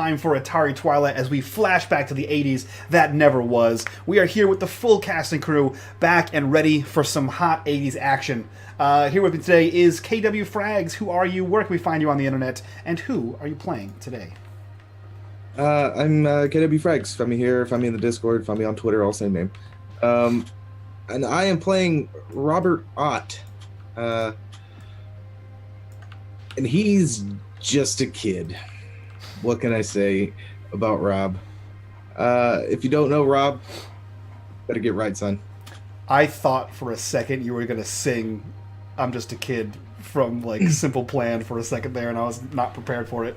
Time for Atari Twilight as we flash back to the 80s that never was. We are here with the full cast and crew, back and ready for some hot 80s action. Here with me today is KW Frags. Who are you? Where can we find you on the internet? And who are you playing today? I'm KW Frags. Find me here, find me in the Discord, find me on Twitter, all same name. And I am playing Robert Ott. And he's just a kid. What can I say about Rob? If you don't know Rob, better get right, son. I thought for a second you were going to sing I'm Just a Kid from like Simple Plan for a second there, and I was not prepared for it.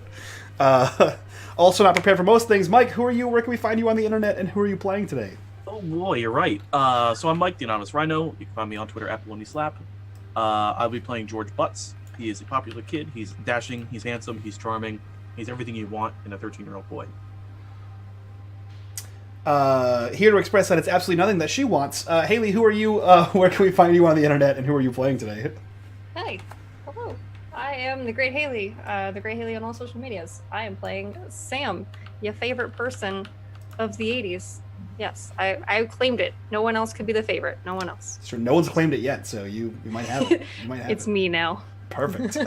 Also not prepared for most things. Mike, who are you? Where can we find you on the internet, and who are you playing today? Oh boy, you're right. So I'm Mike, the Anonymous Rhino. You can find me on Twitter at BaloneySlap. I'll be playing George Butts. He is a popular kid. He's dashing, he's handsome, he's charming. He's everything you want in a 13-year-old boy. Here to express that it's absolutely nothing that she wants. Haley, who are you? Where can we find you on the internet, and who are you playing today? Hey, hello. I am the Great Haley. The Great Haley on all social medias. I am playing Sam, your favorite person of the 80s. Yes, I claimed it. No one else could be the favorite. No one else. Sure, no one's claimed it yet, so you might have it. You might have It's it. me now. Perfect.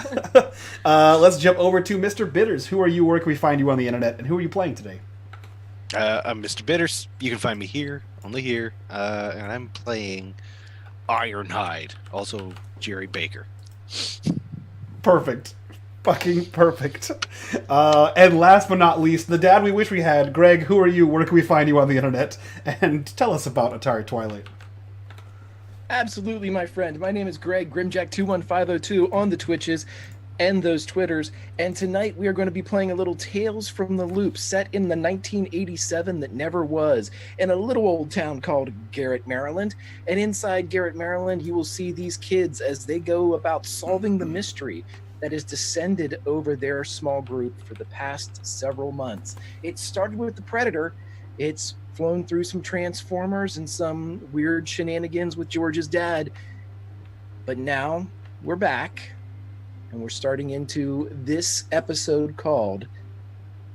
Let's jump over to Mr. Bitters. Who are you? Where can we find you on the internet? And who are you playing today? I'm Mr. Bitters. You can find me here, only here. And I'm playing Ironhide, also Jerry Baker. Perfect. Fucking perfect. And last but not least, the dad we wish we had. Greg, who are you? Where can we find you on the internet? And tell us about Atari Twilight. Absolutely, my friend. My name is Greg, Grimjack21502 on the Twitches and those Twitters. And tonight we are going to be playing a little Tales from the Loop set in the 1987 that never was in a little old town called Garrett, Maryland. And inside Garrett, Maryland, you will see these kids as they go about solving the mystery that has descended over their small group for the past several months. It started with the Predator. It's flown through some Transformers and some weird shenanigans with George's dad. But now we're back, and we're starting into this episode called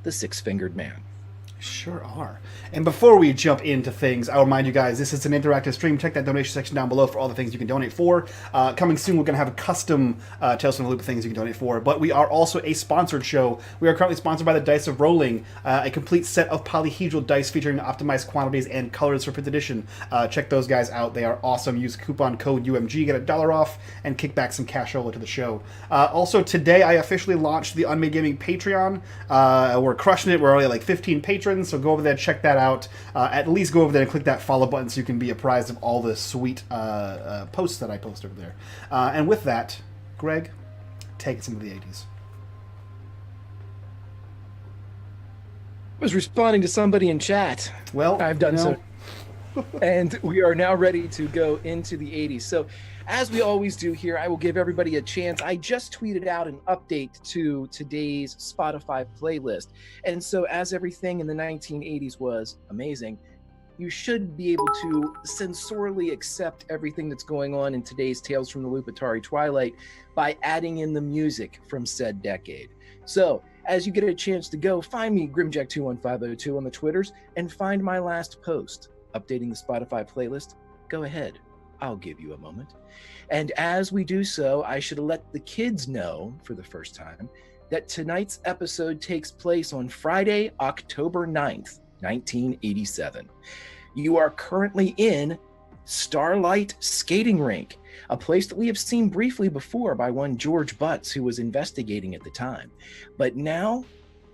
The Six-Fingered Man. Sure are. And before we jump into things, I'll remind you guys, this is an interactive stream. Check that donation section down below for all the things you can donate for. Coming soon, we're going to have a custom Tales from the Loop of things you can donate for. But we are also a sponsored show. We are currently sponsored by the Dice of Rolling, a complete set of polyhedral dice featuring optimized quantities and colors for 5th edition. Check those guys out. They are awesome. Use coupon code UMG, get $1 off, and kick back some cash over to the show. Also, today I officially launched the unMadeGaming Patreon. We're crushing it. We're already like 15 patrons. So go over there, check that out. At least go over there and click that follow button so you can be apprised of all the sweet posts that I post over there. And with that, Greg, take us into the 80s. I was responding to somebody in chat. Well, I've done so. And we are now ready to go into the 80s. So as we always do here, I will give everybody a chance. I just tweeted out an update to today's Spotify playlist. And so as everything in the 1980s was amazing, you should be able to sensorially accept everything that's going on in today's Tales from the Loop Atari Twilight by adding in the music from said decade. So as you get a chance to go, find me, Grimjack21502 on the Twitters, and find my last post updating the Spotify playlist. Go ahead. I'll give you a moment. And as we do so, I should let the kids know for the first time that tonight's episode takes place on Friday, October 9th, 1987. You are currently in Starlight Skating Rink, a place that we have seen briefly before by one George Butts, who was investigating at the time. But now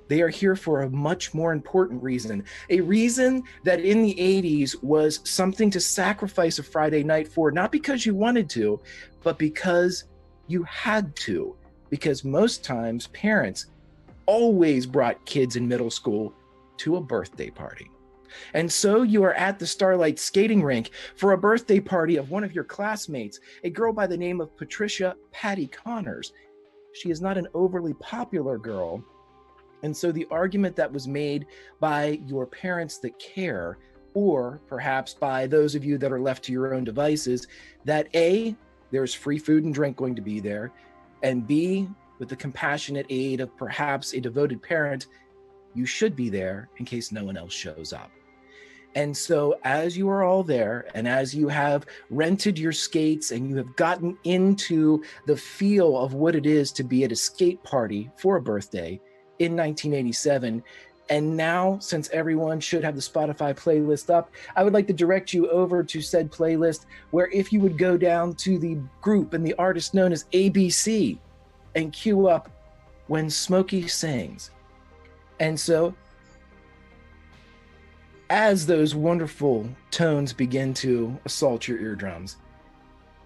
they are here for a much more important reason, a reason that in the 80s was something to sacrifice a Friday night for, not because you wanted to, but because you had to. Because most times parents always brought kids in middle school to a birthday party. And so you are at the Starlight Skating Rink for a birthday party of one of your classmates, a girl by the name of Patricia Patty Connors. She is not an overly popular girl. And so the argument that was made by your parents that care, or perhaps by those of you that are left to your own devices, that A, there's free food and drink going to be there, and B, with the compassionate aid of perhaps a devoted parent, you should be there in case no one else shows up. And so as you are all there, and as you have rented your skates and you have gotten into the feel of what it is to be at a skate party for a birthday in 1987, and now, since everyone should have the Spotify playlist up, I would like to direct you over to said playlist, where if you would go down to the group and the artist known as ABC and cue up When Smokey Sings. And so, as those wonderful tones begin to assault your eardrums,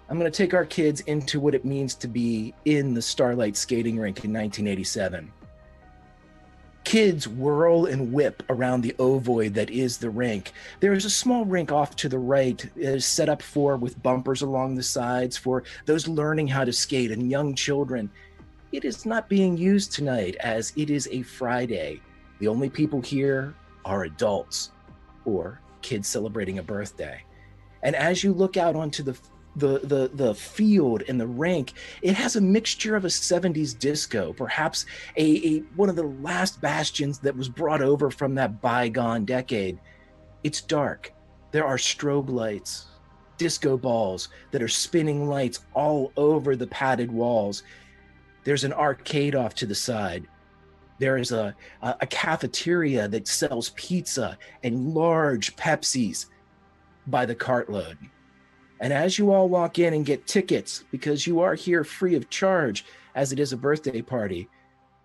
I'm going to take our kids into what it means to be in the Starlight skating rink in 1987. Kids whirl and whip around the ovoid that is the rink. There is a small rink off to the right that is set up with bumpers along the sides for those learning how to skate and young children. It is not being used tonight as it is a Friday. The only people here are adults or kids celebrating a birthday. And as you look out onto the field and the rink, it has a mixture of a 70s disco, perhaps a one of the last bastions that was brought over from that bygone decade. It's dark. There are strobe lights, disco balls that are spinning lights all over the padded walls. There's an arcade off to the side. There is a cafeteria that sells pizza and large Pepsis by the cartload. And as you all walk in and get tickets, because you are here free of charge, as it is a birthday party,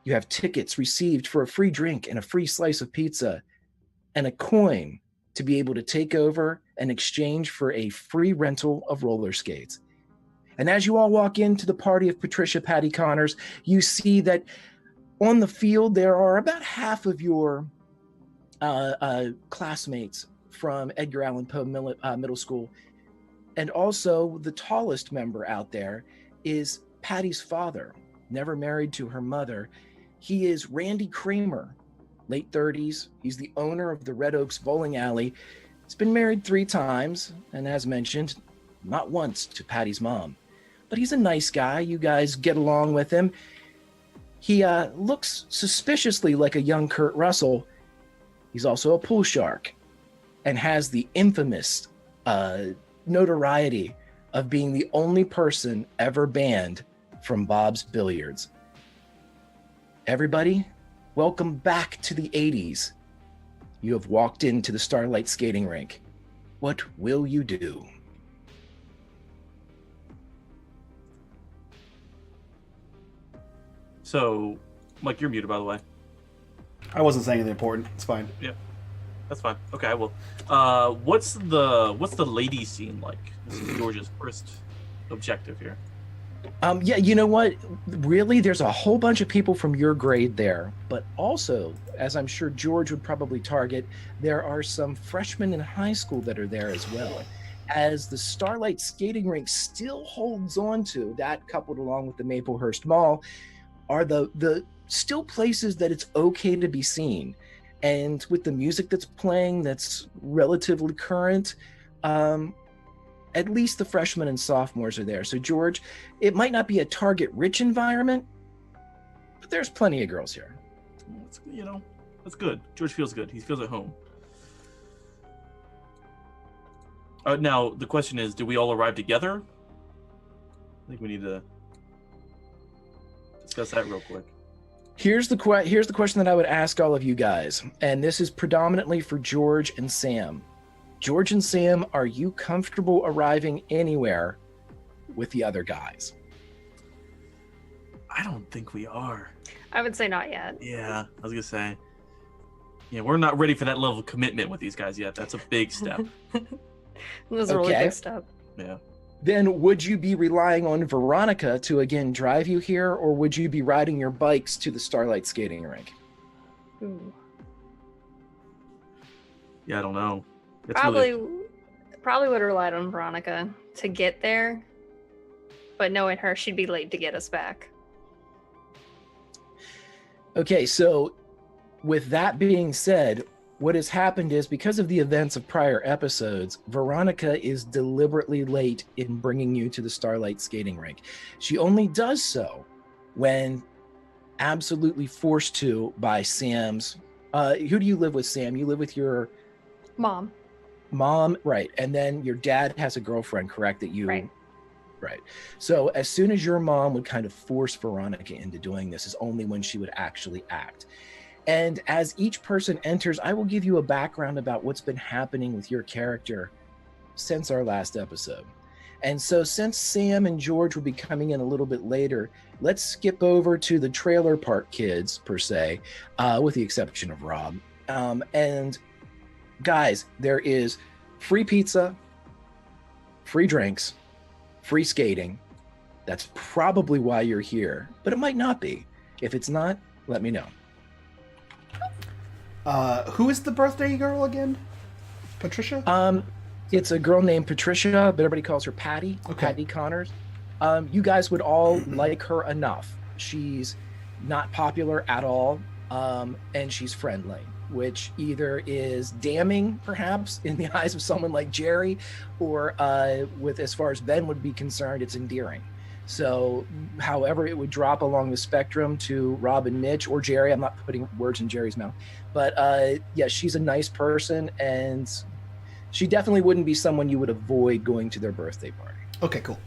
you have tickets received for a free drink and a free slice of pizza and a coin to be able to take over and exchange for a free rental of roller skates. And as you all walk into the party of Patricia Patty Connors, you see that on the field there are about half of your classmates from Edgar Allan Poe Middle School. And also the tallest member out there is Patty's father, never married to her mother. He is Randy Kramer, late 30s. He's the owner of the Red Oaks Bowling Alley. He's been married 3 times, and as mentioned, not once to Patty's mom. But he's a nice guy. You guys get along with him. He looks suspiciously like a young Kurt Russell. He's also a pool shark and has the infamous notoriety of being the only person ever banned from Bob's Billiards. Everybody, welcome back to the 80s. You have walked into the Starlight skating rink. What will you do? So, Mike, you're muted, by the way. I wasn't saying anything important. It's fine. Yeah, that's fine. Okay, I will. What's the lady scene like? This is George's first objective here. Yeah, you know what? Really, there's a whole bunch of people from your grade there, but also, as I'm sure George would probably target, there are some freshmen in high school that are there as well. As the Starlight skating rink still holds on to, that coupled along with the Maplehurst Mall, are the still places that it's okay to be seen. And with the music that's playing that's relatively current, at least the freshmen and sophomores are there. So George, it might not be a target-rich environment, but there's plenty of girls here. It's, that's good. George feels good. He feels at home. Now, the question is, do we all arrive together? I think we need to discuss that real quick. Here's the question that I would ask all of you guys, and this is predominantly for George and Sam. George and Sam, are you comfortable arriving anywhere with the other guys? I don't think we are. I would say not yet. Yeah, I was gonna say. Yeah, we're not ready for that level of commitment with these guys yet. That's a big step. This is a really big step. Yeah. Then would you be relying on Veronica to again drive you here, or would you be riding your bikes to the Starlight skating rink? Ooh. Yeah, I don't know. It's Probably would have relied on Veronica to get there, but knowing her, she'd be late to get us back. Okay, so with that being said, what has happened is because of the events of prior episodes, Veronica is deliberately late in bringing you to the Starlight skating rink. She only does so when absolutely forced to by Sam's Who do you live with, Sam? You live with your Mom. mom, right? And then your dad has a girlfriend, correct? That you, Right. right. So as soon as your mom would kind of force Veronica into doing this, is only when she would actually act. And as each person enters, I will give you a background about what's been happening with your character since our last episode. And so since Sam and George will be coming in a little bit later, let's skip over to the trailer park kids, per se, with the exception of Rob. And guys, there is free pizza, free drinks, free skating. That's probably why you're here, but it might not be. If it's not, let me know. Who is the birthday girl again? Patricia? It's a girl named Patricia, but everybody calls her Patty. Okay. Patty Connors. You guys would all like her enough. She's not popular at all, and she's friendly, which either is damning, perhaps, in the eyes of someone like Jerry, or with as far as Ben would be concerned, it's endearing. So however it would drop along the spectrum to Rob and Mitch or Jerry, I'm not putting words in Jerry's mouth, but yeah, she's a nice person, and she definitely wouldn't be someone you would avoid going to their birthday party. Okay, cool.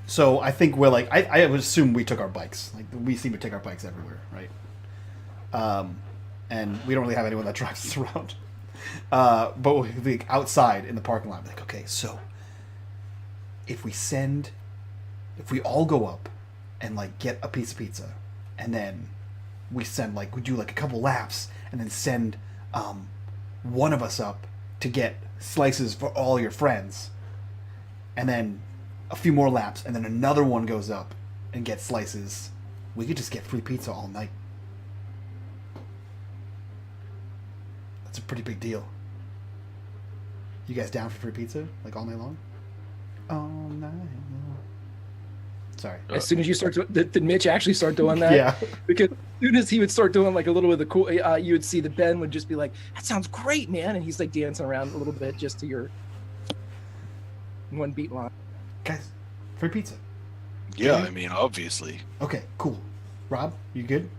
So I think we're like, I would assume we took our bikes. Like, we seem to take our bikes everywhere, right? And we don't really have anyone that drives us around. But we'll be outside in the parking lot, like, okay, so if we all go up and like get a piece of pizza, and then we do like a couple laps, and then send one of us up to get slices for all your friends, and then a few more laps, and then another one goes up and gets slices, we could just get free pizza all night. That's a pretty big deal. You guys down for free pizza, like all night long? All night long. Sorry. As soon as you start to, did Mitch actually start doing that? Yeah. Because as soon as he would start doing like a little bit of the cool, you would see that Ben would just be like, that sounds great, man. And he's like dancing around a little bit just to your one beat line. Guys, free pizza. Yeah, Okay. I mean, obviously. Okay, cool. Rob, you good?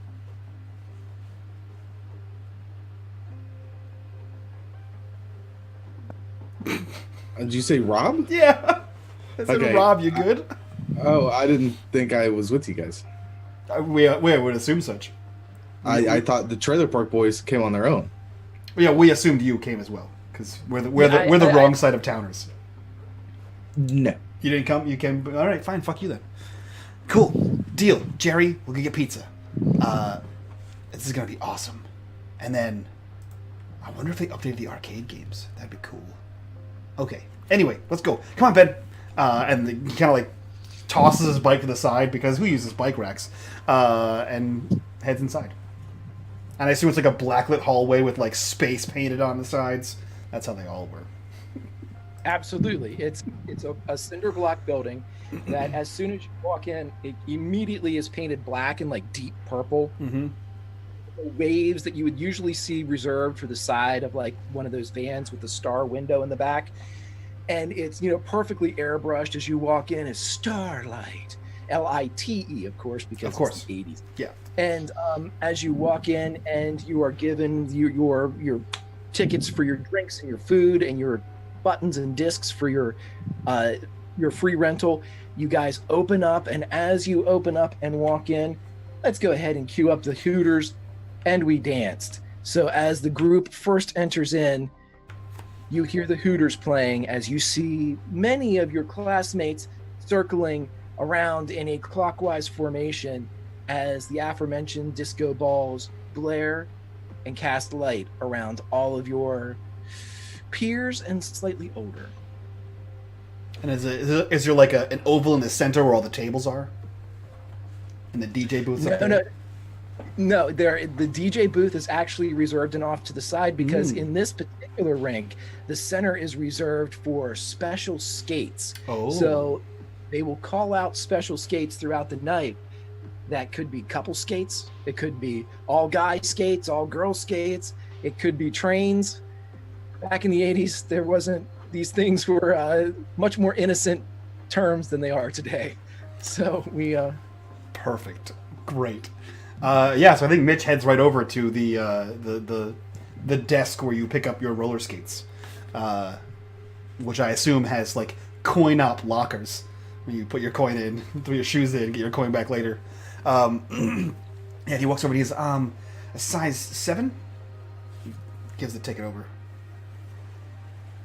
Did you say Rob? Yeah. I said, Okay. Rob, you good? Oh, I didn't think I was with you guys. We would assume such. I thought the Trailer Park Boys came on their own. Yeah, we assumed you came as well, because we're the Yeah, wrong side of towners. No. You didn't come. You came. All right, fine. Fuck you then. Cool. Deal. Jerry, we'll go get pizza. This is gonna be awesome. And then, I wonder if they updated the arcade games. That'd be cool. Okay. Anyway, let's go. Come on, Ben. And he kind of like tosses his bike to the side, because who uses bike racks? And heads inside. And I assume it's like a blacklit hallway with like space painted on the sides. That's how they all were. Absolutely. It's a cinder block building that as soon as you walk in, it immediately is painted black and like deep purple. Mm-hmm. Waves that you would usually see reserved for the side of like one of those vans with the star window in the back. And it's, perfectly airbrushed as you walk in as Starlight. L-I-T-E, of course, because it's the 80s. Yeah. And as you walk in and you are given your tickets for your drinks and your food and your buttons and discs for your free rental, you guys open up, and as you open up and walk in, let's go ahead and cue up the Hooters, and we danced. So as the group first enters in, you hear the Hooters playing as you see many of your classmates circling around in a clockwise formation as the aforementioned disco balls blare and cast light around all of your peers and slightly older. And is there like an oval in the center where all the tables are? And the DJ booth's up there? No, the DJ booth is actually reserved and off to the side, because in this particular rink, the center is reserved for special skates. Oh. So they will call out special skates throughout the night. That could be couple skates. It could be all guy skates, all girl skates. It could be trains. Back in the 80s, there wasn't, these things were much more innocent terms than they are today. So we... Perfect. Great. Yeah, so I think Mitch heads right over to the desk where you pick up your roller skates, which I assume has like coin-op lockers where you put your coin in, throw your shoes in, get your coin back later. And he walks over and he's a size 7. He gives the ticket over.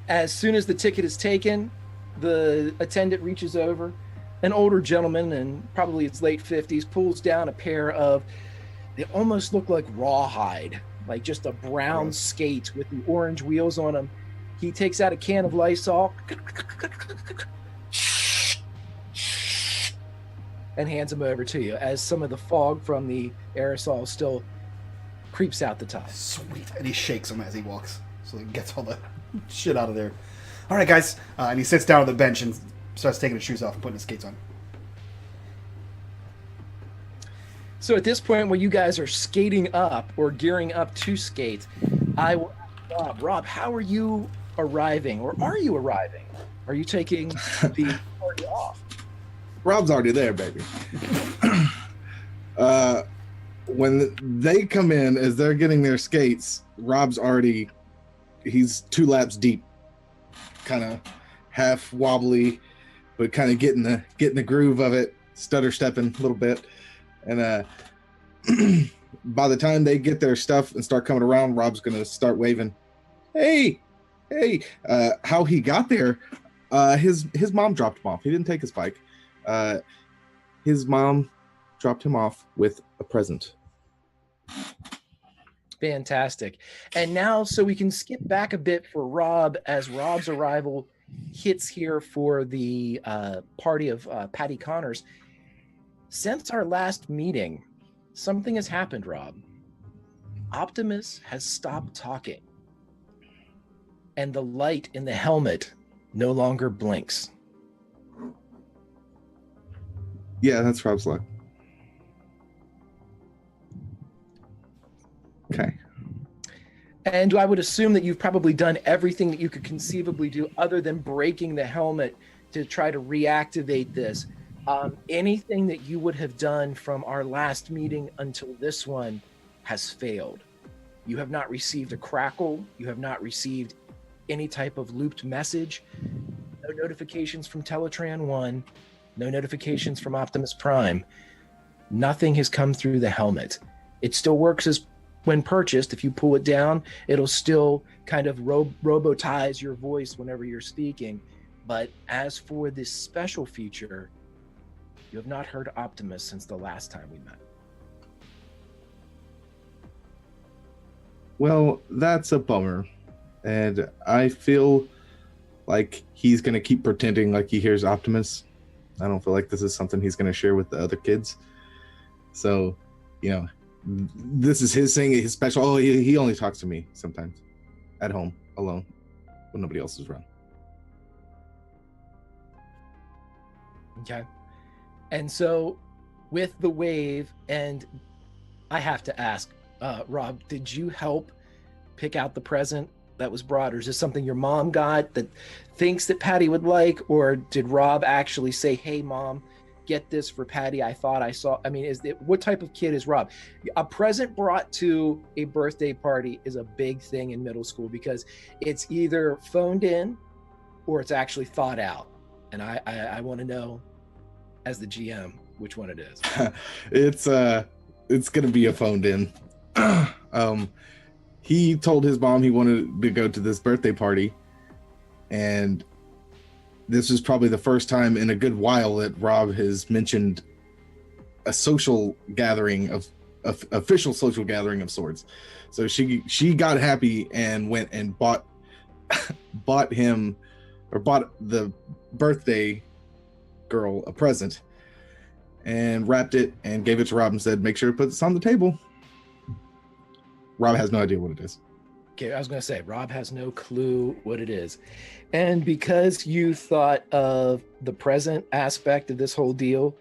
As soon as the ticket is taken, the attendant reaches over. An older gentleman, in probably his late 50s, pulls down a pair of, they almost look like rawhide, like just a brown skate with the orange wheels on them. He takes out a can of Lysol and hands them over to you as some of the fog from the aerosol still creeps out the top. Sweet. And he shakes them as he walks, so he gets all the shit out of there. All right, guys. And he sits down on the bench and starts taking his shoes off and putting his skates on. So at this point, when you guys are skating up or gearing up to skate, I will ask Rob, how are you arriving, or are you arriving? Are you taking the party off? Rob's already there, baby. When they come in, as they're getting their skates, Rob's already, he's 2 laps deep, kind of half wobbly, but kind of getting the groove of it, stutter stepping a little bit. And by the time they get their stuff and start coming around, Rob's gonna start waving. Hey. How he got there? His mom dropped him off. He didn't take his bike. His mom dropped him off with a present. Fantastic. And now, so we can skip back a bit for Rob, as Rob's arrival hits here for the party of Patty Connors. Since our last meeting, something has happened, Rob. Optimus has stopped talking, and the light in the helmet no longer blinks. Yeah, that's Rob's luck. Okay. And I would assume that you've probably done everything that you could conceivably do other than breaking the helmet to try to reactivate this. Anything that you would have done from our last meeting until this one has failed. You have not received a crackle. You have not received any type of looped message. No notifications from Teletran 1. No notifications from Optimus Prime. Nothing has come through the helmet. It still works as when purchased. If you pull it down, it'll still kind of robotize your voice whenever you're speaking. But as for this special feature, you have not heard Optimus since the last time we met. Well, that's a bummer. And I feel like he's going to keep pretending like he hears Optimus. I don't feel like this is something he's going to share with the other kids. So, this is his thing, his special. Oh, he only talks to me sometimes at home, alone, when nobody else is around. Okay. And so with the wave, and I have to ask, Rob, did you help pick out the present that was brought, or is this something your mom got that thinks that Patty would like, or did Rob actually say, hey, Mom, get this for Patty? I thought I saw, what type of kid is Rob? A present brought to a birthday party is a big thing in middle school because it's either phoned in or it's actually thought out. And I want to know, as the GM, which one it is. It's gonna be a phoned in. He told his mom he wanted to go to this birthday party, and this is probably the first time in a good while that Rob has mentioned a social gathering of official social gathering of sorts. So she got happy and went and bought the birthday girl a present and wrapped it and gave it to Rob and said, make sure to put this on the table. Rob has no idea what it is. Okay, I was going to say, Rob has no clue what it is. And because you thought of the present aspect of this whole deal,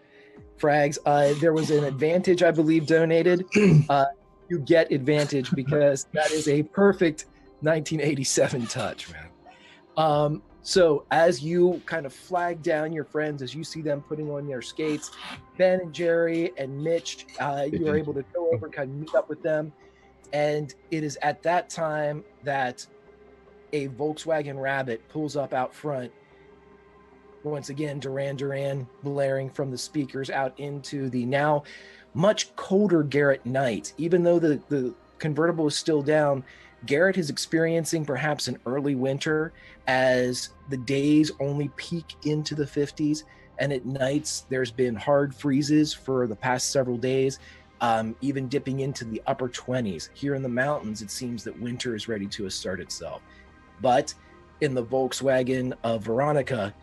Frags, there was an advantage, I believe, donated. You get advantage because that is a perfect 1987 touch, man. So as you kind of flag down your friends, as you see them putting on their skates, Ben and Jerry and Mitch, you are able to go over, kind of meet up with them. And it is at that time that a Volkswagen Rabbit pulls up out front. Once again, Duran Duran blaring from the speakers out into the now much colder Garrett night. Even though the convertible is still down, Garrett is experiencing perhaps an early winter as the days only peak into the 50s, and at nights there's been hard freezes for the past several days, even dipping into the upper 20s. Here in the mountains, it seems that winter is ready to assert itself. But in the Volkswagen of Veronica,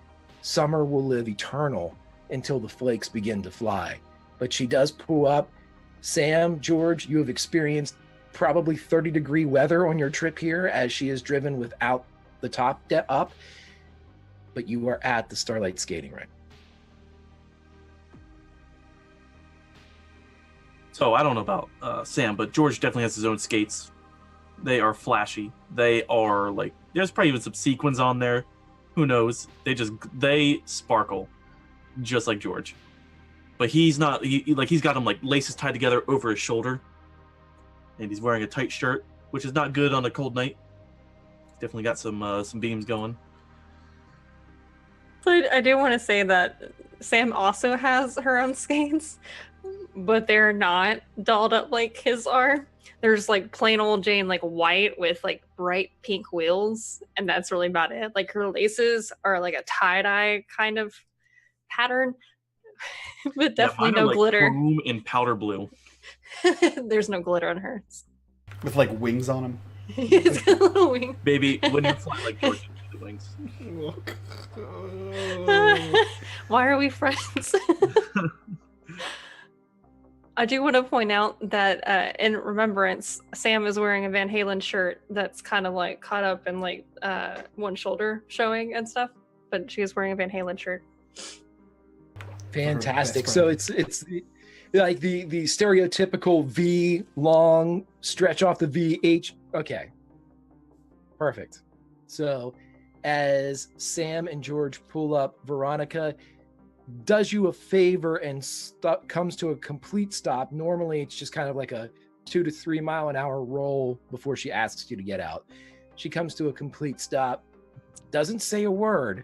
summer will live eternal until the flakes begin to fly. But she does pull up. Sam, George, you have experienced probably 30-degree weather on your trip here as she is driven without the top up, but you are at the Starlight skating rink. So I don't know about Sam, but George definitely has his own skates. They are flashy. They are like, there's probably even some sequins on there. Who knows? They sparkle just like George. But he's not, he's got them like laces tied together over his shoulder. And he's wearing a tight shirt, which is not good on a cold night. Definitely got some beams going. But I do want to say that Sam also has her own skates, but they're not dolled up like his are. There's like plain old Jane, like white with like bright pink wheels, and that's really about it. Like her laces are like a tie-dye kind of pattern, but definitely no glitter. Chrome and powder blue. There's no glitter on her. With like wings on them. It's got a little wing. Baby, when you fly like George, you need the wings. Why are we friends? I do want to point out that in remembrance, Sam is wearing a Van Halen shirt that's kind of like caught up in like one shoulder showing and stuff, but she is wearing a Van Halen shirt. Fantastic. So it's like the stereotypical V long stretch off the VH. Okay. Perfect. So as Sam and George pull up, Veronica does you a favor and comes to a complete stop. Normally it's just kind of like a 2 to 3 mile an hour roll before she asks you to get out. She comes to a complete stop, doesn't say a word,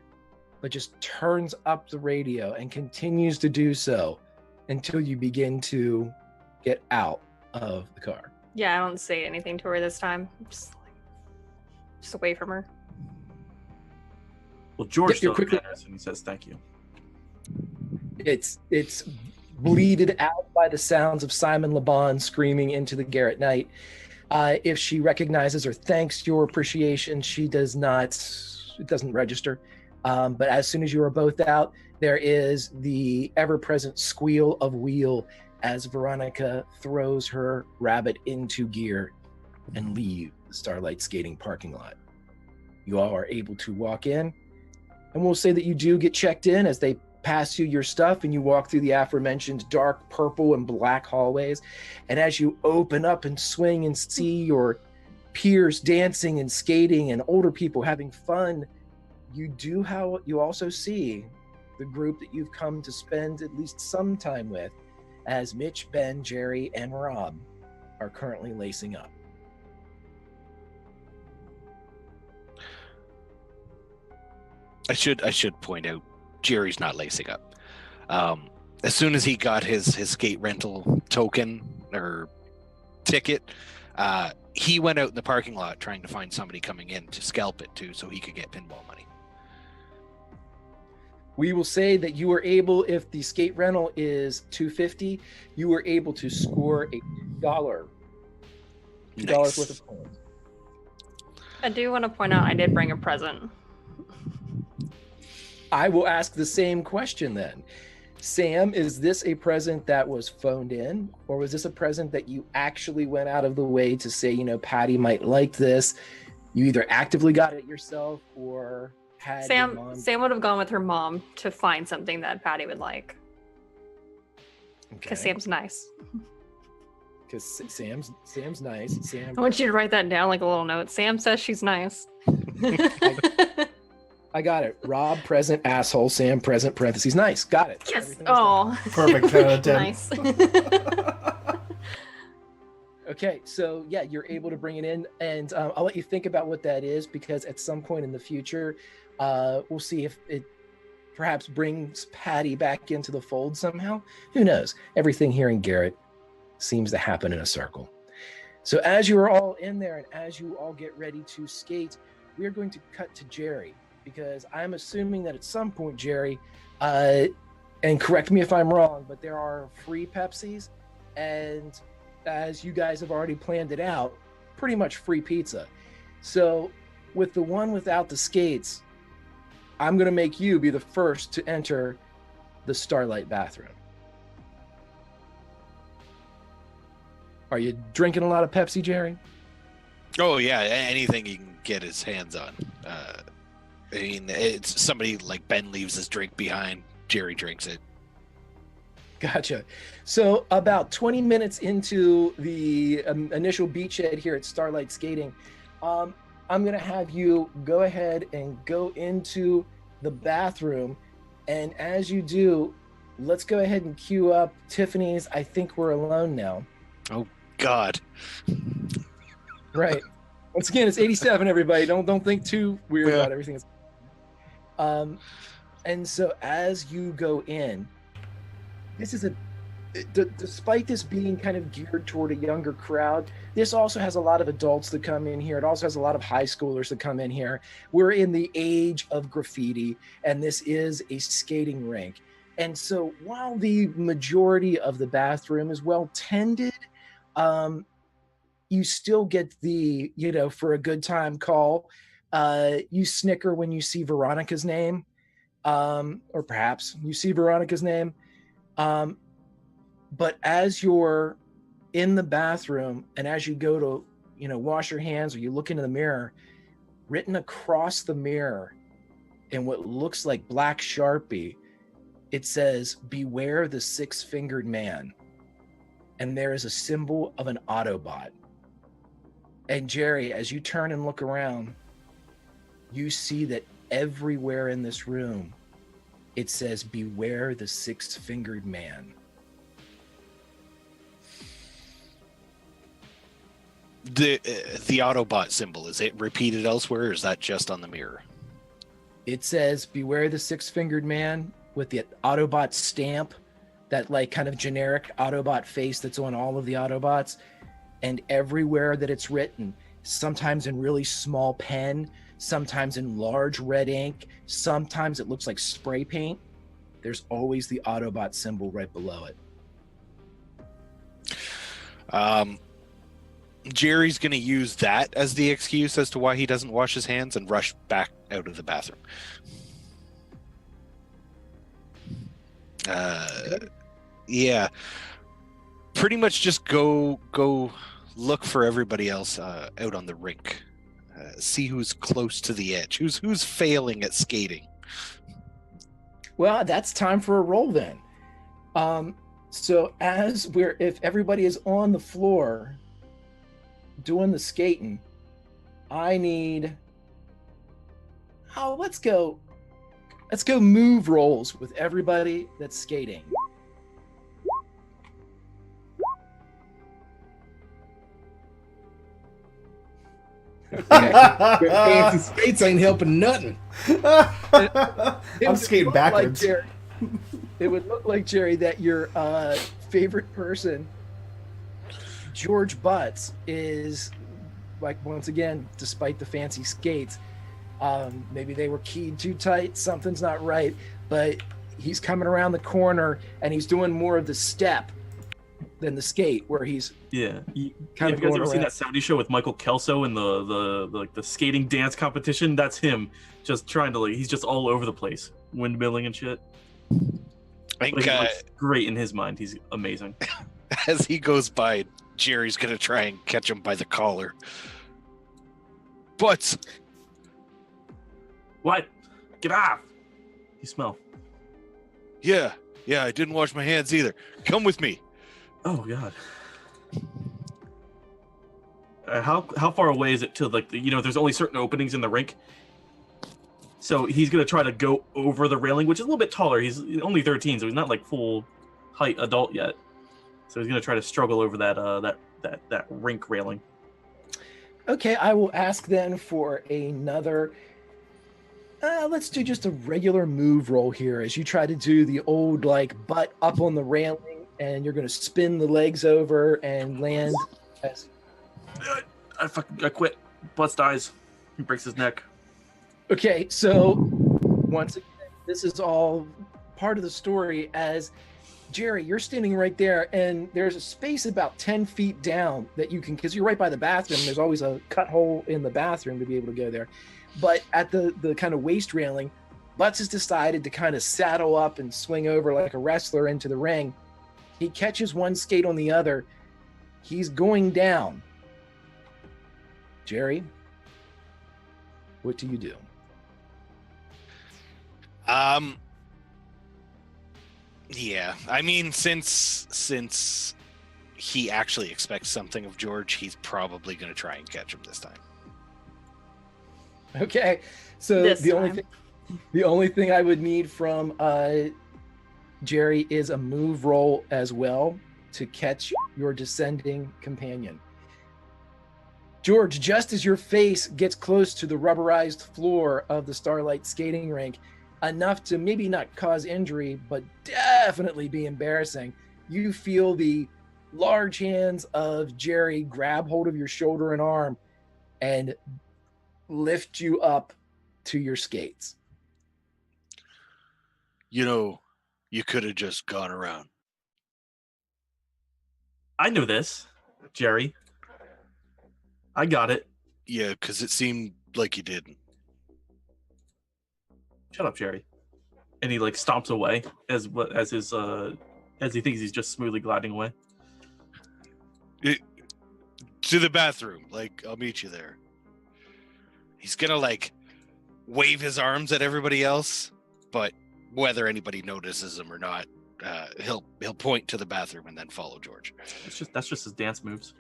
but just turns up the radio and continues to do so until you begin to get out of the car. Yeah, I don't say anything to her this time. Just away from her. Well, George You're still quickly- generous and he says thank you. It's bleeded out by the sounds of Simon Le Bon screaming into the Garrett night. If she recognizes or thanks your appreciation, she does not. It doesn't register. But as soon as you are both out, there is the ever-present squeal of wheel as Veronica throws her rabbit into gear and leave the Starlight skating parking lot. You all are able to walk in, and we'll say that you do get checked in as they pass you your stuff and you walk through the aforementioned dark purple and black hallways. And as you open up and swing and see your peers dancing and skating and older people having fun, you also see the group that you've come to spend at least some time with, as Mitch, Ben, Jerry, and Rob are currently lacing up. I should point out, Jerry's not lacing up. As soon as he got his skate rental token or ticket, he went out in the parking lot trying to find somebody coming in to scalp it too, so he could get pinball money. We will say that you were able, if the skate rental is $250, you were able to score a $2 Nice. worth of coins. I do want to point out I did bring a present. I will ask the same question then. Sam, is this a present that was phoned in, or was this a present that you actually went out of the way to say, Patty might like this? You either actively got it yourself or had your mom... Sam would have gone with her mom to find something that Patty would like. Because Sam's nice. Because Sam's nice. Sam. I want you to write that down like a little note. Sam says she's nice. I got it. Rob, present, asshole. Sam, present, parentheses. Nice. Got it. Yes. Everything was done. Oh. Perfect, 10 out of 10. Nice. Okay, so yeah, you're able to bring it in, and I'll let you think about what that is, because at some point in the future, we'll see if it perhaps brings Patty back into the fold somehow. Who knows? Everything here in Garrett seems to happen in a circle. So as you are all in there and as you all get ready to skate, we are going to cut to Jerry, because I'm assuming that at some point, Jerry, and correct me if I'm wrong, but there are free Pepsis, and as you guys have already planned it out, pretty much free pizza. So with the one without the skates, I'm going to make you be the first to enter the Starlight bathroom. Are you drinking a lot of Pepsi, Jerry? Oh yeah, anything he can get his hands on. I mean, it's somebody like Ben leaves his drink behind, Jerry drinks it. Gotcha. So about 20 minutes into the initial beachhead here at Starlight Skating, I'm going to have you go ahead and go into the bathroom. And as you do, let's go ahead and cue up Tiffany's I Think We're Alone Now. Oh, God. Right. Once again, it's 87, everybody. Don't think too weird about everything. And so as you go in, this is despite this being kind of geared toward a younger crowd, this also has a lot of adults that come in here. It also has a lot of high schoolers that come in here. We're in the age of graffiti, and this is a skating rink. And so while the majority of the bathroom is well tended, you still get the, for a good time call. You snicker when you see Veronica's name, or perhaps you see Veronica's name. But as you're in the bathroom and as you go to, wash your hands or you look into the mirror, written across the mirror in what looks like black Sharpie, it says, "Beware the six-fingered man." And there is a symbol of an Autobot. And Jerry, as you turn and look around, you see that everywhere in this room, it says, "Beware the six-fingered man." The Autobot symbol, is it repeated elsewhere, or is that just on the mirror? It says, "Beware the six-fingered man," with the Autobot stamp, that like kind of generic Autobot face that's on all of the Autobots. And everywhere that it's written, sometimes in really small pen, sometimes in large red ink, sometimes it looks like spray paint, there's always the Autobot symbol right below it. Jerry's going to use that as the excuse as to why he doesn't wash his hands and rush back out of the bathroom. Yeah. Pretty much just go look for everybody else out on the rink. See who's close to the edge. Who's failing at skating. Well, that's time for a roll then. So if everybody is on the floor doing the skating, I need, let's go move rolls with everybody that's skating. Your fancy skates ain't helping nothing. I'm skating backwards. It would look like, Jerry, that your favorite person, George Butts, is like, once again, despite the fancy skates, maybe they were keyed too tight, something's not right, but he's coming around the corner and he's doing more of the step than the skate, where he's have you kind of guys going ever seen around. that 70s show with Michael Kelso in the skating dance competition? That's him, just trying to, like, he's just all over the place, windmilling and shit. I think But he looks great in his mind. He's amazing. as he goes by, Jerry's going to try and catch him by the collar. But What? Get off! You smell. yeah, I didn't wash my hands either. Come with me. Oh god. How far away is it to, like, there's only certain openings in the rink? So he's gonna try to go over the railing, which is a little bit taller. He's only 13, so he's not like full height adult yet. So he's gonna try to struggle over that rink railing. Okay, I will ask then for another. Let's do just a regular move roll here as you try to do the old like butt up on the railing, and you're gonna spin the legs over and land. As... I quit. Butts dies. He breaks his neck. Okay, so once again, this is all part of the story. As Jerry, you're standing right there, and there's a space about 10 feet down that you can, because you're right by the bathroom. There's always a cut hole in the bathroom to be able to go there. But at the kind of waist railing, Butts has decided to kind of saddle up and swing over like a wrestler into the ring. He catches one skate on the other. He's going down. Jerry, what do you do? Yeah, I mean, since he actually expects something of George, he's probably going to try and catch him this time. Okay, so This the time. only thing I would need from Jerry is a move roll as well to catch your descending companion. George, just as your face gets close to the rubberized floor of the Starlight skating rink, enough to maybe not cause injury, but definitely be embarrassing, you feel the large hands of Jerry grab hold of your shoulder and arm and lift you up to your skates. You know, you could have just gone around. I knew this, Jerry. I got it. Yeah, because it seemed like you didn't. Shut up, Jerry. And he like stomps away as he thinks he's just smoothly gliding away. To the bathroom. Like, I'll meet you there. He's gonna like wave his arms at everybody else, but whether anybody notices him or not, he'll point to the bathroom and then follow George. That's just his dance moves.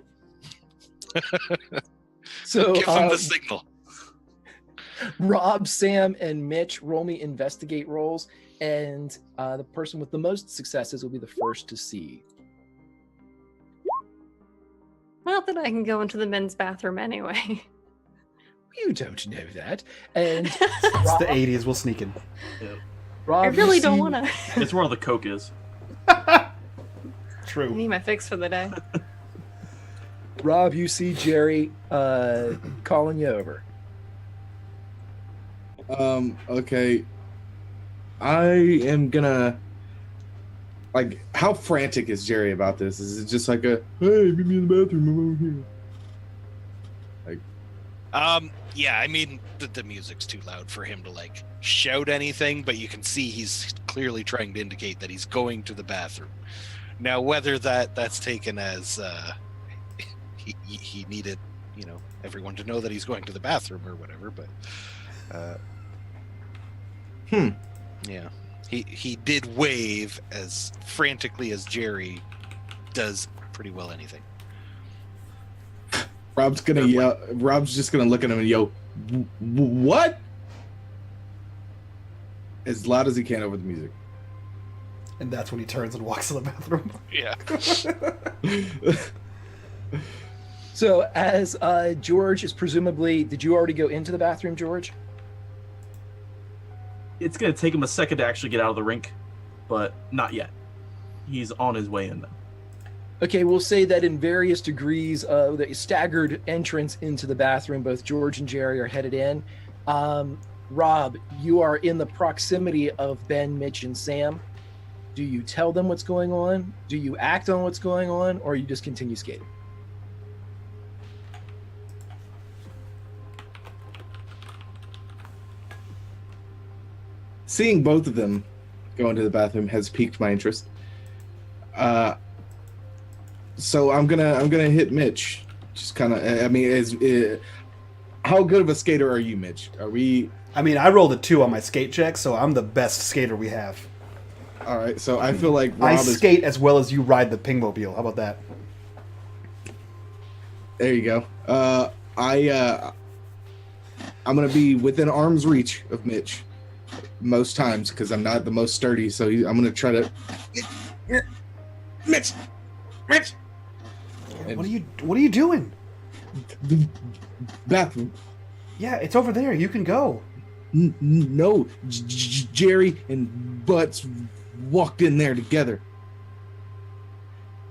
So Give him the signal. Rob, Sam, and Mitch, roll me investigate rolls, and the person with the most successes will be the first to see. Not that I can go into the men's bathroom anyway. You don't know that. And It's the 80s. We'll sneak in. Rob, I really you don't see- want to. It's where all the coke is. I True. need my fix for the day. Rob, you see Jerry calling you over. Okay. I am gonna like, how frantic is Jerry about this? Is it just like a hey, meet me in the bathroom, I'm over here? Yeah, I mean, the music's too loud for him to like shout anything, but you can see he's clearly trying to indicate that he's going to the bathroom. Now, whether that's taken as he needed, everyone to know that he's going to the bathroom or whatever, but yeah, he did wave as frantically as Jerry does pretty well anything. Rob's gonna yell. Rob's just gonna look at him and yell, "What?" As loud as he can over the music. And that's when he turns and walks to the bathroom. Yeah. So as George is presumably, did you already go into the bathroom, George? It's gonna take him a second to actually get out of the rink, but not yet. He's on his way in though. Okay, we'll say that in various degrees, the staggered entrance into the bathroom, both George and Jerry are headed in. Rob, you are in the proximity of Ben, Mitch, and Sam. Do you tell them what's going on? Do you act on what's going on? Or you just continue skating? Seeing both of them go into the bathroom has piqued my interest. So I'm gonna hit Mitch. Just kind of. I mean, how good of a skater are you, Mitch? Are we? I mean, I rolled a 2 on my skate check, so I'm the best skater we have. All right. So I feel like Rob I is. skate as well as you ride the pingmobile. How about that? There you go. I'm gonna be within arm's reach of Mitch most times because I'm not the most sturdy. So I'm gonna try to Mitch. What are you doing? The bathroom. Yeah, it's over there. You can go. No, Jerry and Butts walked in there together,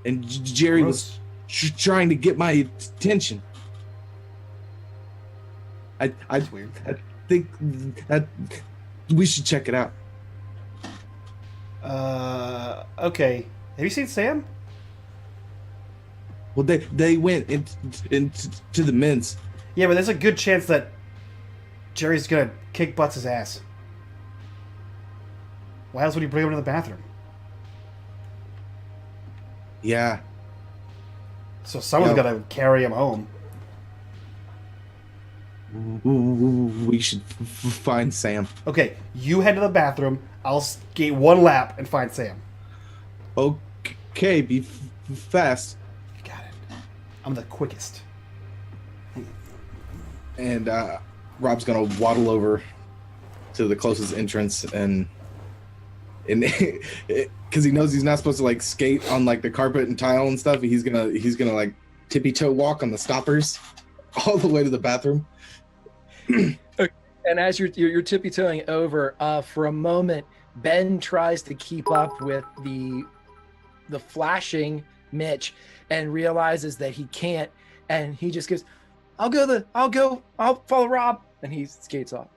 and Jerry was trying to get my attention. That's weird. I think that we should check it out. Okay. Have you seen Sam? Well, they went into the men's. Yeah, but there's a good chance that Jerry's gonna kick Butts' ass. Why else would you bring him to the bathroom? Yeah. So someone's gotta carry him home. We should find Sam. Okay, you head to the bathroom. I'll skate one lap and find Sam. Okay, be fast. You got it. I'm the quickest. And Rob's gonna waddle over to the closest entrance and because he knows he's not supposed to like skate on like the carpet and tile and stuff. He's gonna like tippy toe walk on the stoppers all the way to the bathroom. And as you're tippy toeing over, for a moment, Ben tries to keep up with the flashing Mitch and realizes that he can't, and he just goes, I'll follow Rob, and he skates off.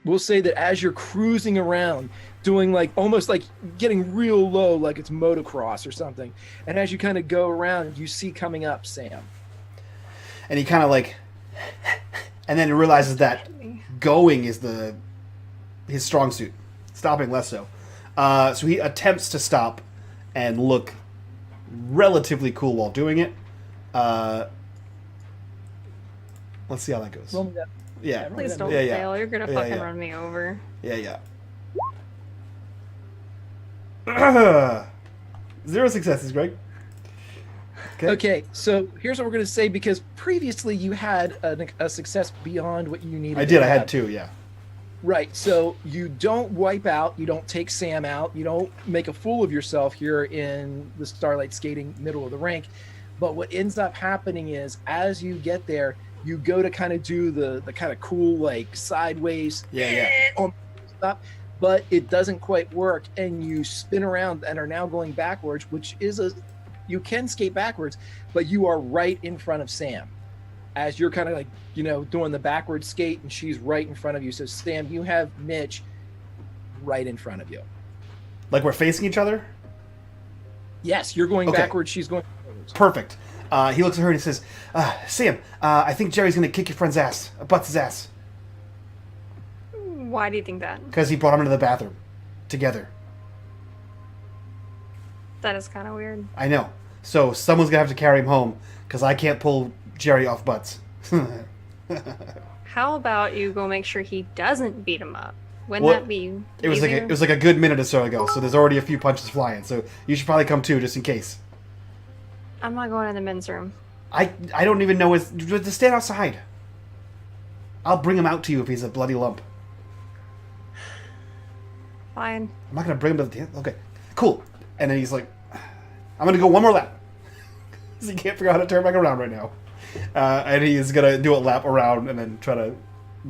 We'll say that as you're cruising around, doing like almost like getting real low, like it's motocross or something, and as you kind of go around, you see coming up Sam. And he kind of like, and then he realizes that going is his strong suit, stopping less so. So he attempts to stop and look relatively cool while doing it. Let's see how that goes. Roll me that. Yeah. Please don't Yeah, yeah. fail. You're gonna Yeah, fucking yeah. run me over. Yeah. Zero successes, Greg. Okay, so here's what we're going to say, because previously you had a success beyond what you needed. I did. to I had have. 2, yeah. Right, so you don't wipe out, you don't take Sam out, you don't make a fool of yourself here in the Starlight skating middle of the rink. But what ends up happening is, as you get there, you go to kind of do the kind of cool, like, sideways stuff, but it doesn't quite work, and you spin around and are now going backwards, which is you can skate backwards, but you are right in front of Sam as you're kind of like, doing the backward skate, and she's right in front of you. So Sam, you have Mitch right in front of you. Like we're facing each other? Yes, you're going Okay. backwards, she's going forwards. Perfect. He looks at her and he says, Sam, I think Jerry's going to kick your friend's ass, Butts' ass. Why do you think that? Because he brought him into the bathroom. Together. That is kind of weird. I know. So someone's going to have to carry him home, because I can't pull Jerry off Butts. How about you go make sure he doesn't beat him up? Wouldn't Well, that be It was easier? like a good minute or so ago, so there's already a few punches flying. So you should probably come too, just in case. I'm not going in the men's room. I don't even know just stand outside. I'll bring him out to you if he's a bloody lump. Fine. I'm not gonna bring him to the okay, cool. And then he's like, I'm gonna go one more lap. Because he can't figure out how to turn back around right now. And he is gonna do a lap around and then try to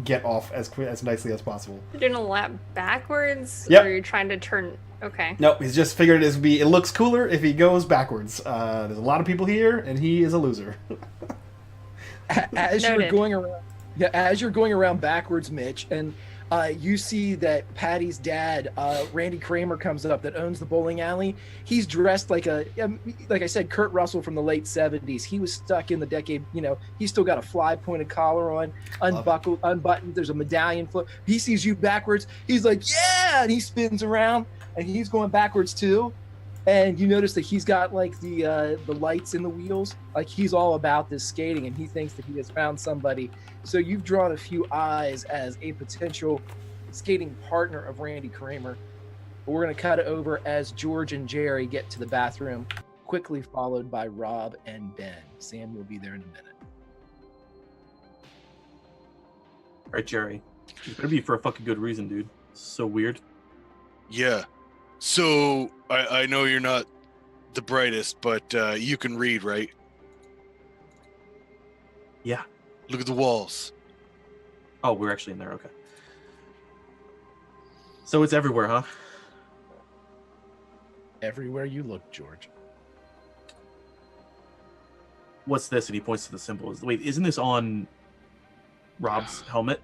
get off as nicely as possible. You're doing a lap backwards? Yep. Or you're trying to turn... Okay. Nope, he's just figured it looks cooler if he goes backwards. There's a lot of people here, and he is a loser. As you're Noted. going around, as you're going around backwards, Mitch, and you see that Patty's dad, Randy Kramer, comes up, that owns the bowling alley. He's dressed like like I said, Kurt Russell from the late 70s. He was stuck in the decade, he's still got a fly pointed collar on, unbuttoned. There's a medallion float. He sees you backwards. He's like, yeah, and he spins around, and he's going backwards too. And you notice that he's got like the lights in the wheels. Like, he's all about this skating, and he thinks that he has found somebody. So you've drawn a few eyes as a potential skating partner of Randy Kramer. But we're going to cut it over as George and Jerry get to the bathroom, quickly followed by Rob and Ben. Sam will be there in a minute. All right, Jerry. It better be for a fucking good reason, dude. So weird. Yeah. So I know you're not the brightest, but you can read, right? Yeah. Look at the walls. Oh, we're actually in there. Okay. So it's everywhere, huh? Everywhere you look, George. What's this? And he points to the symbols. Wait, isn't this on Rob's helmet?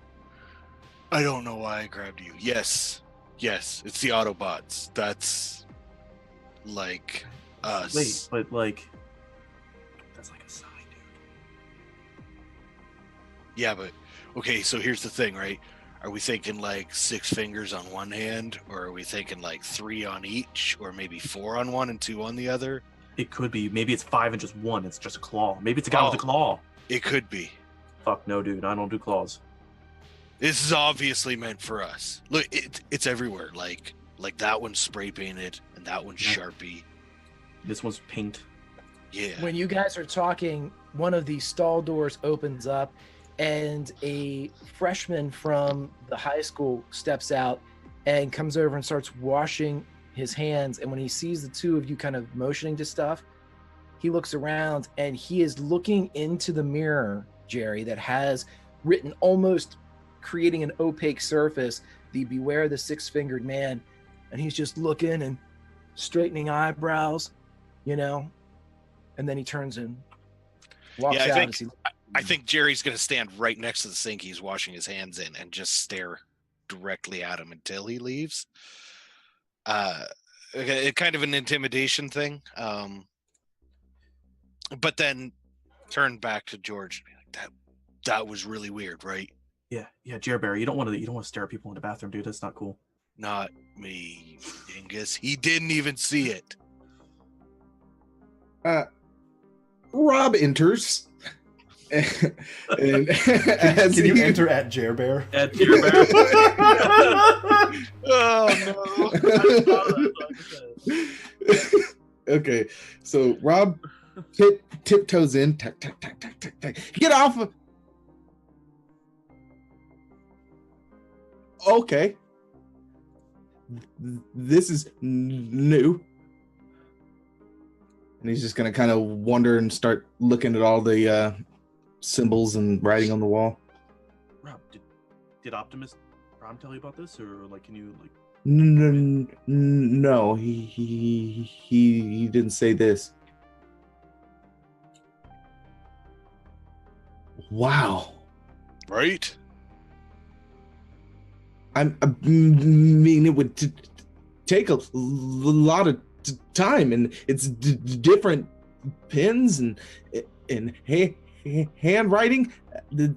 I don't know why I grabbed you. Yes, it's the Autobots. That's like us. Wait, but like, that's like a sign, dude. Yeah, but okay. So here's the thing, right? Are we thinking like 6 fingers on one hand, or are we thinking like 3 on each, or maybe 4 on one and 2 on the other? It could be. Maybe it's 5 and just 1. It's just a claw. Maybe it's a guy with a claw. It could be. Fuck no, dude. I don't do claws. This is obviously meant for us. Look, it's everywhere. Like that one's spray painted, and that one's Sharpie. This one's paint. Yeah. When you guys are talking, one of the stall doors opens up, and a freshman from the high school steps out and comes over and starts washing his hands. And when he sees the two of you kind of motioning to stuff, he looks around and he is looking into the mirror, Jerry, that has written, almost creating an opaque surface, the "Beware the Six-Fingered Man." And he's just looking and straightening eyebrows, you know, and then he turns and walks Yeah, out. I think Jerry's going to stand right next to the sink he's washing his hands in and just stare directly at him until he leaves. Kind of an intimidation thing. But then turn back to George and be like, that was really weird, right? Yeah, Jerry Bear, you don't want to stare at people in the bathroom, dude. That's not cool. Not me, dingus. He didn't even see it. Rob enters. And Can you enter at Jerbear? At Jerry Bear. Oh no. Okay, so Rob tiptoes in. Tack, tack, tack, tack, tack, tack. Get off of. Okay. This is new. And he's just going to kind of wander and start looking at all the symbols and writing on the wall. Rob, did Optimus Prime tell you about this, or like, can you like? No, he didn't say this. Wow. Right? I mean, it would take a lot of time, and it's different pens and handwriting. Do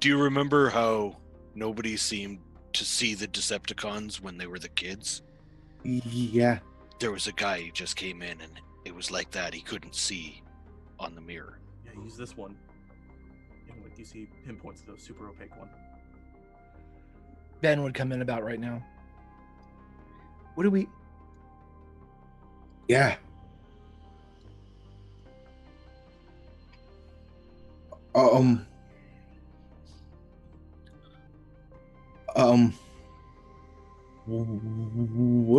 you remember how nobody seemed to see the Decepticons when they were the kids? Yeah. There was a guy who just came in, and it was like that. He couldn't see on the mirror. Yeah, use this one. And like, you see pinpoints to the super opaque one. Ben would come in about right now. What do we? Yeah. What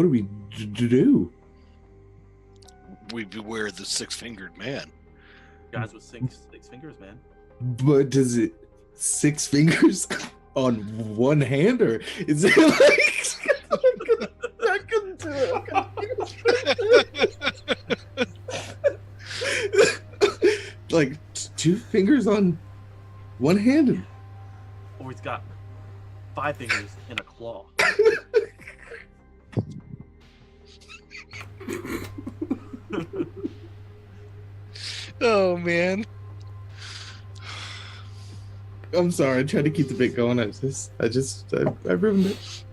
do we do? We beware the Six-Fingered Man. Guys with six fingers, man. But does it 6 fingers on one hand, or is it like I couldn't do it. Like 2 fingers on one hand? Or he's got 5 fingers and a claw. Oh man. I'm sorry, I tried to keep the bit going. I ruined it.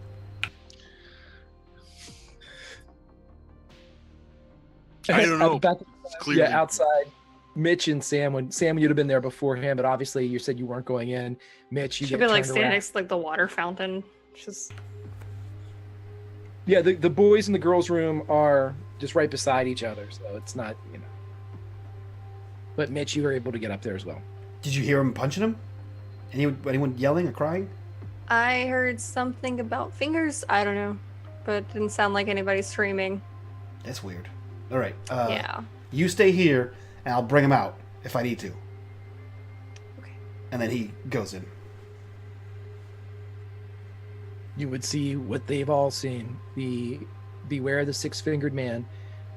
I don't know. Clearly. Yeah, outside. Mitch and Sam, you'd have been there beforehand, but obviously you said you weren't going in. Mitch, you Should get be like turned standing around. next to like the water fountain. Just Yeah, the boys in the girls' room are just right beside each other, so it's not, you know. But Mitch, you were able to get up there as well. Did you hear him punching him? Anyone yelling or crying? I heard something about fingers. I don't know, but it didn't sound like anybody screaming. That's weird. All right. Yeah. You stay here, and I'll bring him out if I need to. Okay. And then he goes in. You would see what they've all seen. Beware the six-fingered man,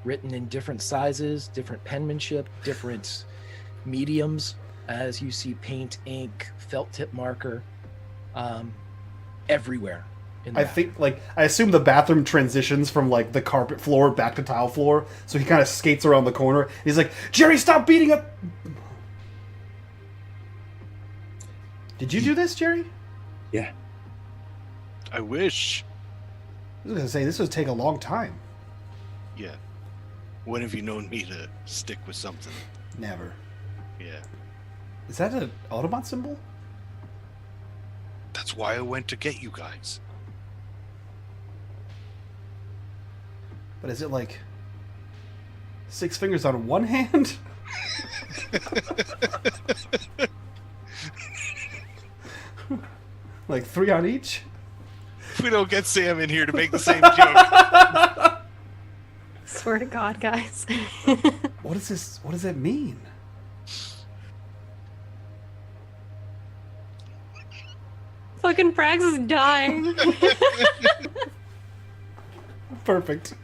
written in different sizes, different penmanship, different mediums, as you see paint, ink, felt tip marker, everywhere. I assume the bathroom transitions from like the carpet floor back to tile floor, so he kind of skates around the corner. He's like, Jerry, stop beating up. Did you do this, Jerry? Yeah. I wish. I was gonna say this would take a long time. Yeah. When have you known me to stick with something? Never. Yeah. Is that an Autobot symbol? That's why I went to get you guys. But is it like 6 fingers on one hand? Like 3 on each? If we don't get Sam in here to make the same joke. Swear to God, guys. What is this? What does that mean? Fucking Prax is dying. Perfect.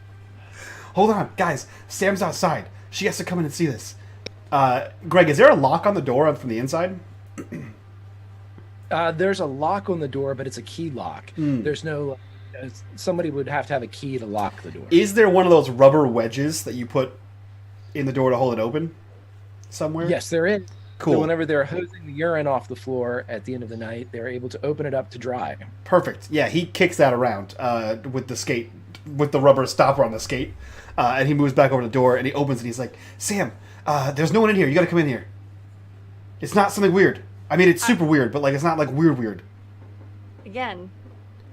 Hold on, guys. Sam's outside. She has to come in and see this. Greg, is there a lock on the door from the inside? There's a lock on the door, but it's a key lock. There's no... somebody would have to have a key to lock the door. Is there one of those rubber wedges that you put in the door to hold it open somewhere? Yes, there is. Cool. So whenever they're hosing the urine off the floor at the end of the night, they're able to open it up to dry. Perfect. Yeah, he kicks that around with the skate, with the rubber stopper on the skate, and he moves back over to the door, and he opens it, and he's like, Sam, there's no one in here. You gotta come in here. It's not something weird. I mean, it's super weird, but like it's not like weird. Again,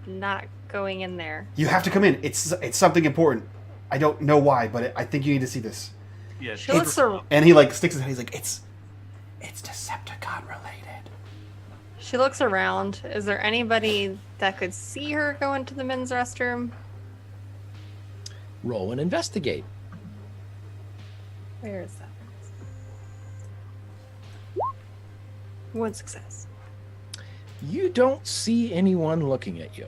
not going in there. You have to come in. It's something important. I don't know why, but I think you need to see this. Yeah, She looks ar- And he like sticks his head. He's like, it's Decepticon related. She looks around. Is there anybody that could see her go into the men's restroom? Roll and investigate. Where is that? One success. You don't see anyone looking at you.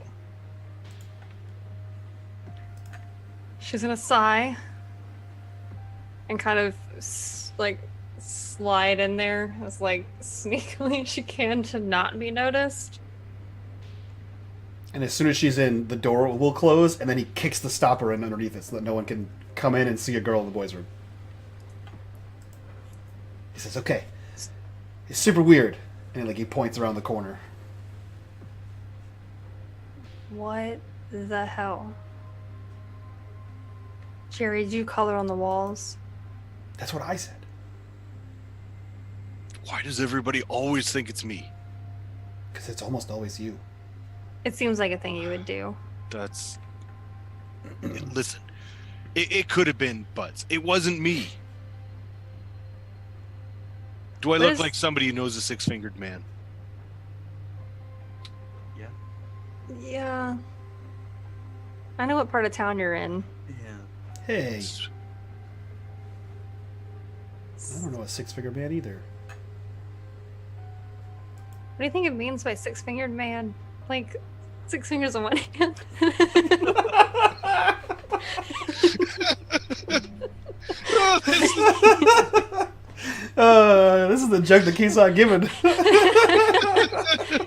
She's gonna sigh and kind of like slide in there as like sneakily as she can to not be noticed. And as soon as she's in, the door will close, and then he kicks the stopper in underneath it so that no one can come in and see a girl in the boys' room. He says, okay. It's super weird. And like he points around the corner. What the hell? Jerry, do you color on the walls? That's what I said. Why does everybody always think it's me? Because it's almost always you. It seems like a thing you would do. That's... Listen, it could have been Butts. It wasn't me. Do I look like somebody who knows a six-fingered man? Yeah. Yeah. I know what part of town you're in. Yeah. Hey. I don't know a six-figure man either. What do you think it means by six-fingered man? Like, 6 fingers on one hand? This is the joke that keeps on giving.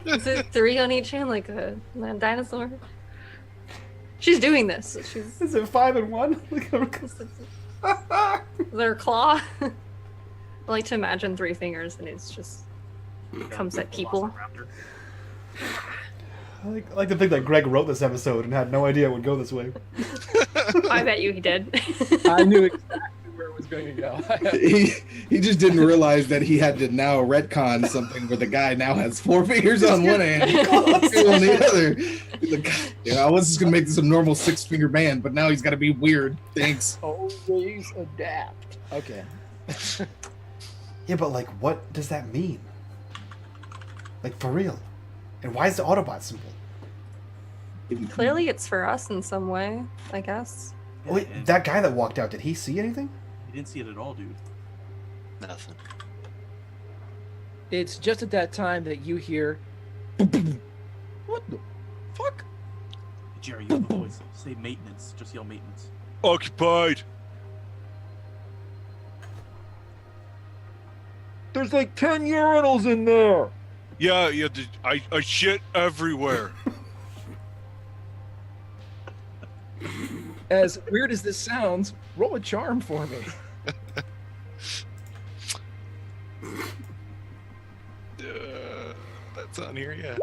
Is it 3 on each hand, like a dinosaur? She's doing this. She's. Is it 5 and 1? Is there a claw? I like to imagine 3 fingers, and it's just comes at people. I like to think that Greg wrote this episode and had no idea it would go this way. I bet you he did. I knew exactly where it was going to go. He just didn't realize that he had to now retcon something where the guy now has 4 fingers on one hand, 2 on the other. He's like, I was just gonna make this a normal 6-finger man, but now he's got to be weird. Thanks. Always adapt. Okay. Yeah, but like, what does that mean? Like, for real. And why is the Autobot symbol? Clearly, it's for us in some way, I guess. Yeah, Wait, and that guy that walked out, did he see anything? you didn't see it at all, dude. Nothing. It's just at that time that you hear, what the fuck? Jerry, you have a voice. Say maintenance. Just yell maintenance. Occupied. There's like 10 urinals in there. Yeah. I shit everywhere. As weird as this sounds, roll a charm for me. That's on here, yeah.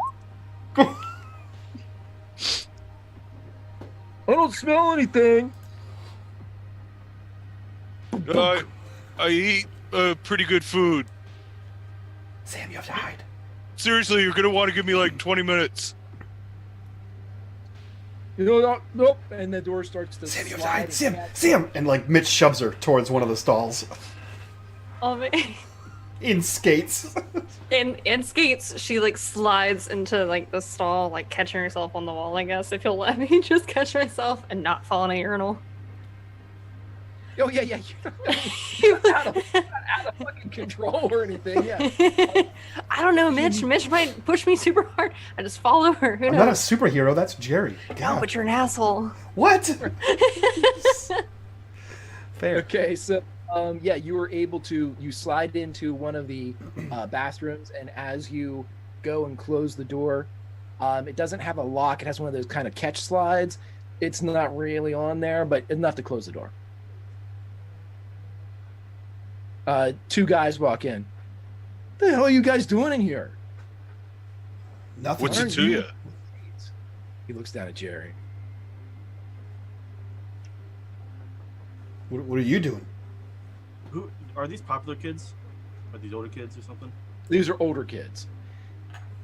I don't smell anything. I eat pretty good food. Sam, you have to hide. Seriously, you're gonna want to give me like 20 minutes. You know, nope. And the door starts to Sam, you have to slide. hide. Sam! And like Mitch shoves her towards one of the stalls. Oh, man. In skates. In skates, she like slides into like the stall, like catching herself on the wall. I guess if you'll let me just catch myself and not fall in a urinal. Oh yeah. You're not out of fucking control or anything. Yeah. I don't know, Mitch. Mitch might push me super hard. I just fall over. Who I'm knows? not a superhero, that's Jerry. No, God. but you're an asshole. What? Fair. Okay, so yeah, you were able to slide into one of the bathrooms, and as you go and close the door, it doesn't have a lock. It has one of those kind of catch slides. It's not really on there, but enough to close the door. Two guys walk in. What the hell are you guys doing in here? Nothing. What's Why it are to you- you? He looks down at Jerry. What are you doing? Who are these popular kids? Are these older kids or something? These are older kids.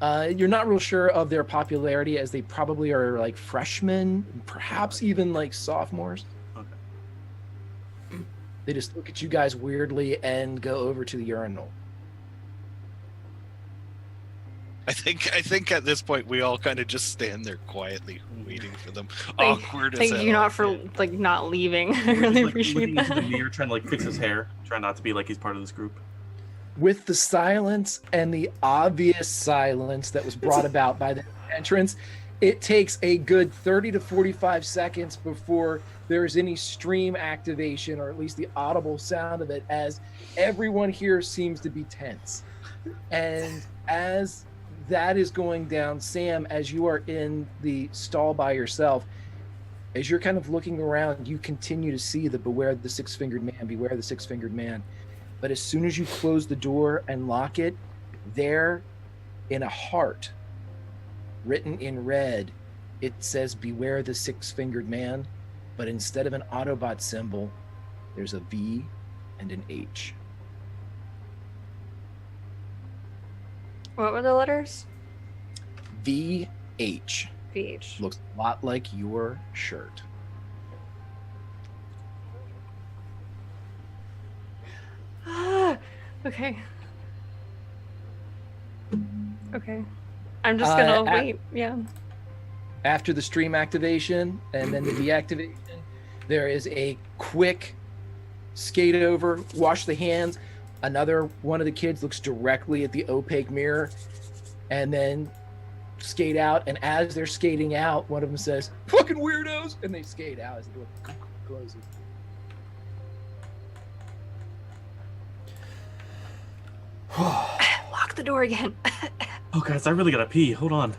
You're not real sure of their popularity, as they probably are like freshmen, perhaps even like sophomores. Okay. They just look at you guys weirdly and go over to the urinal. I think at this point we all kind of just stand there quietly waiting for them. Thank- Awkward as Thank hell. you not for like not leaving. I really Just, like, appreciate looking into the that. mirror, trying to like fix his hair, trying not to be like he's part of this group. With the silence and the obvious silence that was brought about by the entrance, it takes a good 30 to 45 seconds before there is any stream activation, or at least the audible sound of it, as everyone here seems to be tense. And as that is going down, Sam, as you are in the stall by yourself, as you're kind of looking around, you continue to see the beware the six-fingered man, beware the six-fingered man. But as soon as you close the door and lock it, there in a heart, written in red, it says beware the six-fingered man, but instead of an Autobot symbol, there's a V and an H. What were the letters? VH. VH. Looks a lot like your shirt. Ah, okay. Okay. I'm just gonna wait. Yeah. After the stream activation and then the deactivation, there is a quick skate over, wash the hands. Another one of the kids looks directly at the opaque mirror and then skate out. And as they're skating out, one of them says, "Fucking weirdos!" And they skate out as the door closes. Lock the door again. Oh guys, I really gotta pee. Hold on.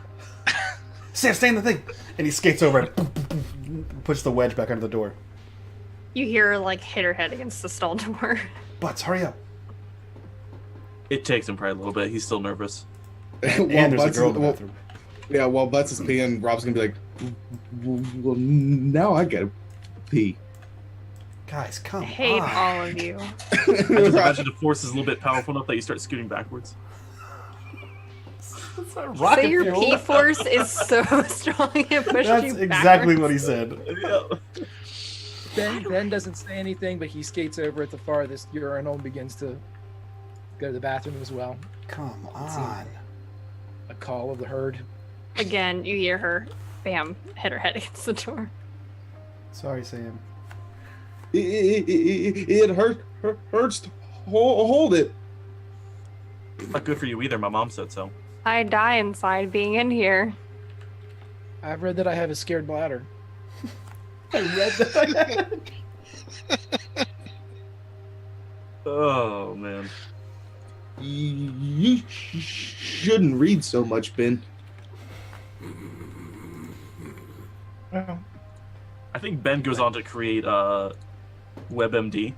Sam, stay in the thing! And he skates over and puts the wedge back under the door. You hear her like hit her head against the stall door. Butts, hurry up. It takes him probably a little bit. He's still nervous. And there's a Butts girl is- in the well, bathroom. yeah, while Butts is peeing, Rob's gonna be like, well, now I gotta pee. Guys, I come hate on. all of you. I just imagine the force is a little bit powerful enough that you start scooting backwards. Say your P force is so strong it pushed That's you exactly backwards. what he said. Ben doesn't say anything, but he skates over at the farthest urinal and begins to go to the bathroom as well. Come on. call of the herd. Again, you hear her, bam, hit her head against the door. Sorry, Sam. It hurts to hold it. Not good for you either. My mom said so. I die inside being in here. I've read that I have a scared bladder. I read that. Oh man. You shouldn't read so much, Ben. Well, I think Ben goes on to create WebMD.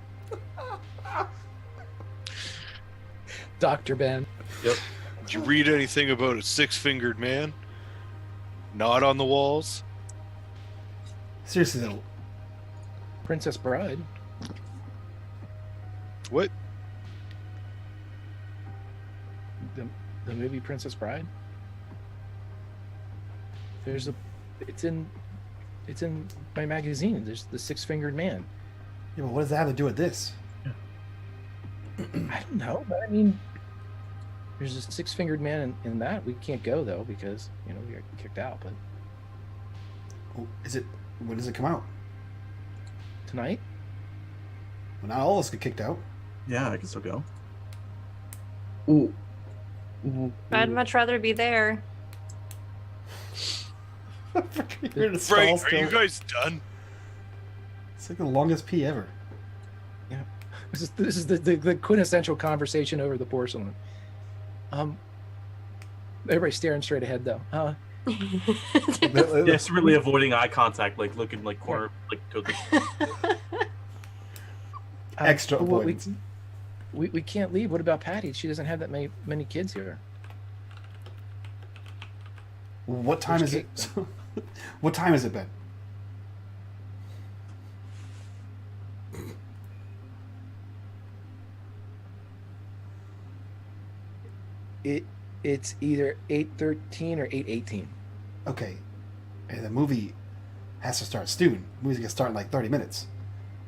Dr. Ben. Yep. Did you read anything about a six-fingered man? Not on the walls? Seriously though, Princess Bride. What? The movie Princess Bride. It's in my magazine. There's the six-fingered man. yeah, but what does that have to do with this? I don't know, but I mean, there's a six-fingered man in that. We can't go though because we got kicked out. But Oh, when does it come out? tonight, Well, not all of us get kicked out. Yeah, I can still go. Ooh. I'd much rather be there. You're in a stall Right, are still. you guys done? It's like the longest pee ever. this is the quintessential conversation over the porcelain. Everybody's staring straight ahead though. Desperately avoiding eye contact, like looking like corner, like to the. Extra well, avoidance. we can't leave. What about Patty? She doesn't have that many kids here. What time There's is it? What time is it, Ben? It's either 8:13 or 8:18. Okay, and the movie has to start soon. The movie's gonna start in like 30 minutes.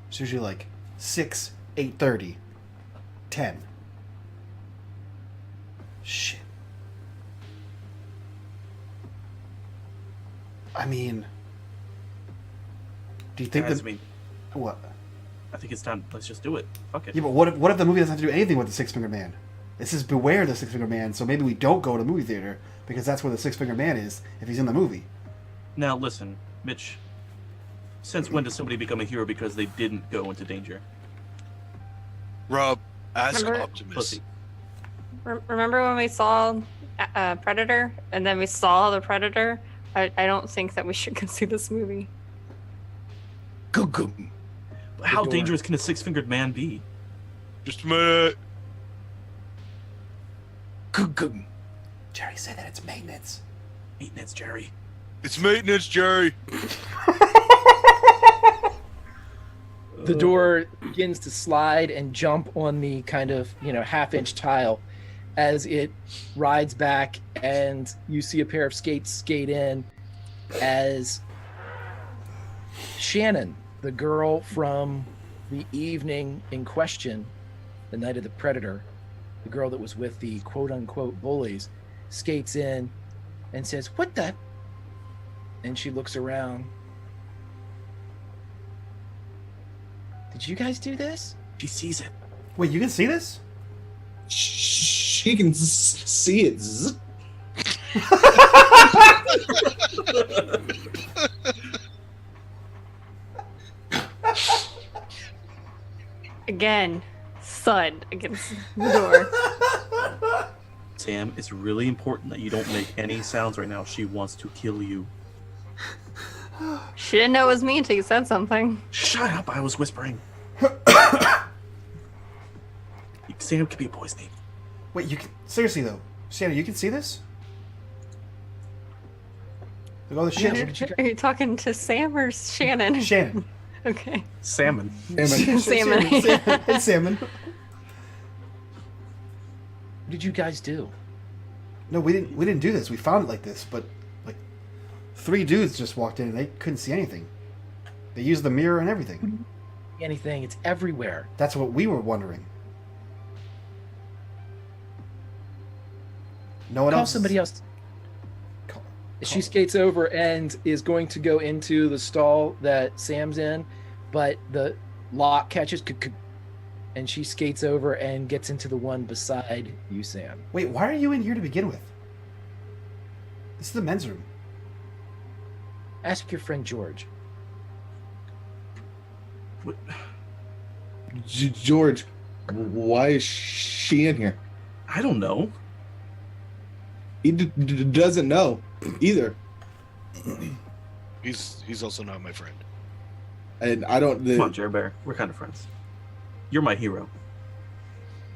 It's usually like 6, 8:30, 10. Shit. I mean, do you think Guys, that I mean, what? I think it's time. Let's just do it. Fuck it. Yeah, but what if the movie doesn't have to do anything with the Six Finger Man? This is Beware the Six Finger Man, so maybe we don't go to the movie theater because that's where the Six Finger Man is if he's in the movie. Now listen, Mitch. Since when does somebody become a hero because they didn't go into danger? Rob, ask Remember- Optimus. Pussy. Remember when we saw Predator and then we saw the Predator? I don't think that we should go see this movie. Go. How door. dangerous can a six-fingered man be? Just a minute. Go. Jerry said that it's maintenance. Maintenance, Jerry. It's maintenance, Jerry. The door begins to slide and jump on the kind of half-inch tile as it rides back, and you see a pair of skates skate in as Shannon, the girl from the evening in question, the night of the Predator, the girl that was with the quote-unquote bullies, skates in and says, "What the?" And she looks around. Did you guys do this? She sees it. Wait, you can see this? She can see it. Zzz. Again, thud against the door. Sam, it's really important that you don't make any sounds right now. She wants to kill you. She didn't know it was me until you said something. Shut up! I was whispering. Sam could be a boy's name. Wait, you can seriously though, Shannon, you can see this? Look at all the shit. Are you talking to Sam or Shannon? Shannon. Okay. Salmon. Salmon. Salmon. Hey, Salmon. What did you guys do? No, we didn't do this. We found it like this, but like 3 dudes just walked in and they couldn't see anything. They used the mirror and everything. Anything? It's everywhere. That's what we were wondering. No one Call else. somebody else. She skates over and is going to go into the stall that Sam's in, but the lock catches, and she skates over and gets into the one beside you, Sam. Wait, why are you in here to begin with? This is the men's room. Ask your friend George. What? George, why is she in here? I don't know. He doesn't know either. He's also not my friend. And I don't. Come on, Jerry Bear. We're kind of friends. You're my hero.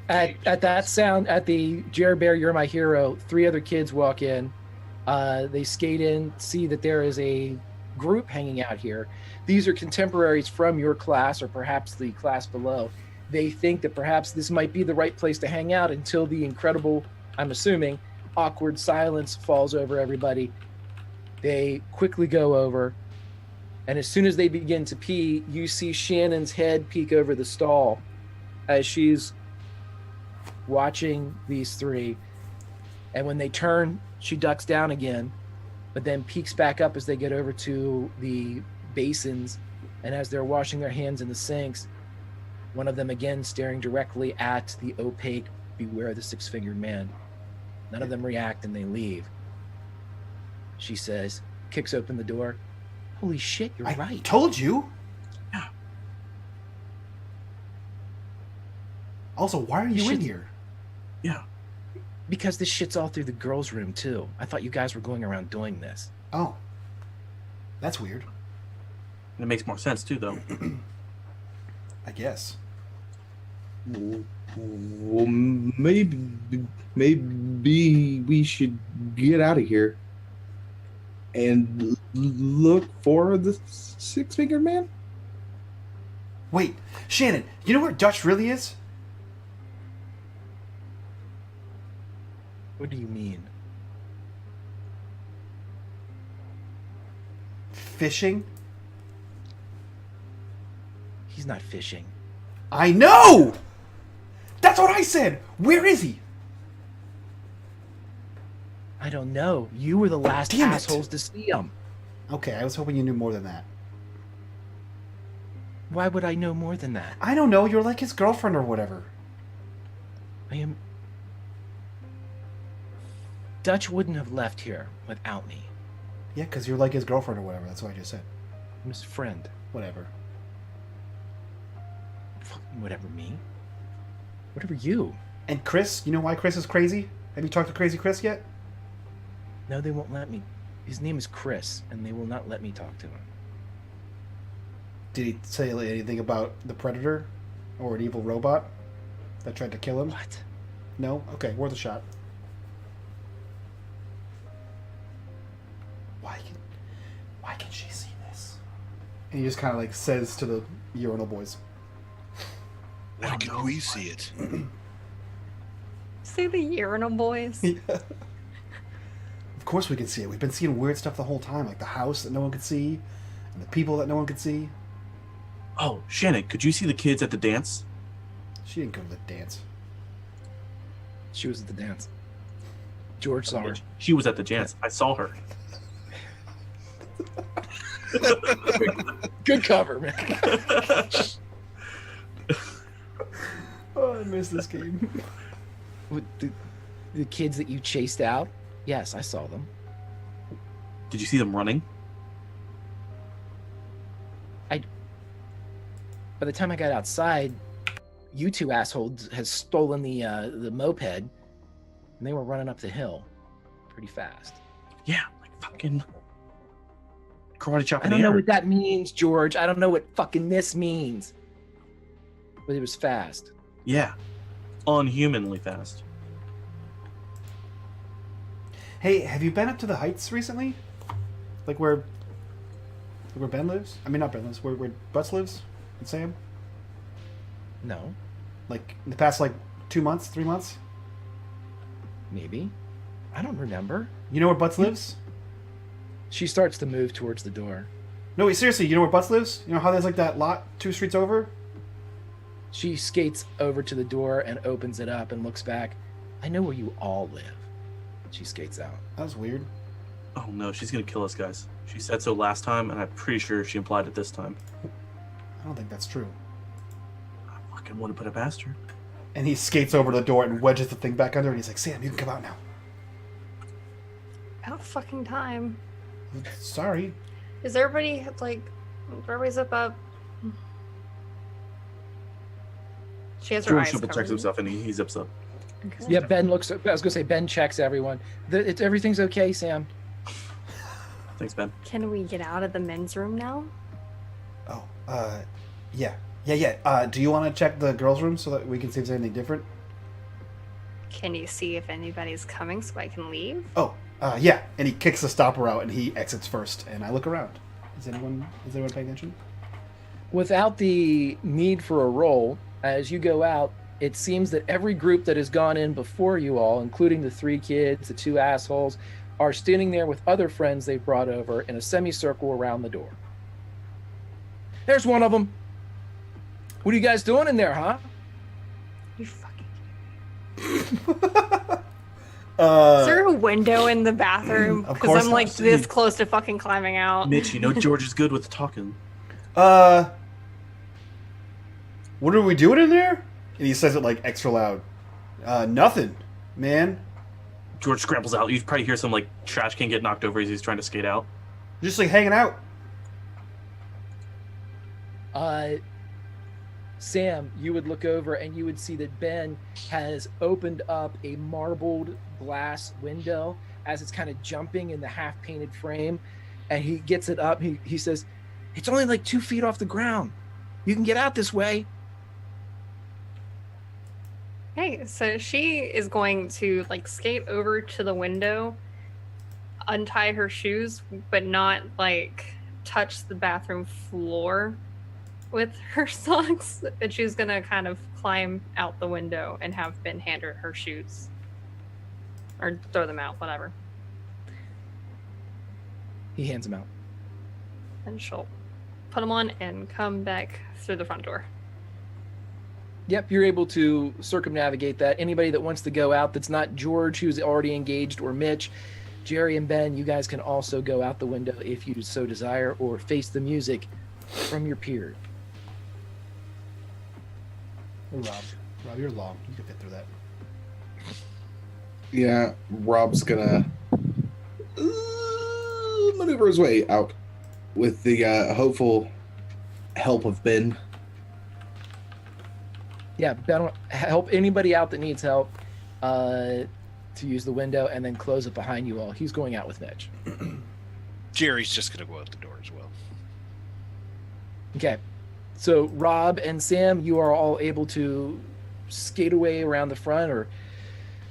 At that sound, at the Jerry Bear, you're my hero, 3 other kids walk in. They skate in, see that there is a group hanging out here. These are contemporaries from your class or perhaps the class below. They think that perhaps this might be the right place to hang out until the incredible, I'm assuming, awkward silence falls over everybody. They quickly go over, and as soon as they begin to pee, you see Shannon's head peek over the stall as she's watching these 3. And when they turn, she ducks down again, but then peeks back up as they get over to the basins. And as they're washing their hands in the sinks, one of them again staring directly at the opaque "Beware the Six-Fingered Man." None of them react and they leave. She says, kicks open the door. Holy shit, you're I right. told you. Yeah. Also, why are you in here? Yeah. Because this shit's all through the girls' room too. I thought you guys were going around doing this. Oh. That's weird. And it makes more sense too, though. I guess. Well, maybe we should get out of here and look for the Six-Fingered Man. Wait, Shannon, you know where Dutch really is? What do you mean? Fishing? He's not fishing. I know! That's what I said! Where is he? I don't know. You were the last Damn it. assholes to see him. Okay, I was hoping you knew more than that. Why would I know more than that? I don't know, you're like his girlfriend or whatever. I am... Dutch wouldn't have left here without me. Yeah, because you're like his girlfriend or whatever. That's what I just said. I'm his friend. Whatever. Fucking whatever me. Whatever you. And Chris, you know why Chris is crazy? Have you talked to Crazy Chris yet? No, they won't let me. His name is Chris, and they will not let me talk to him. Did he say anything about the Predator? Or an evil robot that tried to kill him? What? No? Okay, worth a shot. Why can she see this? And he just kind of like says to the urinal boys. Why can we see it? Say the urinal boys. Of course we can see it. We've been seeing weird stuff the whole time, like the house that no one could see, and the people that no one could see. Oh, Shannon, could you see the kids at the dance? She didn't go to the dance. She was at the dance. George saw her. She was at the dance. I saw her. Good cover, man. Oh, I missed this game. With the kids that you chased out? Yes, I saw them. Did you see them running? By the time I got outside, you 2 assholes had stolen the moped, and they were running up the hill pretty fast. Yeah, like fucking karate chop I in the don't know air. what that means, George. I don't know what fucking this means. But it was fast. Yeah, unhumanly fast. Hey, have you been up to the Heights recently? Like where Ben lives? I mean, not Ben lives. Where Butts lives? And Sam? No, Like in the past, like 2 months, 3 months? maybe. I don't remember. You know where Butts lives? She starts to move towards the door. No, wait, seriously, you know where Butts lives? You know how there's like that lot 2 streets over? She skates over to the door and opens it up and looks back. I know where you all live. She skates out. That was weird. Oh no, she's gonna kill us, guys. She said so last time, and I'm pretty sure she implied it this time. I don't think that's true. I fucking want to put it past her. And he skates over to the door and wedges the thing back under, and he's like, Sam, you can come out now. About fucking time. Sorry. Is everybody, like, everybody's up? She has her George eyes double checks covered. himself, and he zips up. Okay. Yeah, Ben looks. I was gonna say Ben checks everyone. Everything's okay, Sam. Thanks, Ben. Can we get out of the men's room now? Oh, yeah. Do you want to check the girls' room so that we can see if there's anything different? Can you see if anybody's coming so I can leave? Oh, yeah. And he kicks the stopper out and he exits first. And I look around. Is anyone paying attention? Without the need for a roll, as you go out, it seems that every group that has gone in before you all, including the 3 kids, the 2 assholes, are standing there with other friends they've brought over in a semicircle around the door. There's one of them. What are you guys doing in there, huh? You fucking. Is Is there a window in the bathroom? Of Because course I'm like not. this close to fucking climbing out. Mitch, you know George is good with talking. What are we doing in there? And he says it like extra loud. Nothing, man. George scrambles out. You probably hear some like trash can get knocked over as he's trying to skate out. Just like hanging out. Sam, you would look over and you would see that Ben has opened up a marbled glass window as it's kind of jumping in the half-painted frame, and he gets it up. He says, "It's only like 2 feet off the ground. You can get out this way." Hey, so she is going to like skate over to the window, untie her shoes, but not like touch the bathroom floor with her socks. And she's gonna kind of climb out the window and have Ben hand her shoes. Or throw them out, whatever. He hands them out. And she'll put them on and come back through the front door. Yep, you're able to circumnavigate that. Anybody that wants to go out that's not George, who's already engaged, or Mitch, Jerry and Ben, you guys can also go out the window if you so desire, or face the music from your pier. Rob, you're long. You can fit through that. Yeah, Rob's gonna maneuver his way out with the hopeful help of Ben. Yeah, Ben, help anybody out that needs help to use the window, and then close it behind you all. He's going out with Mitch. Jerry's just gonna go out the door as well. Okay, so Rob and Sam, you are all able to skate away around the front or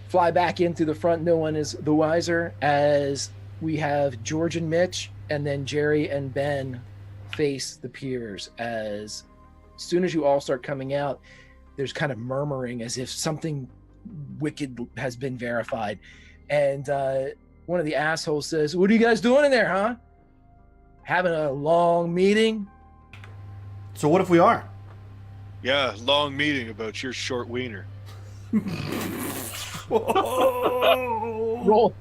fly back in through the front. No one is the wiser, as we have George and Mitch, and then Jerry and Ben face the piers. As soon as you all start coming out, there's kind of murmuring as if something wicked has been verified. And one of the assholes says, "What are you guys doing in there, huh? Having a long meeting?" So what if we are? Yeah, long meeting about your short wiener. Roll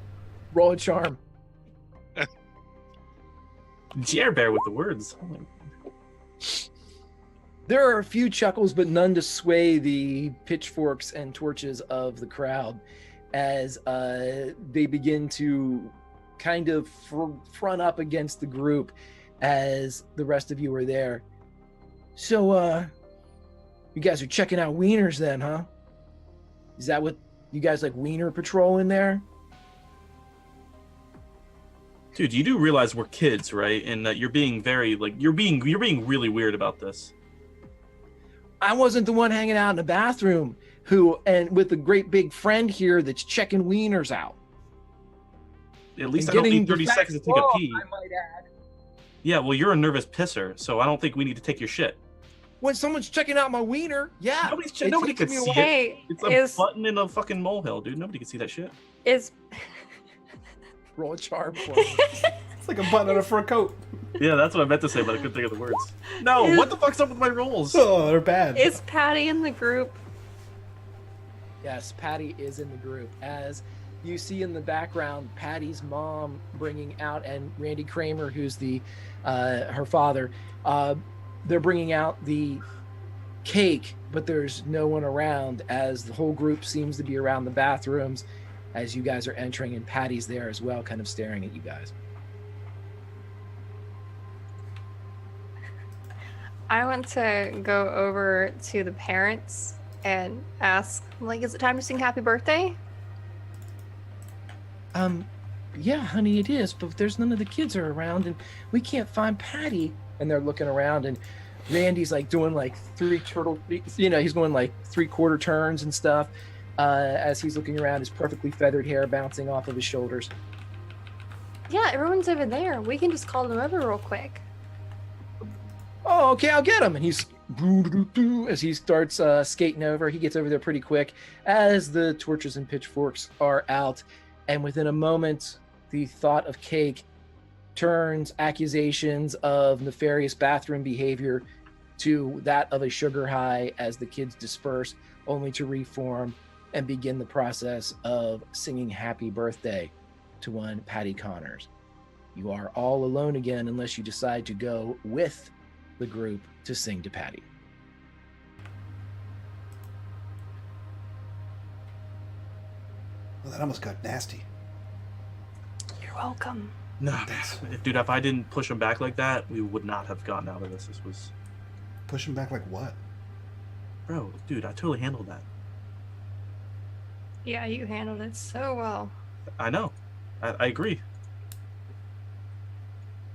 a charm. Jer Bear with the words. Oh my- There are a few chuckles, but none to sway the pitchforks and torches of the crowd as they begin to kind of front up against the group as the rest of you are there. So, you guys are checking out wieners then, huh? Is that what you guys like, wiener patrol in there? Dude, you do realize we're kids, right? And that you're being very like you're being really weird about this. I wasn't the one hanging out in the bathroom and with a great big friend here that's checking wieners out. At least I And don't getting need 30 the seconds to facts take a wrong, pee. I might add. Yeah, well, you're a nervous pisser, so I don't think we need to take your shit. When someone's checking out my wiener, yeah. Nobody could takes see me away. it. Hey, It's a is button in a fucking molehill, dude. Nobody can see that shit. is Roll a charm for me. It's like a button on a fur coat. Yeah, that's what I meant to say, but I couldn't think of the words. No, what the fuck's up with my rolls? Oh, they're bad. is Patty in the group? Yes, Patty is in the group. As you see in the background Patty's mom bringing out, and Randy Kramer, who's the her father. They're bringing out the cake, but there's no one around, as the whole group seems to be around the bathrooms as you guys are entering, and Patty's there as well, kind of staring at you guys. I want to go over to the parents and ask, like, is it time to sing happy birthday? Yeah, honey, it is, but there's none of the kids are around and we can't find Patty. And they're looking around, and Randy's like doing like he's going like 3/4 turns and stuff as he's looking around, his perfectly feathered hair bouncing off of his shoulders. Yeah, everyone's over there. We can just call them over real quick. Oh, okay, I'll get him. And he's as he starts skating over. He gets over there pretty quick as the torches and pitchforks are out, and within a moment, the thought of cake turns accusations of nefarious bathroom behavior to that of a sugar high as the kids disperse, only to reform and begin the process of singing happy birthday to one Patty Connors. You are all alone again unless you decide to go with the group to sing to Patty. Well, that almost got nasty. You're welcome. No, dude, if I didn't push him back like that, we would not have gotten out of this. This was... Push him back like what? Bro, dude, I totally handled that. Yeah, you handled it so well. I know. I agree.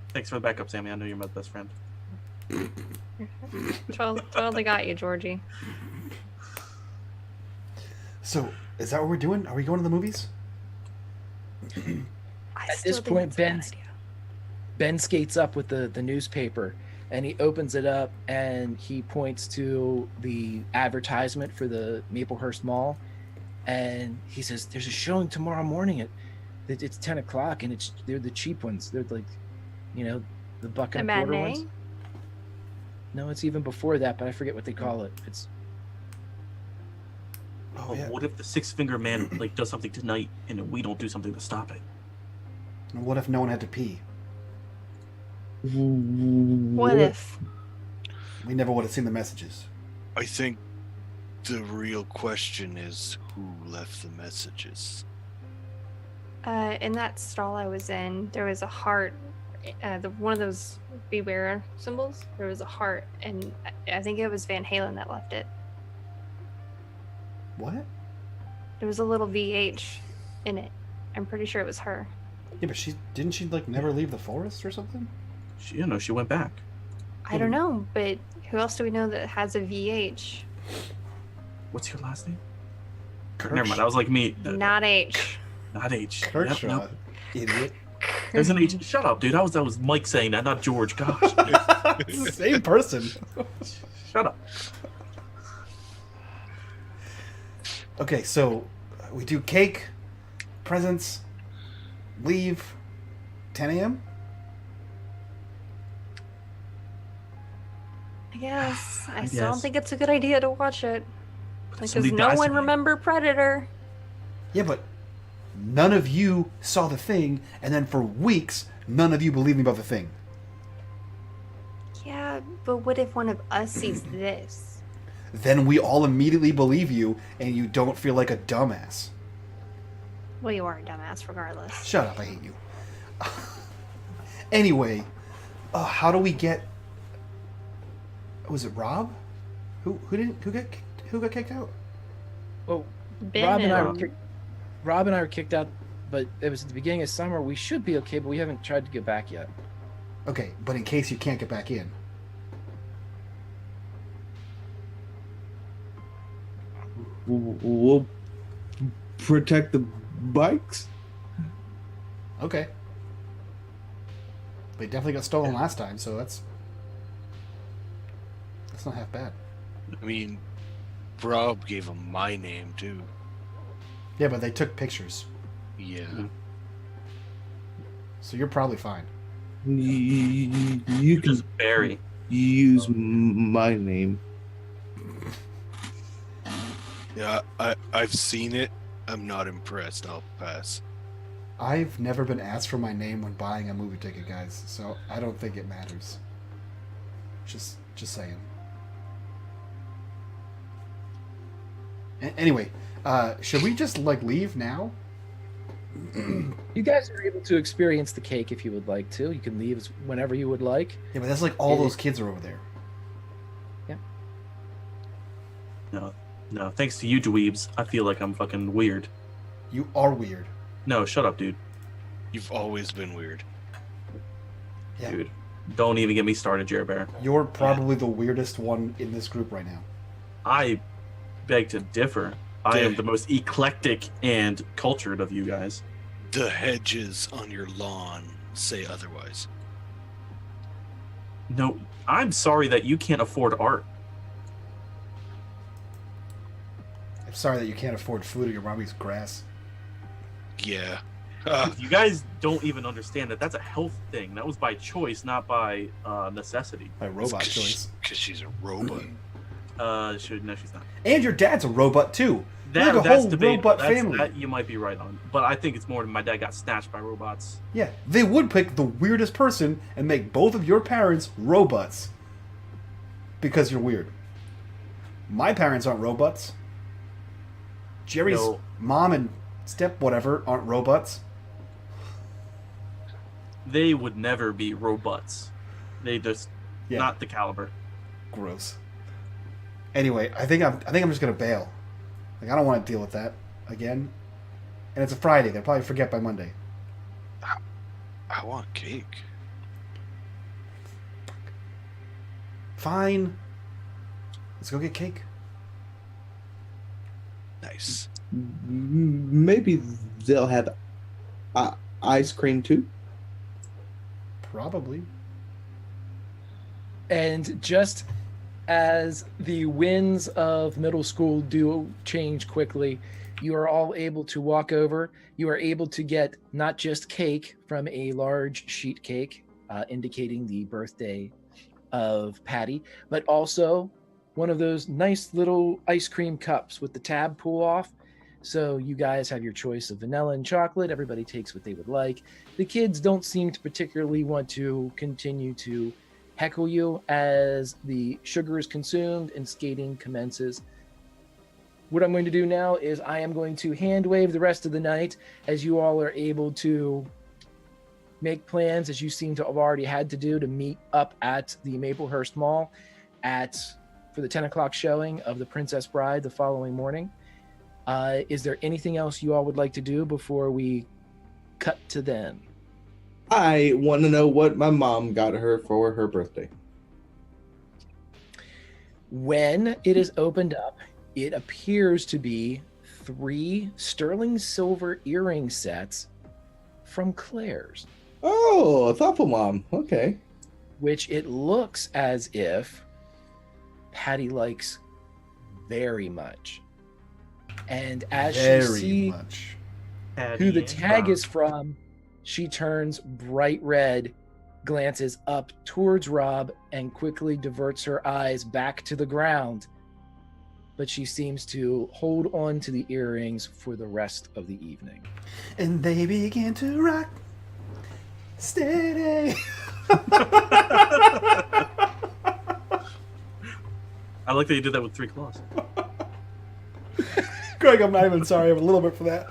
Thanks for the backup, Sammy. I know you're my best friend. Totally got you, Georgie. So, is that what we're doing? Are we going to the movies? At this point, Ben skates up with the newspaper, and he opens it up and he points to the advertisement for the Maplehurst Mall, and he says, "There's a showing tomorrow morning it's 10 o'clock, and they're the cheap ones. They're like, the buck and a quarter ones." No, it's even before that, but I forget what they call it. It's. Oh, yeah. What if the Six-Finger Man does something tonight, and we don't do something to stop it? And what if no one had to pee? What if? We never would have seen the messages. I think the real question is who left the messages. In that stall I was in, there was a heart. One of those beware symbols. There was a heart, and I think it was Van Halen that left it. What? There was a little VH in it. I'm pretty sure it was her. Yeah, but didn't she never leave the forest or something? She went back. I don't know, but who else do we know that has a VH? What's your last name? Never mind, that was like me. Not H. Not H. Kershaw. Nope. Idiot. There's an H. Shut up, dude. That was Mike saying that, not George. Gosh. It's the same person. Shut up. Okay, so we do cake, presents, leave, 10 a.m.? I guess. I still don't think it's a good idea to watch it. Because no one tonight. remember Predator. Yeah, but none of you saw the thing, and then for weeks, none of you believed me about the thing. Yeah, but what if one of us sees this? Then we all immediately believe you, and you don't feel like a dumbass. Well, you are a dumbass regardless. Shut up, I hate you. Anyway, how do we get... Was it Rob? Who got kicked out? Well, Ben Rob and I were kicked out, but it was at the beginning of summer. We should be okay, but we haven't tried to get back yet. Okay, but in case you can't get back in. We'll protect the bikes. Okay. They definitely got stolen last time, so that's not half bad. I mean, Rob gave him my name too. Yeah, but they took pictures, Yeah. so you're probably fine. You can Just Barry. use my name. Yeah, I've seen it, I'm not impressed. I'll pass. I've never been asked for my name when buying a movie ticket, guys, so I don't think it matters. Just saying. Anyway, should we just like leave now? You guys are able to experience the cake if you would like to. You can leave whenever you would like. Yeah, but that's like all those kids are over there. No, thanks to you dweebs, I feel like I'm fucking weird. You are weird. No, shut up, dude. You've always been weird. Yeah. Dude, don't even get me started, Jer Bear. You're probably the weirdest one in this group right now. I beg to differ. I am the most eclectic and cultured of you guys. The hedges on your lawn say otherwise. No, I'm sorry that you can't afford art. I'm sorry that you can't afford food at your mommy's grass. Yeah. You guys don't even understand that that's a health thing. That was by choice, not by necessity. By robot Cause choice. Because she's a robot. No, she's not. And your dad's a robot too. That's a whole debatable. robot family. That you might be right on, but I think it's more my dad got snatched by robots. Yeah, they would pick the weirdest person and make both of your parents robots. Because you're weird. My parents aren't robots. Jerry's mom and step whatever aren't robots. They would never be robots. They just not the caliber. Gross. Anyway, I think I'm just gonna bail. Like, I don't want to deal with that again. And it's a Friday. They'll probably forget by Monday. I want cake. Fine. Let's go get cake. Nice. Maybe they'll have ice cream too. Probably. And just as the winds of middle school do change quickly, you are all able to walk over. You are able to get not just cake from a large sheet cake, indicating the birthday of Patty, but also one of those nice little ice cream cups with the tab pull off. So you guys have your choice of vanilla and chocolate. Everybody takes what they would like. The kids don't seem to particularly want to continue to heckle you as the sugar is consumed and skating commences. What I'm going to do now is I am going to hand wave the rest of the night as you all are able to make plans, as you seem to have already had to do, to meet up at the Maplehurst Mall for the 10 o'clock showing of The Princess Bride the following morning. Is there anything else you all would like to do before we cut to then? I want to know what my mom got her for her birthday. When it is opened up, it appears to be 3 sterling silver earring sets from Claire's. Oh, a thoughtful mom. Okay. Which it looks as if Patty likes very much. And as she sees who the tag is from, she turns bright red, glances up towards Rob, and quickly diverts her eyes back to the ground. But she seems to hold on to the earrings for the rest of the evening. And they begin to rock steady. I like that you did that with 3 claws. Greg, I'm not even sorry. I'm a little bit for that.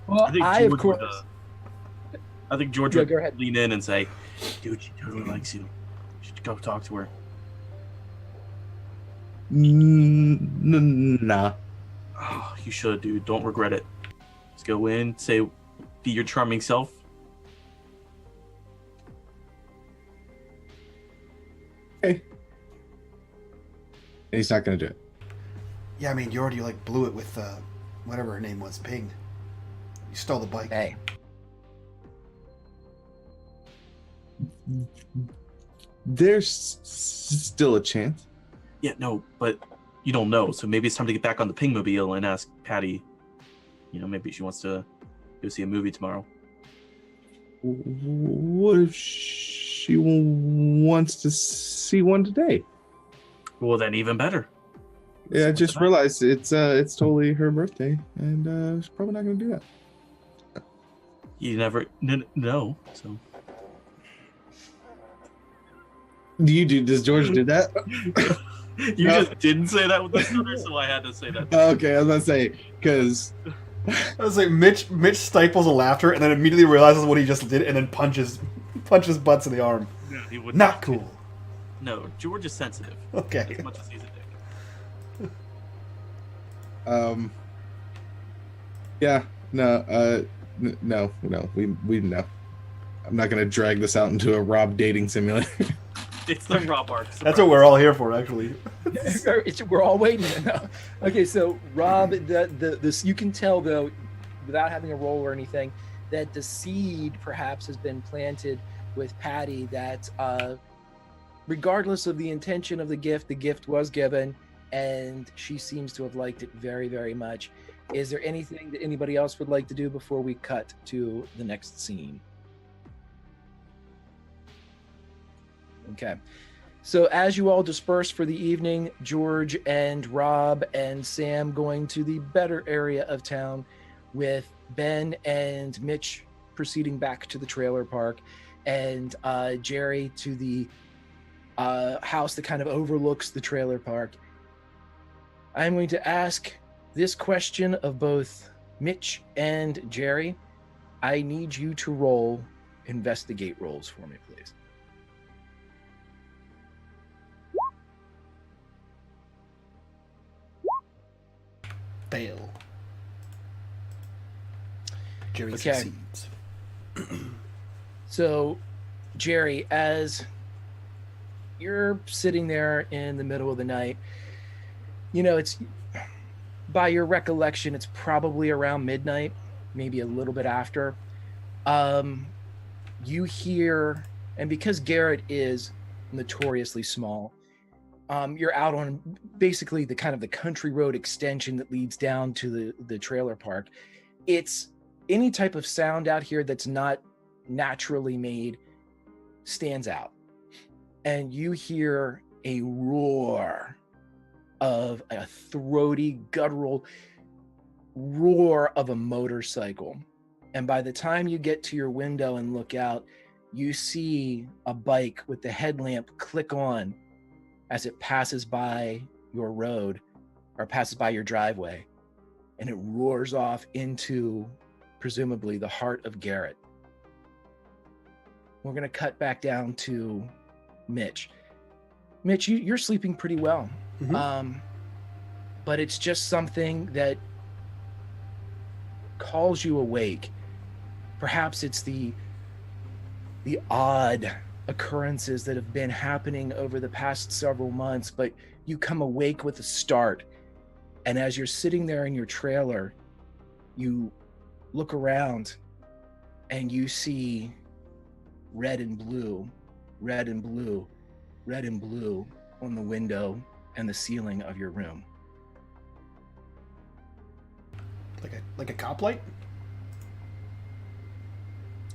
Well, I think George go would ahead. lean in and say, dude, she totally likes you. You should go talk to her. Nah. Oh, you should, dude. Don't regret it. Just go in, be your charming self. Okay. And he's not going to do it. Yeah, I mean, you already like blew it with whatever her name was, Ping. You stole the bike. Hey. There's still a chance. Yeah, no, but you don't know. So maybe it's time to get back on the Pingmobile and ask Patty, maybe she wants to go see a movie tomorrow. What if she wants to see one today? Well, then even better. Yeah, I What's just that? realized it's totally her birthday, and she's probably not gonna do that. You never no. So Does George do that? you No. just didn't say that with the stutter, so I had to say that. Okay, I was gonna say because I was like, Mitch stifles a laughter and then immediately realizes what he just did and then punches butts in the arm. No, he would Not cool. No, George is sensitive. Okay. As much as he's a dick. yeah, no, no, we know. I'm not gonna drag this out into a Rob dating simulator. It's the Rob arc. That's what we're all here for, actually. We're all waiting. Okay, so Rob, this you can tell though, without having a roll or anything, that the seed perhaps has been planted with Patty. That regardless of the intention of the gift was given, and she seems to have liked it very, very much. Is there anything that anybody else would like to do before we cut to the next scene? Okay. So as you all disperse for the evening, George and Rob and Sam going to the better area of town, with Ben and Mitch proceeding back to the trailer park, and Jerry to the house that kind of overlooks the trailer park. I'm going to ask this question of both Mitch and Jerry. I need you to roll investigate rolls for me, please. Fail. Jerry Okay. succeeds. So, Jerry, as you're sitting there in the middle of the night, you know, it's by your recollection, it's probably around midnight, maybe a little bit after. You hear, and because Garrett is notoriously small, you're out on basically the kind of the country road extension that leads down to the trailer park. It's any type of sound out here that's not naturally made stands out. And you hear a roar of a throaty, guttural roar of a motorcycle. And by the time you get to your window and look out, you see a bike with the headlamp click on as it passes by your road or passes by your driveway, and it roars off into presumably the heart of Garrett. We're going to cut back down to Mitch. Mitch, you're sleeping pretty well. Mhm. But it's just something that calls you awake. Perhaps it's the odd occurrences that have been happening over the past several months, but you come awake with a start. And as you're sitting there in your trailer, you look around and you see red and blue, red and blue, red and blue on the window and the ceiling of your room. Like a cop light?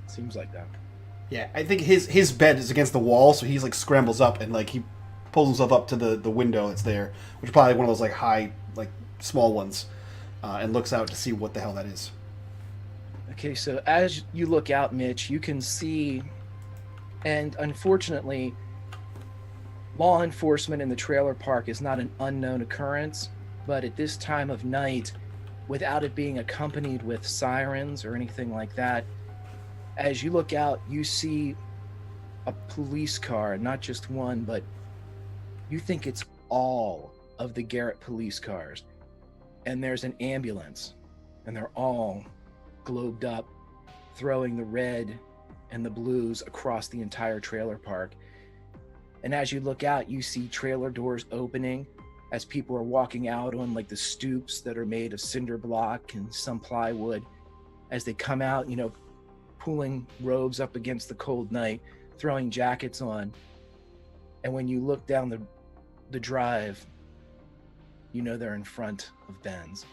Seems like that. Yeah, I think his bed is against the wall, so he's like scrambles up and like he pulls himself up to the window that's there, which is probably one of those like high, like small ones, and looks out to see what the hell that is. Okay, so as you look out, Mitch, you can see, and unfortunately, law enforcement in the trailer park is not an unknown occurrence, but at this time of night, without it being accompanied with sirens or anything like that, as you look out, you see a police car, not just one, but you think it's all of the Garrett police cars. And there's an ambulance, and they're all globed up, throwing the red and the blues across the entire trailer park. And as you look out, you see trailer doors opening as people are walking out on like the stoops that are made of cinder block and some plywood. As they come out, you know, pulling robes up against the cold night, throwing jackets on. And when you look down the drive, you know they're in front of Ben's.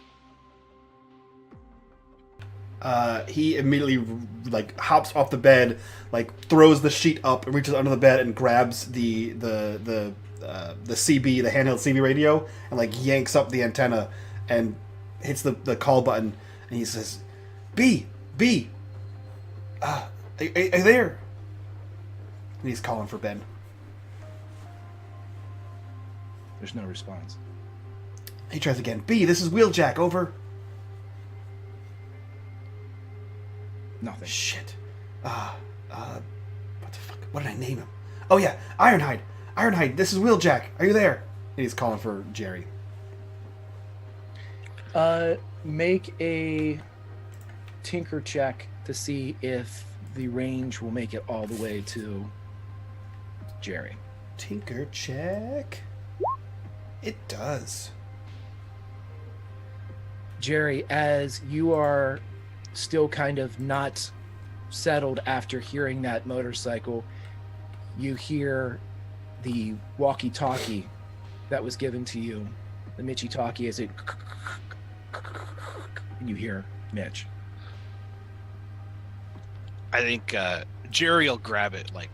He immediately like hops off the bed, like throws the sheet up and reaches under the bed and grabs the CB, the handheld CB radio, and like yanks up the antenna and hits the call button, and he says, "B, are you there?" And he's calling for Ben. There's no response. He tries again. "B, this is Wheeljack, over." Nothing. Shit. What the fuck? What did I name him? Oh yeah, Ironhide. Ironhide, this is Wheeljack. Are you there? And he's calling for Jerry. Make a tinker check to see if the range will make it all the way to Jerry. Tinker check. It does. Jerry, as you are still kind of not settled after hearing that motorcycle, you hear the walkie-talkie that was given to you, the Mitchy-talkie, as it, and you hear Mitch. I think Jerry will grab it like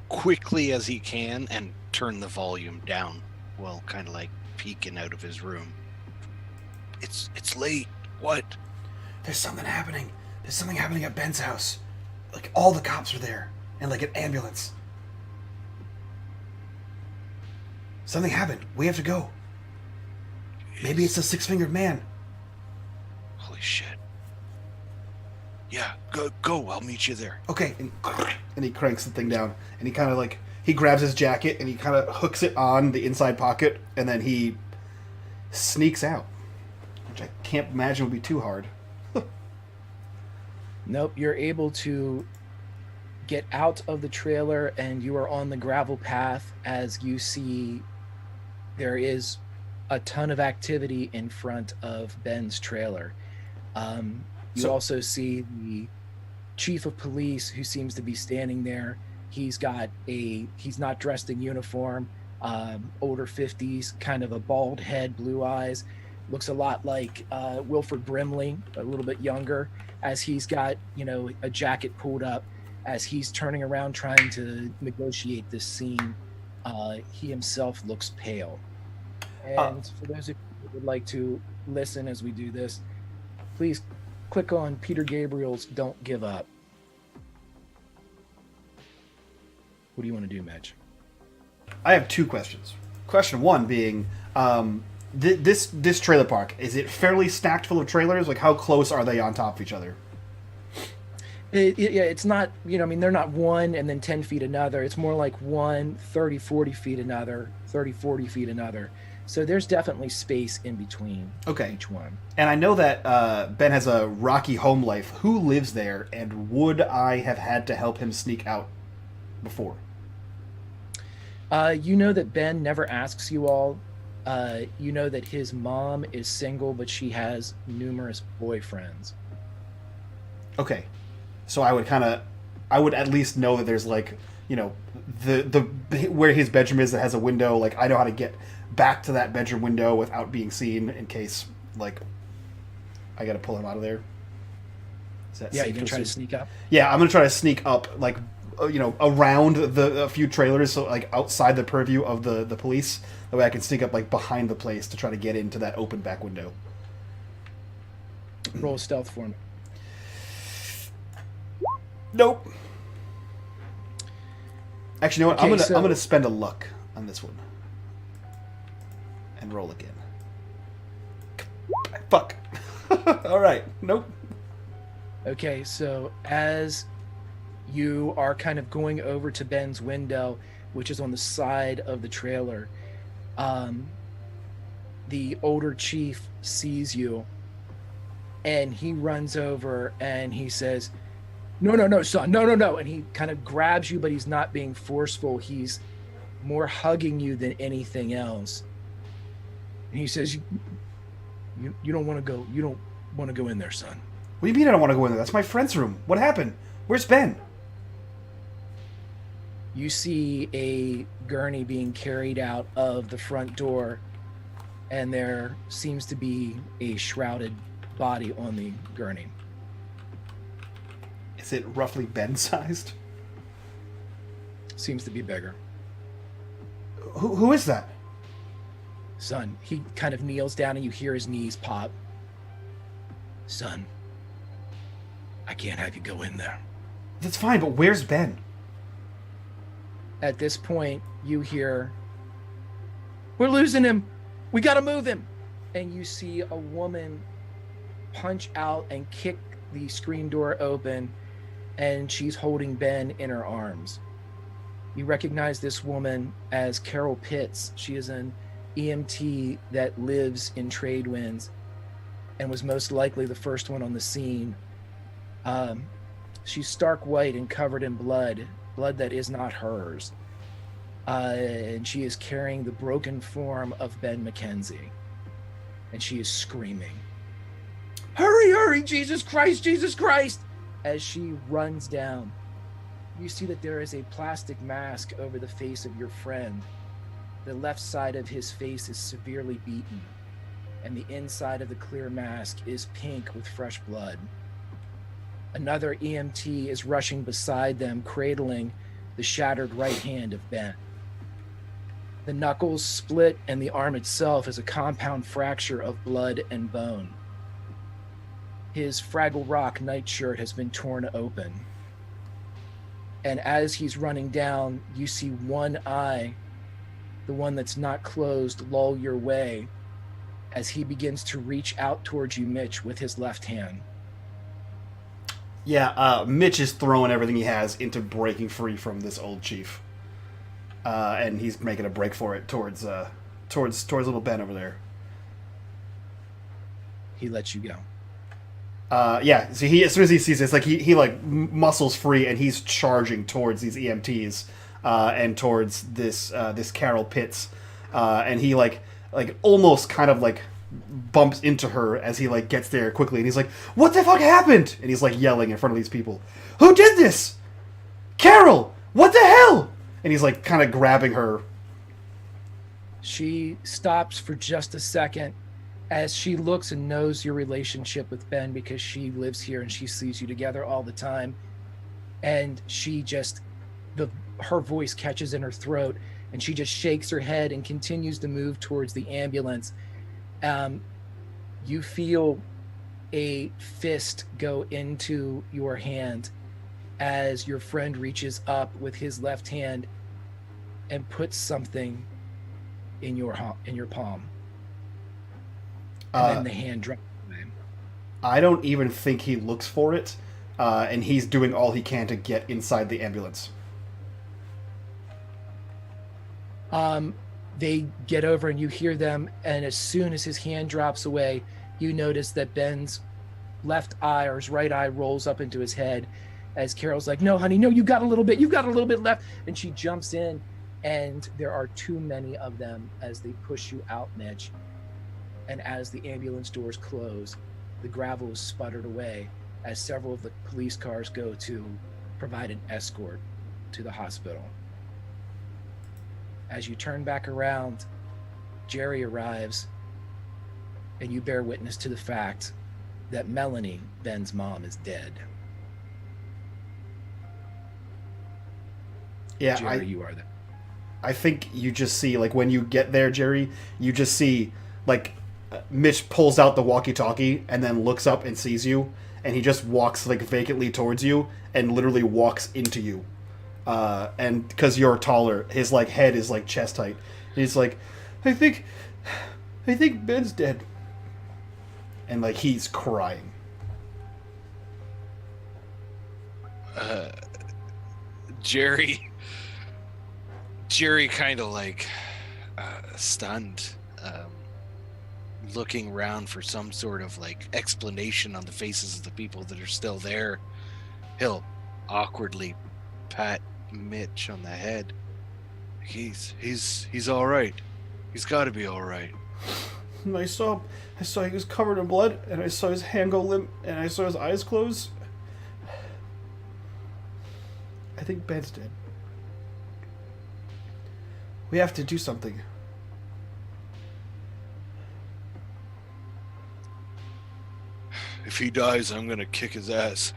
quickly as he can and turn the volume down while kind of like peeking out of his room. It's late. What? There's something happening. There's something happening at Ben's house. Like all the cops are there, and like an ambulance. Something happened. We have to go. Maybe it's a six-fingered man. Holy shit. Yeah, go. I'll meet you there. Okay, and he cranks the thing down, and he kind of like, he grabs his jacket and he kind of hooks it on the inside pocket, and then he sneaks out, which I can't imagine would be too hard. Nope, you're able to get out of the trailer, and you are on the gravel path as you see there is a ton of activity in front of Ben's trailer. You also see the chief of police, who seems to be standing there. He's not dressed in uniform, older 50s, kind of a bald head, blue eyes. Looks a lot like Wilford Brimley, a little bit younger, as he's got, a jacket pulled up as he's turning around trying to negotiate this scene. He himself looks pale. And for those of you who would like to listen as we do this, please click on Peter Gabriel's Don't Give Up. What do you want to do, Mitch? I have two questions. Question one being, this trailer park, is it fairly stacked full of trailers? Like, how close are they on top of each other? It's not, they're not one and then 10 feet another. It's more like one, 30, 40 feet another, 30, 40 feet another. So there's definitely space in between each one. And I know that Ben has a rocky home life. Who lives there, and would I have had to help him sneak out before? You know that Ben never asks you all. You know that his mom is single, but she has numerous boyfriends. Okay. So I would at least know that there's like, the where his bedroom is that has a window. Like, I know how to get back to that bedroom window without being seen in case, like, I got to pull him out of there. Yeah, you can try to sneak up. Yeah, I'm gonna try to sneak up, like, around a few trailers, so like outside the purview of the police. That way I can sneak up like behind the place to try to get into that open back window. Roll stealth for me. Nope. Actually, you know what? Okay, I'm gonna spend a luck on this one and roll again. Fuck. All right. Nope. Okay, so as you are kind of going over to Ben's window, which is on the side of the trailer, the older chief sees you, and he runs over and he says, no, son, no. And he kind of grabs you, but he's not being forceful. He's more hugging you than anything else. And he says, you don't want to go. You don't want to go in there, son. What do you mean I don't want to go in there? That's my friend's room. What happened? Where's Ben? You see a gurney being carried out of the front door, and there seems to be a shrouded body on the gurney. Is it roughly Ben-sized? Seems to be bigger. Who is that? Son, he kind of kneels down and you hear his knees pop. Son, I can't have you go in there. That's fine, but where's Ben? At this point, you hear, we're losing him. We got to move him. And you see a woman punch out and kick the screen door open, and she's holding Ben in her arms. You recognize this woman as Carol Pitts. She is an EMT that lives in Tradewinds and was most likely the first one on the scene. She's stark white and covered in blood that is not hers. And she is carrying the broken form of Ben McKenzie. And she is screaming, "Hurry, hurry, Jesus Christ, Jesus Christ!" As she runs down. You see that there is a plastic mask over the face of your friend. The left side of his face is severely beaten, and the inside of the clear mask is pink with fresh blood. Another EMT is rushing beside them, cradling the shattered right hand of Ben. The knuckles split, and the arm itself is a compound fracture of blood and bone. His Fraggle Rock nightshirt has been torn open. And as he's running down, you see one eye, the one that's not closed, lull your way as he begins to reach out towards you, Mitch, with his left hand. Yeah, Mitch is throwing everything he has into breaking free from this old chief. And he's making a break for it towards little Ben over there. He lets you go. Yeah, so he, as soon as he sees this, like he like muscles free and he's charging towards these EMTs and towards this Carol Pitts, and he like almost kind of like bumps into her as he like gets there quickly, and he's like, "What the fuck happened?" And he's like yelling in front of these people, "Who did this? Carol, what the hell?" And he's like kind of grabbing her. She stops for just a second as she looks and knows your relationship with Ben because she lives here and she sees you together all the time. And she just, her voice catches in her throat and she just shakes her head and continues to move towards the ambulance. You feel a fist go into your hand as your friend reaches up with his left hand and puts something in your palm. And then the hand drops away. I don't even think he looks for it, and he's doing all he can to get inside the ambulance. They get over and you hear them, and as soon as his hand drops away, you notice that Ben's left eye or his right eye rolls up into his head as Carol's like, "No, honey, no, you've got a little bit left." And she jumps in, and there are too many of them as they push you out, Mitch. And as the ambulance doors close, the gravel is sputtered away as several of the police cars go to provide an escort to the hospital. As you turn back around, Jerry arrives, and you bear witness to the fact that Melanie, Ben's mom, is dead. Yeah, Jerry, you are there. I think you just see, like, when you get there, Jerry, you just see, like, Mitch pulls out the walkie-talkie and then looks up and sees you, and he just walks, like, vacantly towards you and literally walks into you. And because you're taller, his, like, head is, like, chest height. He's like, I think Ben's dead. And, like, he's crying. Jerry kind of like stunned, looking around for some sort of like explanation on the faces of the people that are still there. He'll awkwardly pat Mitch on the head. He's all right. He's got to be all right. And I saw he was covered in blood, and I saw his hand go limp, and I saw his eyes close. I think Ben's dead. We have to do something. If he dies, I'm gonna kick his ass.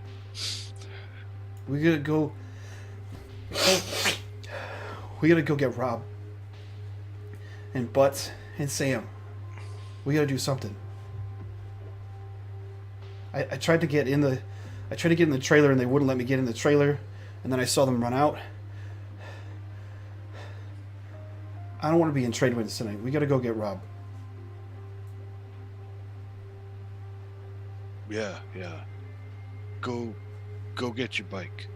We gotta go. We gotta go get Rob. and Butts and Sam, we gotta do something. I tried to get in the trailer and they wouldn't let me get in the trailer, and then I saw them run out. I don't want to be in trade winds tonight. We gotta go get Rob. Yeah. Go get your bike.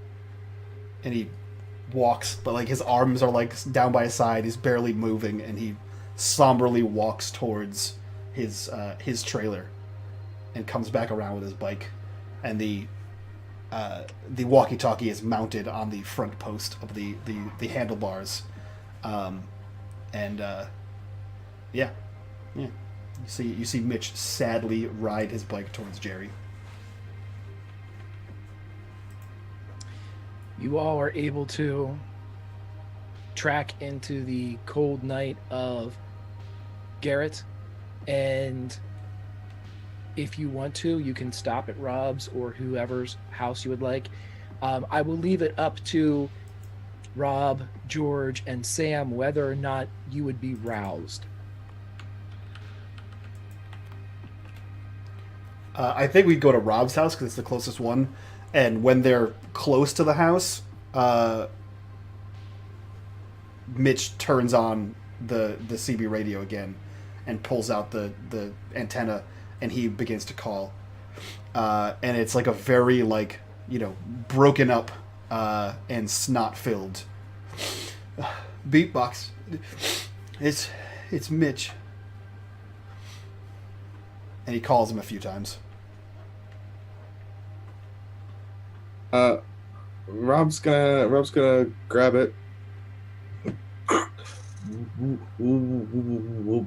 And he walks, but like his arms are like down by his side. He's barely moving, and he somberly walks towards his trailer, and comes back around with his bike, and the walkie-talkie is mounted on the front post of the handlebars, yeah. You see Mitch sadly ride his bike towards Jerry. You all are able to track into the cold night of Garrett, and if you want to, you can stop at Rob's or whoever's house you would like. I will leave it up to Rob, George, and Sam whether or not you would be roused. I think we'd go to Rob's house because it's the closest one. And when they're close to the house, Mitch turns on the CB radio again and pulls out the antenna, and he begins to call. And it's like a very broken up and snot filled beatbox. It's Mitch. And he calls him a few times. Rob's gonna grab it.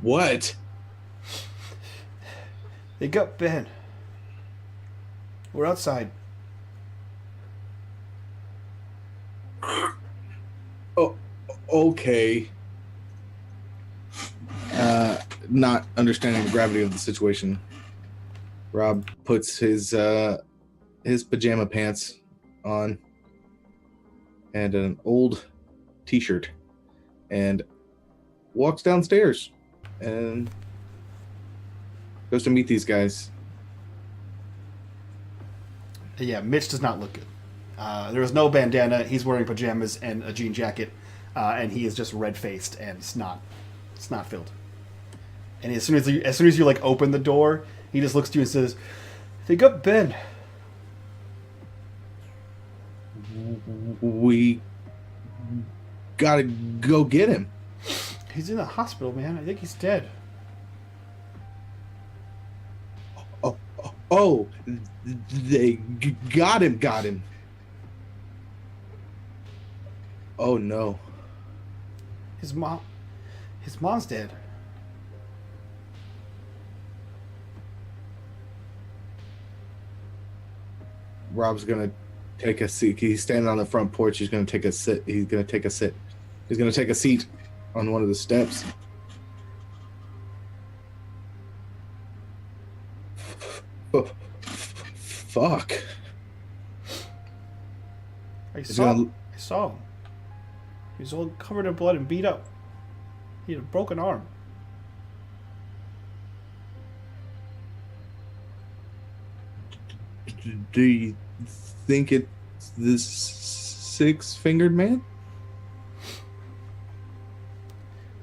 What? They got Ben. We're outside. Oh, okay. Not understanding the gravity of the situation, Rob puts his pajama pants on and an old t-shirt and walks downstairs and goes to meet these guys. Yeah, Mitch does not look good. There is no bandana. He's wearing pajamas and a jean jacket, and he is just red-faced and snot-filled. And as soon as you open the door, he just looks to you and says, "They got Ben." We gotta go get him. He's in the hospital, man. I think he's dead. Oh, they got him. Oh no. His mom's dead. Rob's gonna take a seat. He's standing on the front porch. He's gonna take a sit. He's gonna take a seat on one of the steps. Fuck. I saw him. He was all covered in blood and beat up. He had a broken arm. Do you think it's the six-fingered man?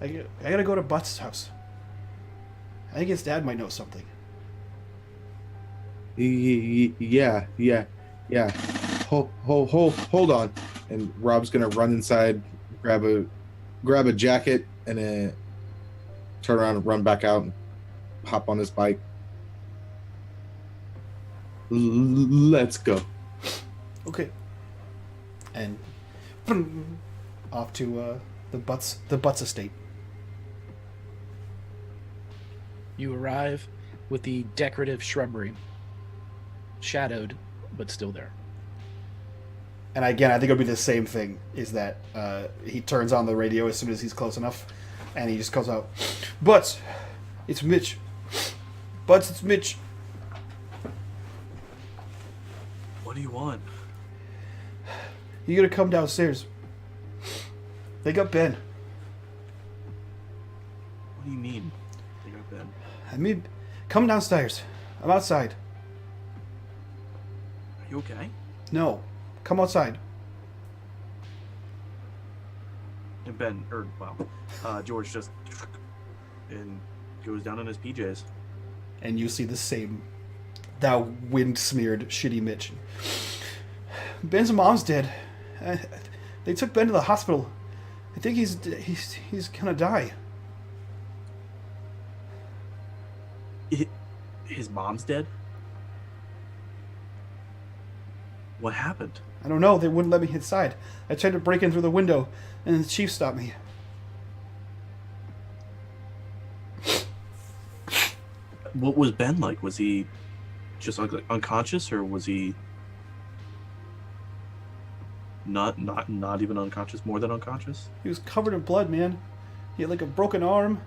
I gotta go to Butts' house. I think his dad might know something. Yeah. Hold on. And Rob's gonna run inside, grab a jacket, and then turn around and run back out and hop on his bike. Let's go. Okay. And off to the Butts estate. You arrive with the decorative shrubbery, shadowed but still there. And again, I think it'll be the same thing, is that he turns on the radio as soon as he's close enough, and he just calls out, "Butts, it's Mitch. Butts, it's Mitch." What do you want? You gotta come downstairs. They got Ben. do you mean? They got Ben. I mean, come downstairs. I'm outside. Are you okay? No, come outside. And Ben, George just and goes down in his PJs. And you see the same, that wind-smeared, shitty Mitch. Ben's mom's dead. They took Ben to the hospital. I think he's gonna die. His mom's dead? What happened? I don't know. They wouldn't let me inside. I tried to break in through the window, and the chief stopped me. What was Ben like? Was he just unconscious, or was he not even unconscious? More than unconscious? He was covered in blood, man. He had like a broken arm.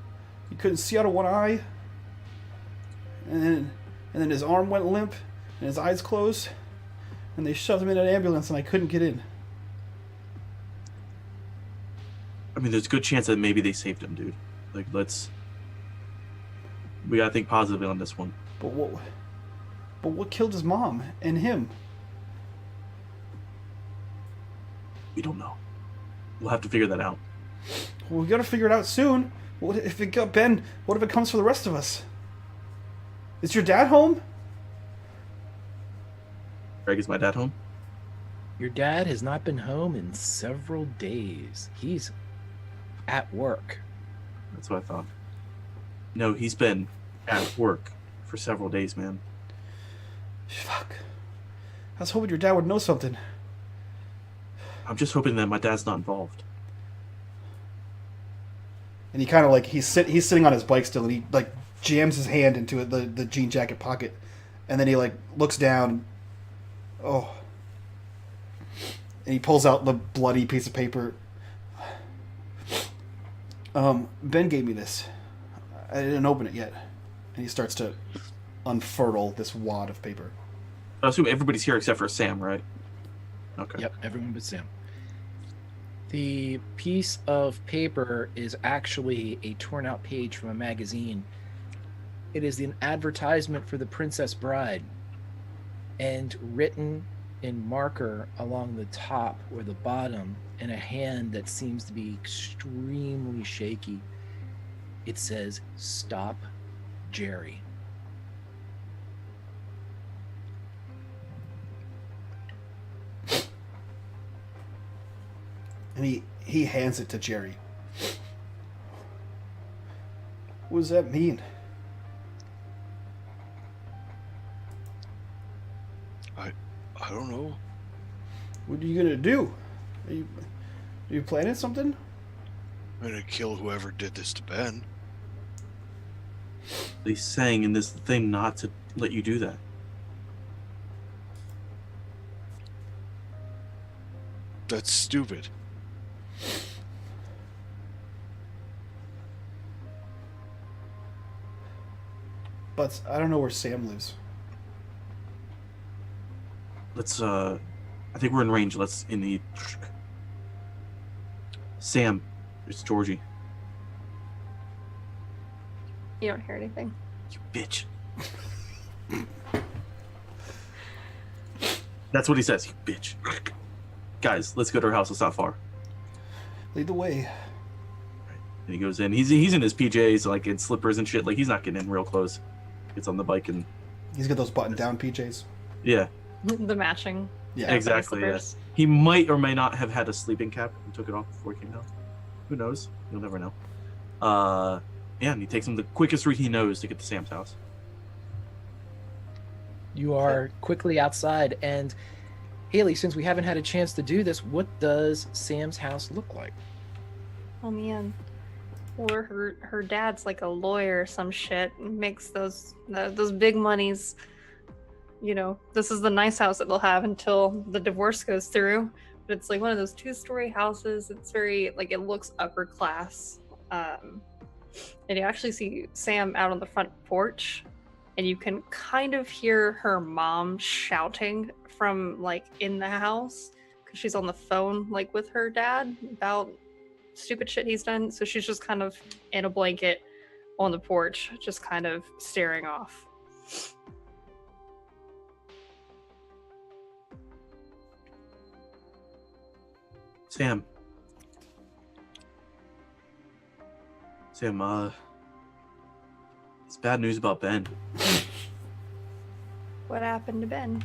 He couldn't see out of one eye. And then his arm went limp, and his eyes closed. And they shoved him in an ambulance, and I couldn't get in. I mean, there's a good chance that maybe they saved him, dude. Like, we gotta think positively on this one. But what killed his mom and him? We don't know. We'll have to figure that out. Well, we gotta figure it out soon. What if it got Ben? What if it comes for the rest of us? Is your dad home? Greg, is my dad home? Your dad has not been home in several days. He's at work. That's what I thought. No, he's been at work for several days, man. Fuck. I was hoping your dad would know something. I'm just hoping that my dad's not involved. And he kind of like he's sitting on his bike still, and he like jams his hand into the jean jacket pocket, and then he like looks down. Oh. And he pulls out the bloody piece of paper. Ben gave me this. I didn't open it yet. And he starts to unfurl this wad of paper. I assume everybody's here except for Sam, right? Okay. Yep, everyone but Sam. The piece of paper is actually a torn out page from a magazine. It is an advertisement for the Princess Bride, and written in marker along the top or the bottom in a hand that seems to be extremely shaky, it says, "Stop Jerry." And he hands it to Jerry. What does that mean? I don't know. What are you gonna do? Are you planning something? I'm gonna kill whoever did this to Ben. They sang in this thing not to let you do that. That's stupid. But I don't know where Sam lives. Let's I think we're in range. Let's in the Sam, it's Georgie. You don't hear anything. You bitch. That's what he says, you bitch. Guys, let's go to her house. It's not far. Lead the way. And he goes in. He's in his PJs, like in slippers and shit. Like he's not getting in real close. Gets on the bike and He's got those button-down PJs. yeah, The matching. Yeah, exactly. Yeah. slippers. He might or may not have had a sleeping cap and took it off before he came down. Who knows? You'll never know. Yeah, and he takes him the quickest route he knows to get to Sam's house. You are quickly outside, and Haley, since we haven't had a chance to do this, what does Sam's house look like? Oh man. Or her dad's like a lawyer or some shit and makes those big monies. You know, this is the nice house that they'll have until the divorce goes through. But it's like one of those 2-story houses. It's very like, it looks upper class. And you actually see Sam out on the front porch, and you can kind of hear her mom shouting from like in the house because she's on the phone like with her dad about stupid shit he's done. So she's just kind of in a blanket, on the porch, just kind of staring off. Sam, it's bad news about Ben. What happened to Ben?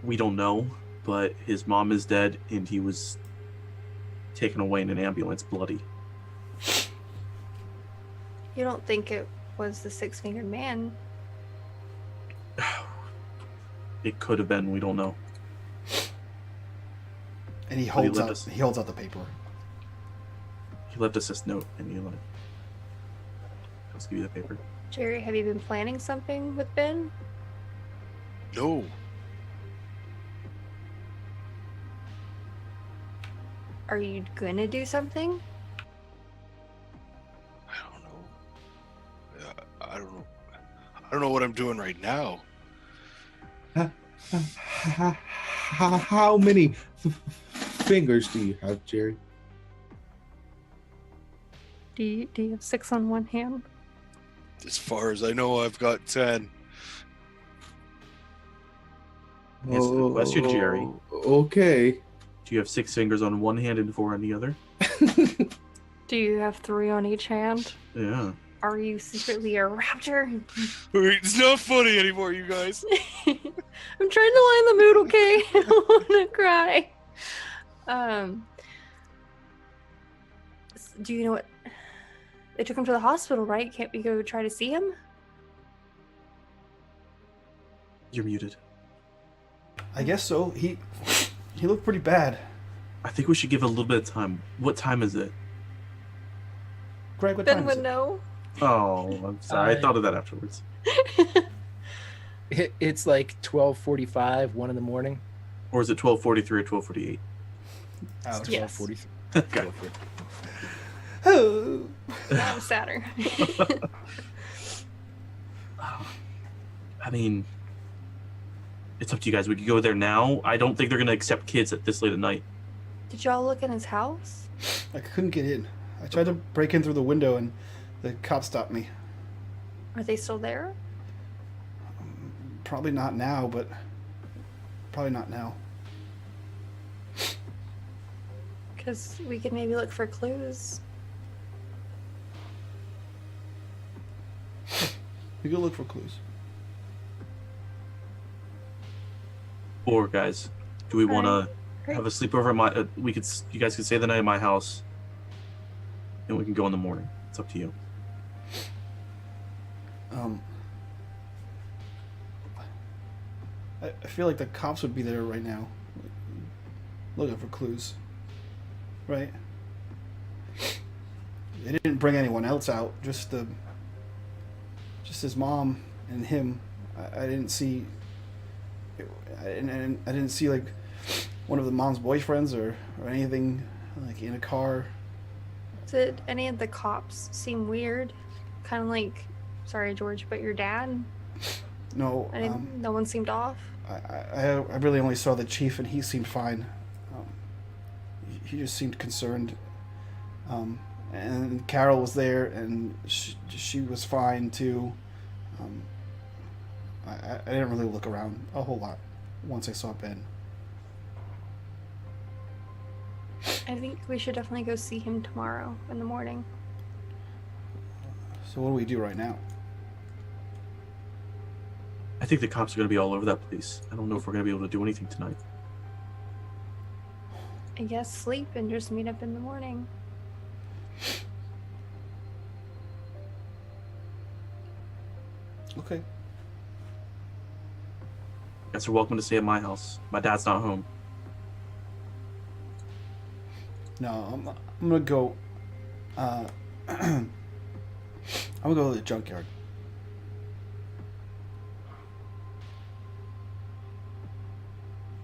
We don't know, but his mom is dead, and he was taken away in an ambulance, bloody. You don't think it was the six-fingered man? It could have been. We don't know. And he But holds left out. us- He holds out the paper. He left us this note, and let's give you the paper. Jerry, have you been planning something with Ben? No. Are you gonna do something? I don't know. I don't know. I don't know what I'm doing right now. How many fingers do you have, Jerry? Do you have 6 on one hand? As far as I know, I've got 10. Answer the question, Jerry. Okay. Do you have 6 fingers on one hand and 4 on the other? Do you have 3 on each hand? Yeah. Are you secretly a raptor? It's not funny anymore, you guys. I'm trying to line the mood, okay? I don't want to cry. Do you know what? They took him to the hospital, right? Can't we go try to see him? You're muted. I guess so. He looked pretty bad. I think we should give it a little bit of time. What time is it? Greg, what Ben time is would it? know. Oh, I'm sorry. I thought of that afterwards. It's like 12:45, 1 in the morning. Or is it 12:43 or 12:48? Ouch. Yes. 12:43. Okay. Oh. I'm sadder. I mean, it's up to you guys. We could go there now. I don't think they're going to accept kids at this late at night. Did y'all look in his house? I couldn't get in. I tried to break in through the window, and the cop stopped me. Are they still there? Probably not now, but probably not now. Because we could maybe look for clues. We go look for clues. Or guys, do we want to Great. have a sleepover at my? You guys could stay the night at my house, and we can go in the morning. It's up to you. I feel like the cops would be there right now, looking for clues. Right? They didn't bring anyone else out. Just his mom and him. I didn't see. I didn't see like one of the mom's boyfriends or anything like in a car. Did any of the cops seem weird? Kind of like, sorry, George, but your dad? No. No one seemed off. I really only saw the chief, and he seemed fine. He just seemed concerned. And Carol was there, and she was fine too. I didn't really look around a whole lot once I saw Ben. I think we should definitely go see him tomorrow in the morning. So what do we do right now? I think the cops are going to be all over that place. I don't know if we're going to be able to do anything tonight. I guess sleep and just meet up in the morning. Okay. You guys are welcome to stay at my house. My dad's not home. No, I'm gonna go. I'm gonna go to the junkyard.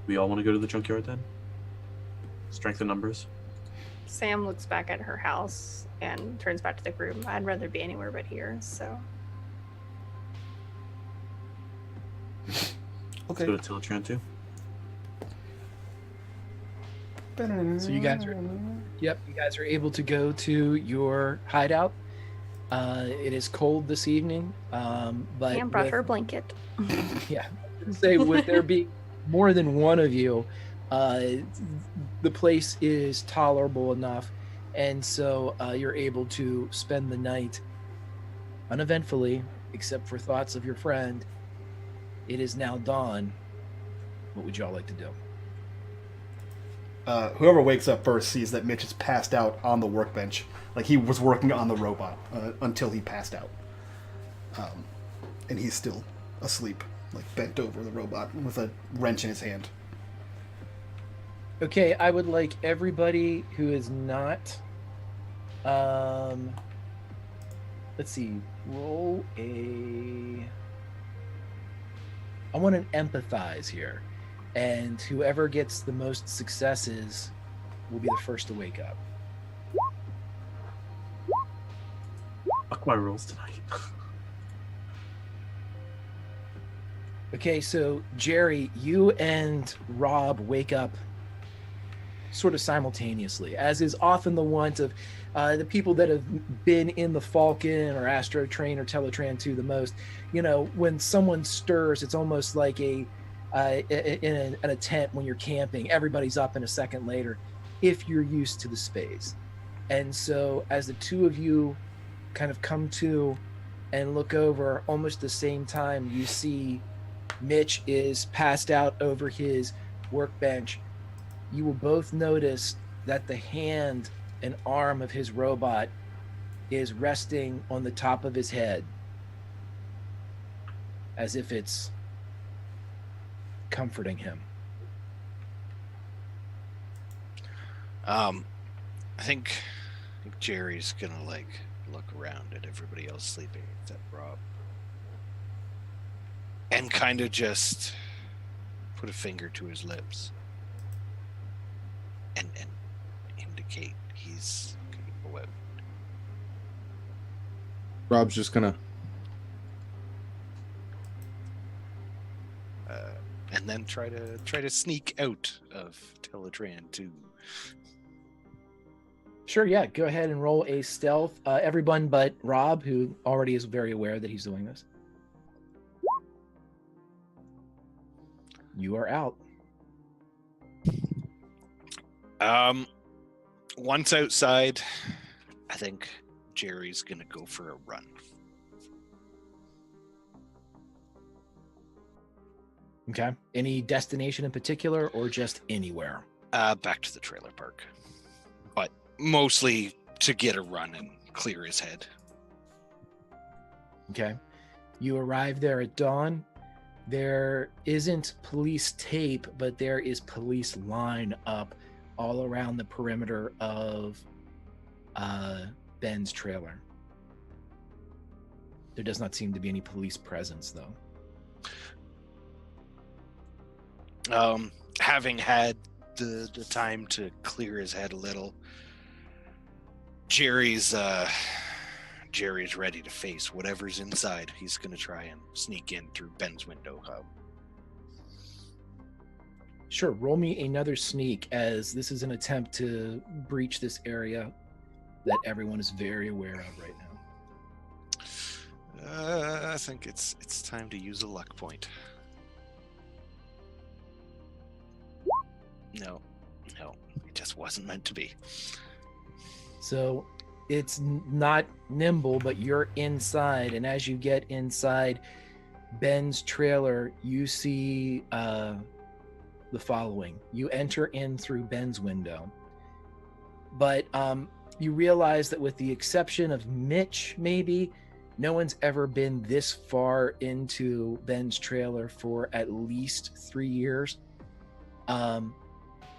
We all want to go to the junkyard then? Strength in numbers. Sam looks back at her house and turns back to the group. I'd rather be anywhere but here, so. Let's go to Tillatran too. So you guys are able to go to your hideout, It is cold this evening, but Sam brought with- her blanket. yeah, say with there being more than one of you, the place is tolerable enough, and so you're able to spend the night uneventfully, except for thoughts of your friend. It is now dawn. What would y'all like to do? Whoever wakes up first sees that Mitch is passed out on the workbench. Like he was working on the robot until he passed out. And he's still asleep, like bent over the robot with a wrench in his hand. Okay, I would like everybody who is not let's see, roll a I want an empathize here. And whoever gets the most successes will be the first to wake up. Fuck my rules tonight. Okay, so Jerry, you and Rob wake up sort of simultaneously, as is often the want of the people that have been in the Falcon or Astro Train or Teletran 2 the most. You know, when someone stirs, it's almost like in a tent when you're camping. Everybody's up in a second later if you're used to the space. And so as the two of you kind of come to and look over almost the same time, you see Mitch is passed out over his workbench. You will both notice that the hand and arm of his robot is resting on the top of his head, as if it's comforting him. I think Jerry's gonna like look around at everybody else sleeping except Rob, and kind of just put a finger to his lips and indicate he's gonna go out. Rob's just gonna. And then try to sneak out of Teletran 2. Sure, yeah. Go ahead and roll a stealth. Everyone but Rob, who already is very aware that he's doing this. You are out. Once outside, I think Jerry's gonna go for a run. Okay. Any destination in particular, or just anywhere? Back to the trailer park, but mostly to get a run and clear his head. Okay. You arrive there at dawn. There isn't police tape, but there is police line up all around the perimeter of Ben's trailer. There does not seem to be any police presence, though. Having had the time to clear his head a little, Jerry's ready to face whatever's inside. He's gonna try and sneak in through Ben's window. Sure, roll me another sneak, as this is an attempt to breach this area that everyone is very aware of right now. I think it's time to use a luck point. No, it just wasn't meant to be. So it's not nimble, but you're inside, and as you get inside Ben's trailer, you see the following. You enter in through Ben's window, but you realize that with the exception of Mitch, maybe, no one's ever been this far into Ben's trailer for at least 3 years.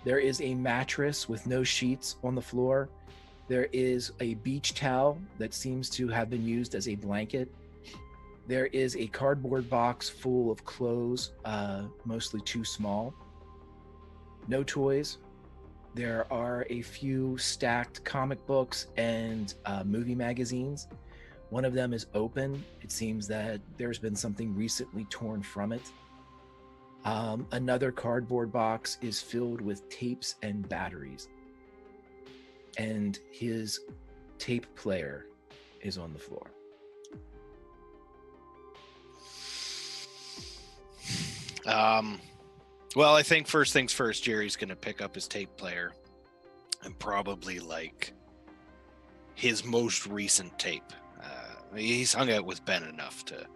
There is a mattress with no sheets on the floor. There is a beach towel that seems to have been used as a blanket. There is a cardboard box full of clothes, mostly too small. No toys. There are a few stacked comic books and movie magazines. One of them is open. It seems that there's been something recently torn from it. Another cardboard box is filled with tapes and batteries. And his tape player is on the floor. Well, I think first things first, Jerry's going to pick up his tape player and probably like his most recent tape. He's hung out with Ben enough to.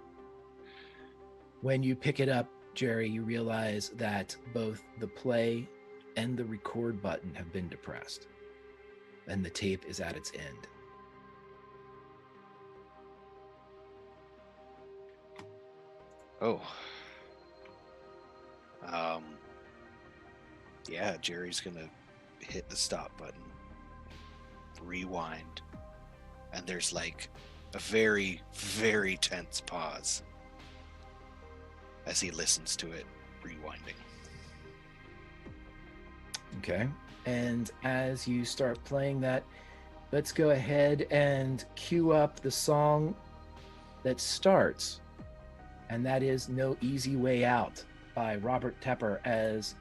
When you pick it up, Jerry, you realize that both the play and the record button have been depressed, and the tape is at its end. Oh. Yeah, Jerry's gonna hit the stop button, rewind, and there's like a very, very tense pause as he listens to it rewinding. Okay. And as you start playing that, let's go ahead and cue up the song that starts, and that is No Easy Way Out by Robert Tepper, as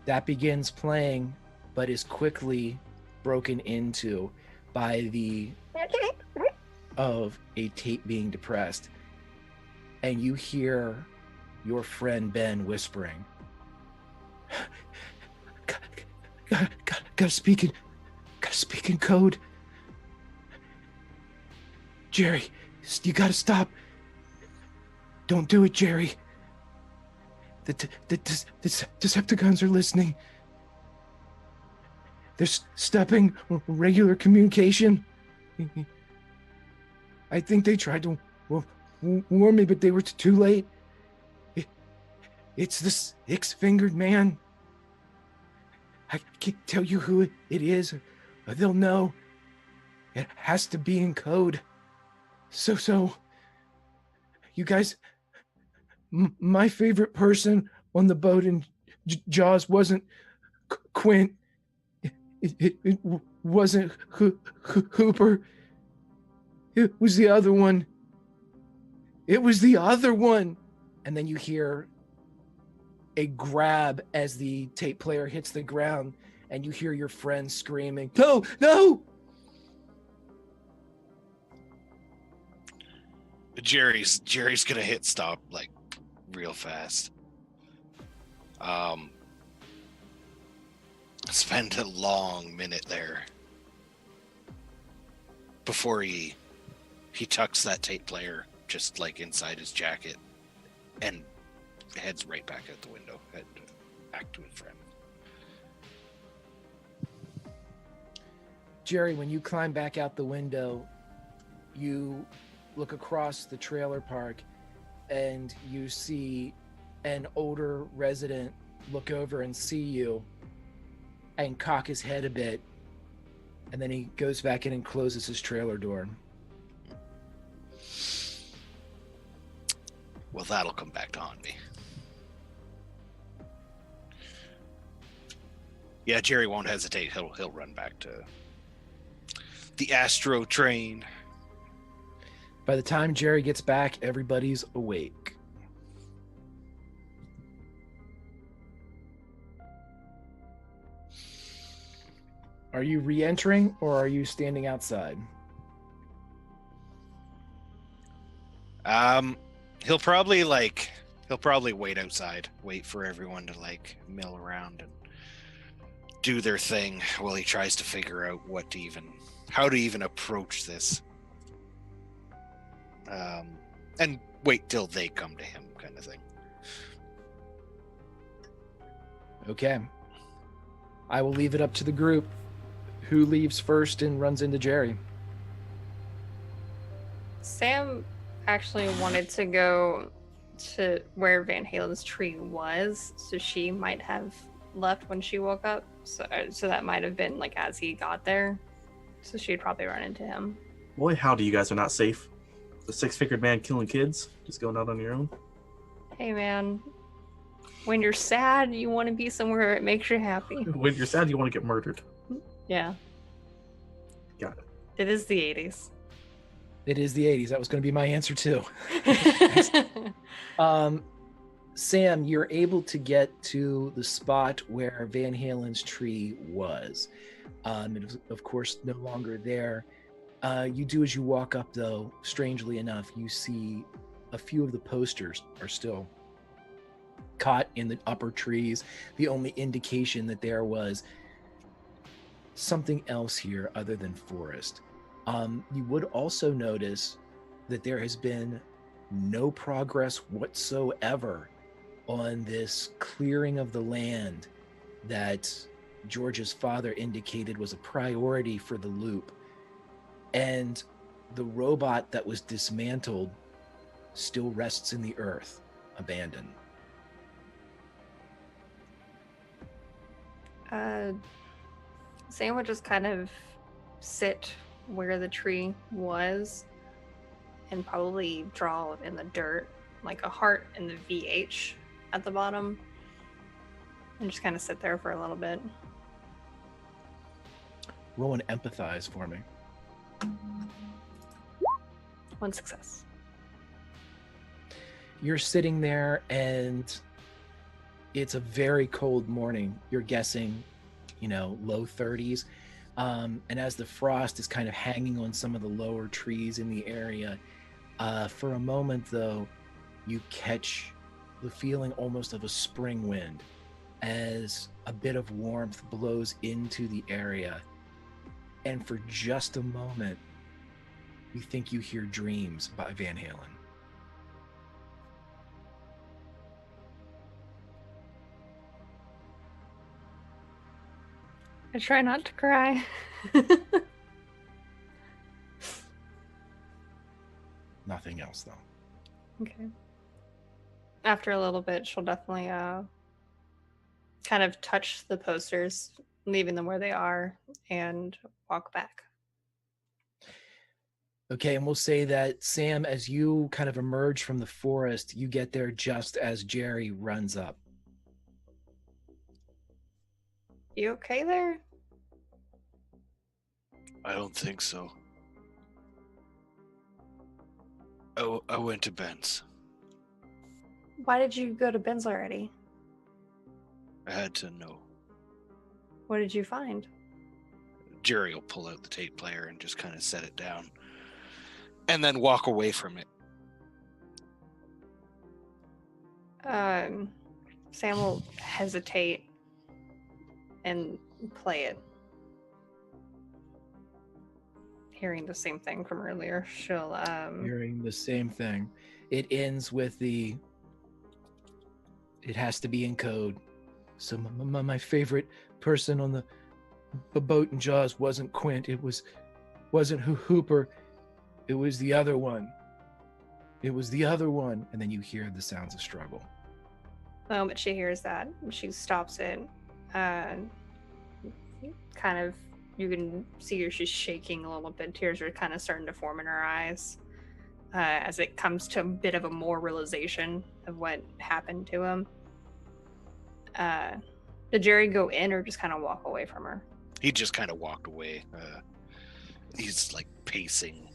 that begins playing but is quickly broken into by the of a tape being depressed, and you hear your friend Ben whispering, gotta speak in code. Jerry, you gotta stop. Don't do it, Jerry. The Decepticons are listening. They're stopping regular communication. I think they tried to warn me, but they were too late. It's the six-fingered man. I can't tell you who it is. They'll know. It has to be in code. So, you guys, my favorite person on the boat in Jaws wasn't Quint. It wasn't Hooper. It was the other one. It was the other one. And then you hear a grab as the tape player hits the ground, and you hear your friend screaming, "No, no!" Jerry's gonna hit stop like real fast. Spend a long minute there before he tucks that tape player just like inside his jacket and heads right back out the window, back to his friend. Jerry, when you climb back out the window, you look across the trailer park and you see an older resident look over and see you and cock his head a bit, and then he goes back in and closes his trailer door. Well, that'll come back to haunt me. Yeah, Jerry won't hesitate. He'll run back to the Astro train. By the time Jerry gets back, everybody's awake. Are you re-entering or are you standing outside? He'll probably wait outside, wait for everyone to like mill around and do their thing while he tries to figure out how to even approach this. And wait till they come to him, kind of thing. Okay. I will leave it up to the group. Who leaves first and runs into Jerry? Sam actually wanted to go to where Van Halen's tree was, so she might have left when she woke up. So that might have been like as he got there. So she'd probably run into him. Boy, howdy, you guys are not safe. The six-fingered man killing kids, just going out on your own. Hey man, when you're sad, you want to be somewhere it makes you happy. When you're sad, you want to get murdered. Yeah. Got it. It is the 80s. It is the 80s. That was going to be my answer too. Sam, you're able to get to the spot where Van Halen's tree was. It was, of course, no longer there. You do as you walk up, though, strangely enough, you see a few of the posters are still caught in the upper trees. The only indication that there was something else here other than forest. You would also notice that there has been no progress whatsoever on this clearing of the land that George's father indicated was a priority for the loop. And the robot that was dismantled still rests in the earth, abandoned. Sam would just kind of sit where the tree was and probably draw in the dirt, like a heart and the VH at the bottom, and just kind of sit there for a little bit. Roll and empathize for me. 1 success. You're sitting there and it's a very cold morning. You're guessing, low 30s. And as the frost is kind of hanging on some of the lower trees in the area, for a moment, though, you catch the feeling almost of a spring wind as a bit of warmth blows into the area. And for just a moment, you think you hear Dreams by Van Halen. I try not to cry. Nothing else, though. Okay. After a little bit, she'll definitely kind of touch the posters, leaving them where they are, and walk back. Okay, and we'll say that, Sam, as you kind of emerge from the forest, you get there just as Jerry runs up. You okay there? I don't think so. Oh, I went to Ben's. Why did you go to Ben's already? I had to know. What did you find? Jerry will pull out the tape player and just kind of set it down. And then walk away from it. Sam will hesitate and play it. Hearing the same thing from earlier, she'll Hearing the same thing. It ends with it has to be in code. So my favorite person on the boat in Jaws wasn't Quint. Wasn't Hooper. It was the other one. It was the other one. And then you hear the sounds of struggle. The moment she hears that, she stops it. Kind of, you can see her, she's shaking a little bit. Tears are kind of starting to form in her eyes as it comes to a bit of a more realization of what happened to him. Did Jerry go in or just kind of walk away from her? He just kind of walked away. He's like pacing.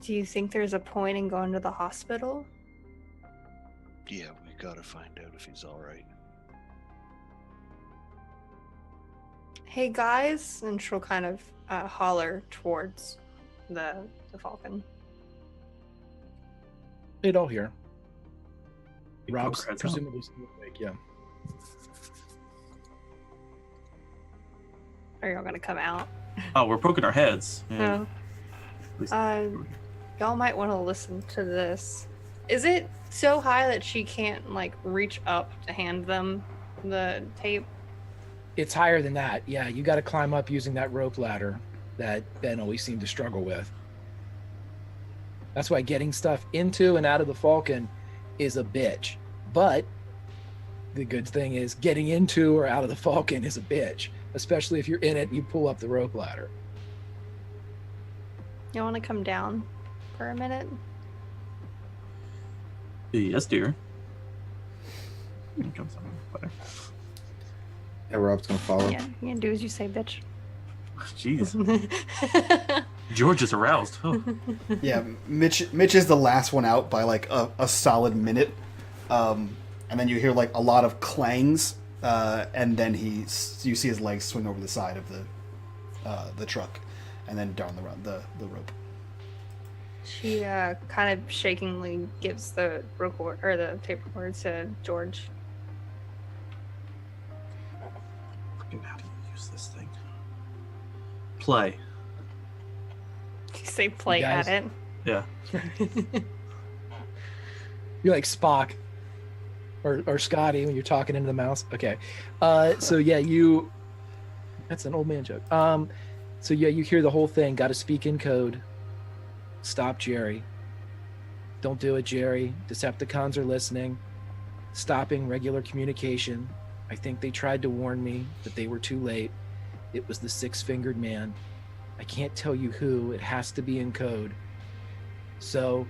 Do you think there's a point in going to the hospital? Yeah, we gotta find out if he's all right. Hey guys, and she'll kind of holler towards the Falcon. They'd all hear. You Rob's poke her heads presumably still awake, yeah. Are y'all gonna come out? Oh, we're poking our heads. Yeah. No. Y'all might want to listen to this. Is it so high that she can't reach up to hand them the tape? It's higher than that. Yeah, you got to climb up using that rope ladder that Ben always seemed to struggle with. That's why getting stuff into and out of the Falcon is a bitch. But the good thing is getting into or out of the Falcon is a bitch, especially if you're in it and you pull up the rope ladder. You want to come down for a minute? Yes, dear. Here comes some butter. Yeah, Rob's gonna follow. Yeah, you can do as you say, bitch. Jeez. George is aroused. Oh. Yeah, Mitch is the last one out by a solid minute, and then you hear a lot of clangs and then you see his legs swing over the side of the truck, and then down the rope. She kind of shakingly gives the record or the tape recorder to George. How do you use this thing? Play. You say play You guys- at it. Yeah. You're like Spock or Scotty when you're talking into the mouse. Okay. So yeah, that's an old man joke. So yeah, you hear the whole thing. Got to speak in code. Stop Jerry. Don't do it, Jerry. Decepticons are listening. Stopping regular communication. I think they tried to warn me, but they were too late. It was the six-fingered man. I can't tell you who. It has to be in code. So,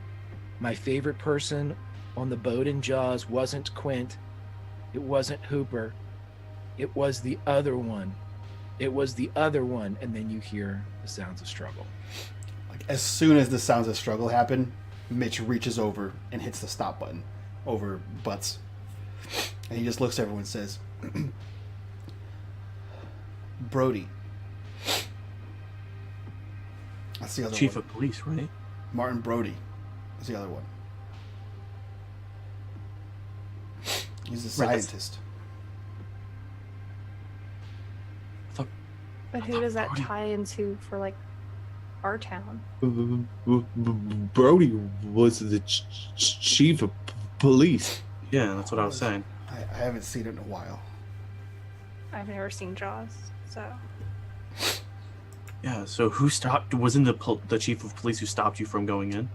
my favorite person on the boat in Jaws wasn't Quint. It wasn't Hooper. It was the other one. It was the other one. And then you hear the sounds of struggle. Like, as soon as the sounds of struggle happen, Mitch reaches over and hits the stop button over Butts. And he just looks at everyone and says, Brody. That's the other Chief one. of police, right? Martin Brody is the other one. He's a Right, that's- scientist. But who does that tie into for like our town? Brody was the chief of police. Yeah, that's what I was saying. I haven't seen it in a while. I've never seen Jaws, so Yeah, so who stopped? Wasn't the chief of police who stopped you from going in?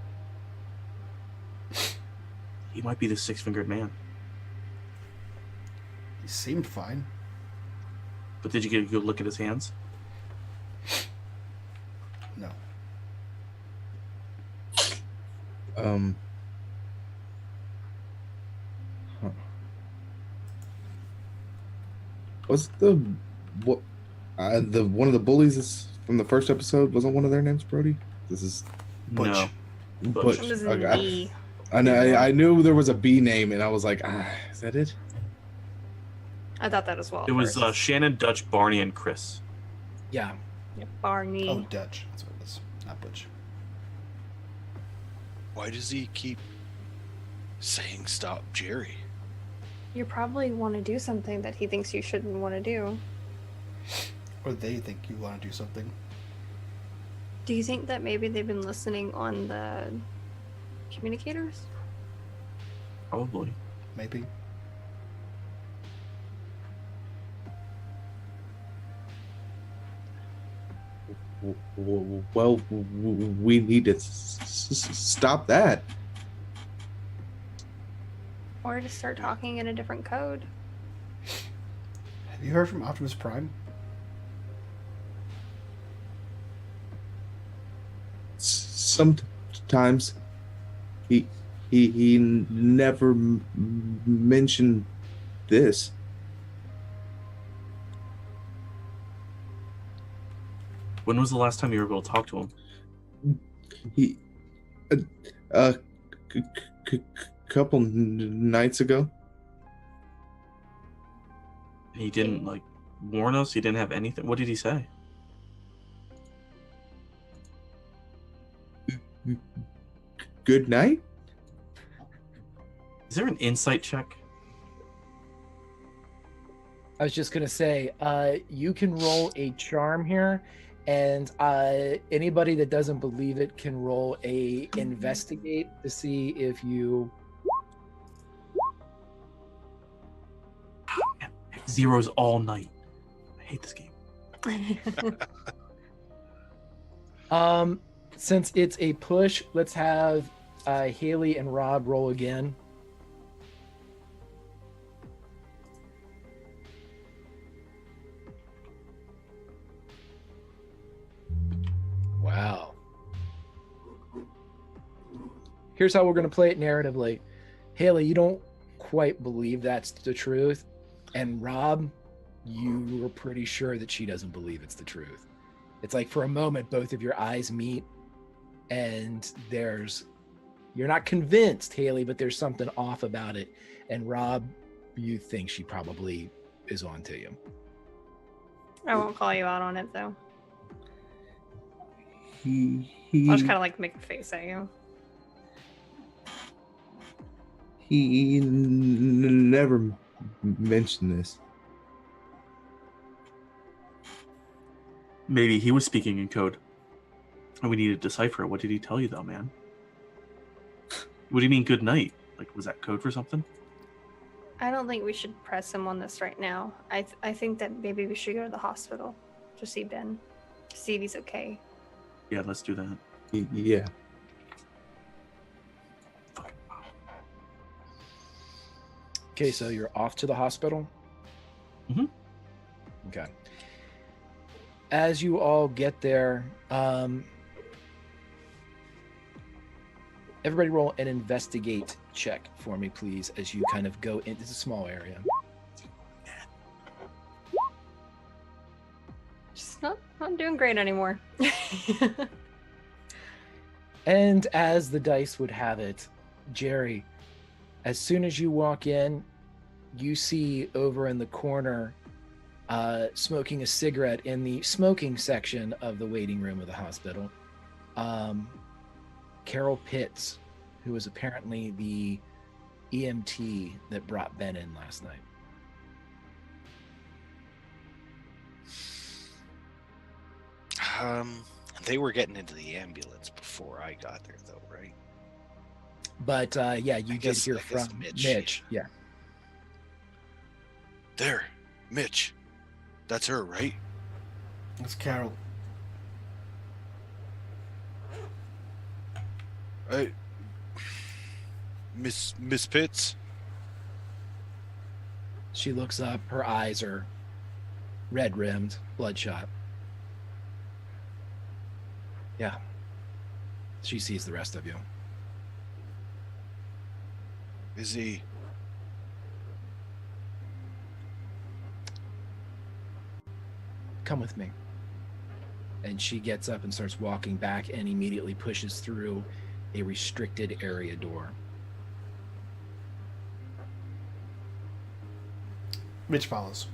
He might be the six-fingered man. He seemed fine. But did you get a good look at his hands? No. Huh. Was the what the one of the bullies from the first episode wasn't one of their names Brody? This is Butch. No. Butch. it was Okay, an E. I knew there was a B name, and I was like, is that it? I thought that as well. It was first. Shannon, Dutch, Barney, and Chris. Yeah. Yeah, Barney. Oh, Dutch. That's what it is. Not Butch. Why does he keep saying stop Jerry? You probably want to do something that he thinks you shouldn't want to do. Or they think you want to do something. Do you think that maybe they've been listening on the communicators? Probably. Maybe. Well, we need to stop that. Or to start talking in a different code? Have you heard from Optimus Prime? Sometimes he never mentioned this. When was the last time you were able to talk to him? He couple nights ago. He didn't like warn us. He didn't have anything. What did he say? Good night. Is there an insight check? I was just gonna say, you can roll a charm here, and anybody that doesn't believe it can roll a investigate to see if you. Man, zeros all night. I hate this game. Since it's a push, let's have Haley and Rob roll again. Wow. Here's how we're going to play it narratively. Haley, you don't quite believe that's the truth. And Rob, you were pretty sure that she doesn't believe it's the truth. It's like for a moment, both of your eyes meet and you're not convinced, Haley, but there's something off about it. And Rob, you think she probably is on to you. I won't call you out on it though. He I'll just kind of like make a face at you. he never mentioned this. Maybe he was speaking in code, and we needed to decipher it. What did he tell you, though, man? What do you mean, good night? Like, was that code for something? I don't think we should press him on this right now. I think that maybe we should go to the hospital to see Ben, to see if he's okay. Yeah, let's do that. Yeah. Okay, so you're off to the hospital? Mhm. Okay. As you all get there, everybody roll an investigate check for me, please, as you kind of go into a small area. Just not doing great anymore. And as the dice would have it, Jerry, as soon as you walk in, you see over in the corner, smoking a cigarette in the smoking section of the waiting room of the hospital, Carol Pitts, who was apparently the EMT that brought Ben in last night. They were getting into the ambulance before I got there, though, right? But yeah, you did guess- hear I guess from Mitch, Mitch. Yeah. There, Mitch. That's her, right? That's Carol. Miss Pitts. She looks up. Her eyes are red rimmed, bloodshot. Yeah. She sees the rest of you. Is he? Come with me. And she gets up and starts walking back and immediately pushes through a restricted area door. Mitch follows.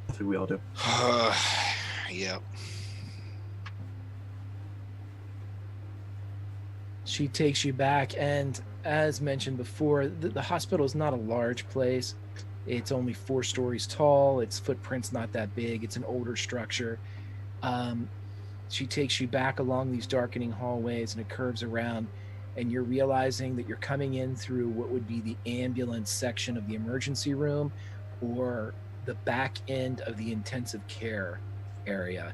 I think we all do. Yep. She takes you back, and as mentioned before, the hospital is not a large place. It's only 4 stories tall. Its footprint's not that big. It's an older structure. She takes you back along these darkening hallways, and it curves around, and you're realizing that you're coming in through what would be the ambulance section of the emergency room, or the back end of the intensive care area.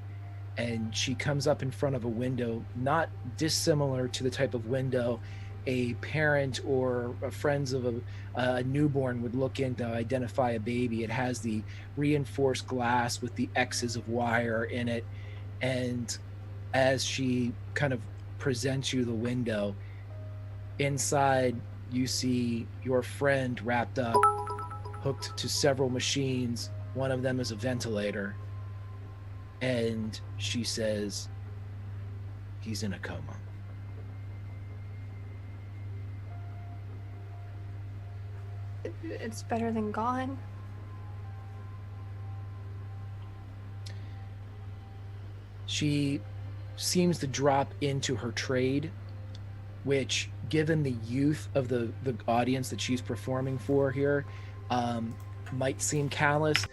And she comes up in front of a window, not dissimilar to the type of window a parent or friends of a newborn would look in to identify a baby. It has the reinforced glass with the X's of wire in it. And as she kind of presents you the window, inside you see your friend wrapped up, hooked to several machines. One of them is a ventilator. And she says, he's in a coma. It's better than gone. She seems to drop into her trade, which, given the youth of the audience that she's performing for here, might seem callous.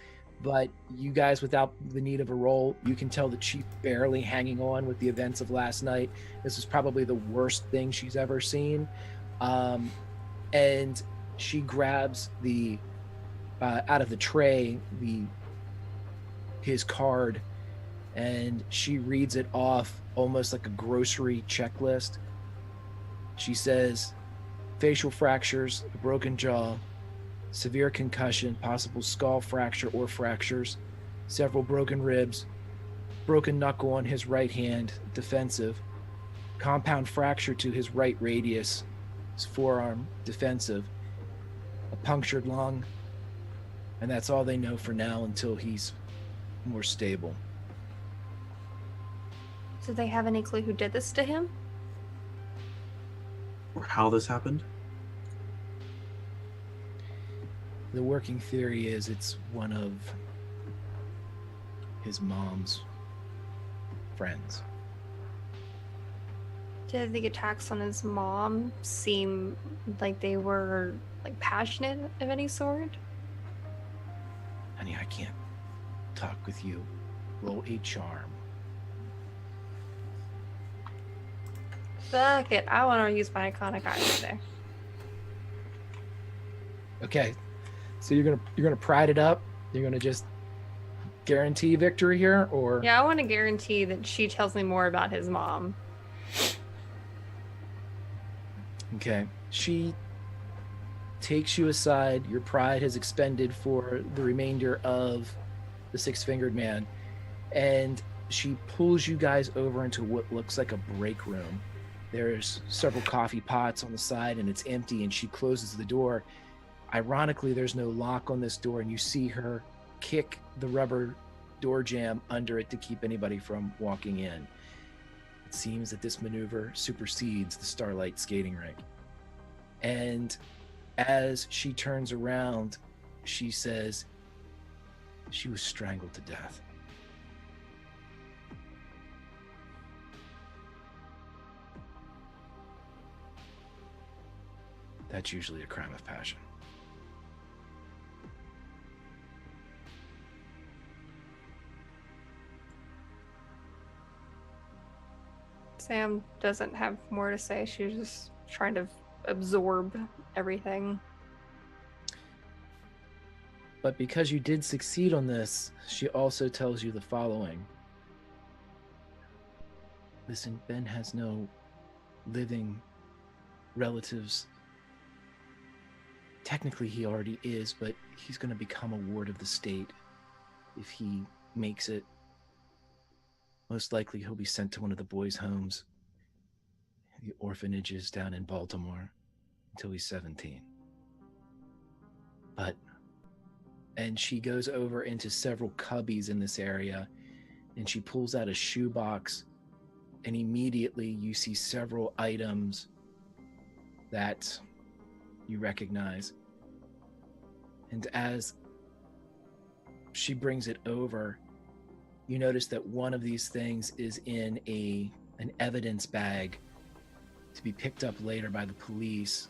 But you guys, without the need of a roll, you can tell that she's barely hanging on with the events of last night. This is probably the worst thing she's ever seen. And she grabs the out of the tray his card, and she reads it off almost like a grocery checklist. She says, facial fractures, a broken jaw, severe concussion, possible skull fracture or fractures, several broken ribs, broken knuckle on his right hand, defensive, compound fracture to his right radius, his forearm, defensive, a punctured lung, and that's all they know for now until he's more stable. Do they have any clue who did this to him? Or how this happened? The working theory is it's one of his mom's friends. Did the attacks on his mom seem like they were like passionate of any sort? Honey, I can't talk with you. Roll a charm. Fuck it, I want to use my iconic eye today. Okay, so you're gonna pride it up. You're gonna just guarantee victory here, or Yeah, I want to guarantee that she tells me more about his mom. okay. She takes you aside. Your pride has expended for the remainder of the Six-Fingered Man, and she pulls you guys over into what looks like a break room. There's several coffee pots on the side, and it's empty. And she closes the door. Ironically, there's no lock on this door, and you see her kick the rubber door jamb under it to keep anybody from walking in. It seems that this maneuver supersedes the Starlight skating rink. And as she turns around, she says, she was strangled to death. That's usually a crime of passion. Sam doesn't have more to say. She's just trying to absorb everything. But because you did succeed on this, she also tells you the following. Listen, Ben has no living relatives. Technically, he already is, but he's going to become a ward of the state if he makes it. Most likely, he'll be sent to one of the boys' homes, the orphanages down in Baltimore, until he's 17. And she goes over into several cubbies in this area, and she pulls out a shoebox, and immediately you see several items that you recognize. And as she brings it over, you notice that one of these things is in an evidence bag to be picked up later by the police.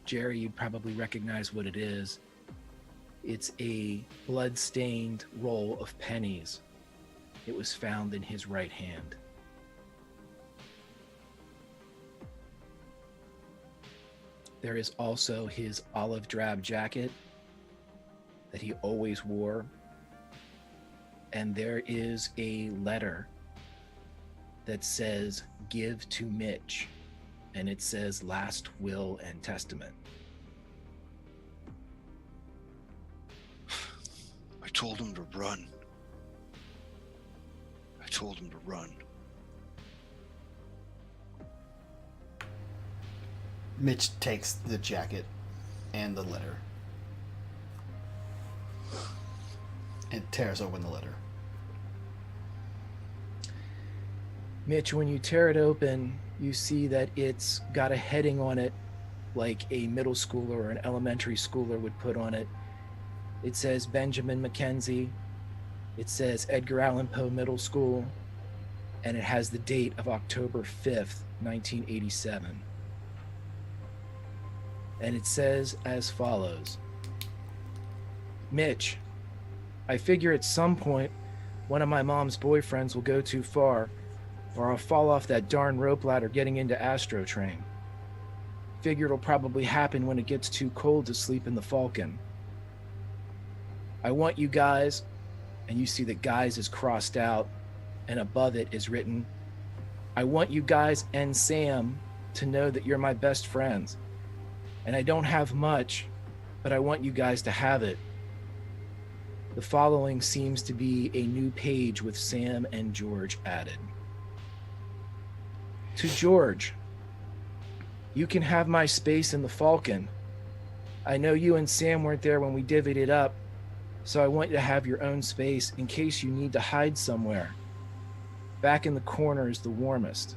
Jerry, you'd probably recognize what it is. It's a blood-stained roll of pennies. It was found in his right hand. There is also his olive drab jacket that he always wore. And there is a letter that says, "Give to Mitch." And it says, "Last will and testament." I told him to run. I told him to run. Mitch takes the jacket and the letter and tears open the letter. Mitch, when you tear it open, you see that it's got a heading on it like a middle schooler or an elementary schooler would put on it. It says Benjamin Mackenzie. It says Edgar Allan Poe Middle School. And it has the date of October 5th, 1987. And it says as follows. Mitch, I figure at some point one of my mom's boyfriends will go too far, or I'll fall off that darn rope ladder getting into Astro Train. Figure it'll probably happen when it gets too cold to sleep in the Falcon. I want you guys, and you see that guys is crossed out, and above it is written, I want you guys and Sam to know that you're my best friends. And I don't have much, but I want you guys to have it. The following seems to be a new page with Sam and George added. To George, you can have my space in the Falcon. I know you and Sam weren't there when we divvied it up, so I want you to have your own space in case you need to hide somewhere. Back in the corner is the warmest.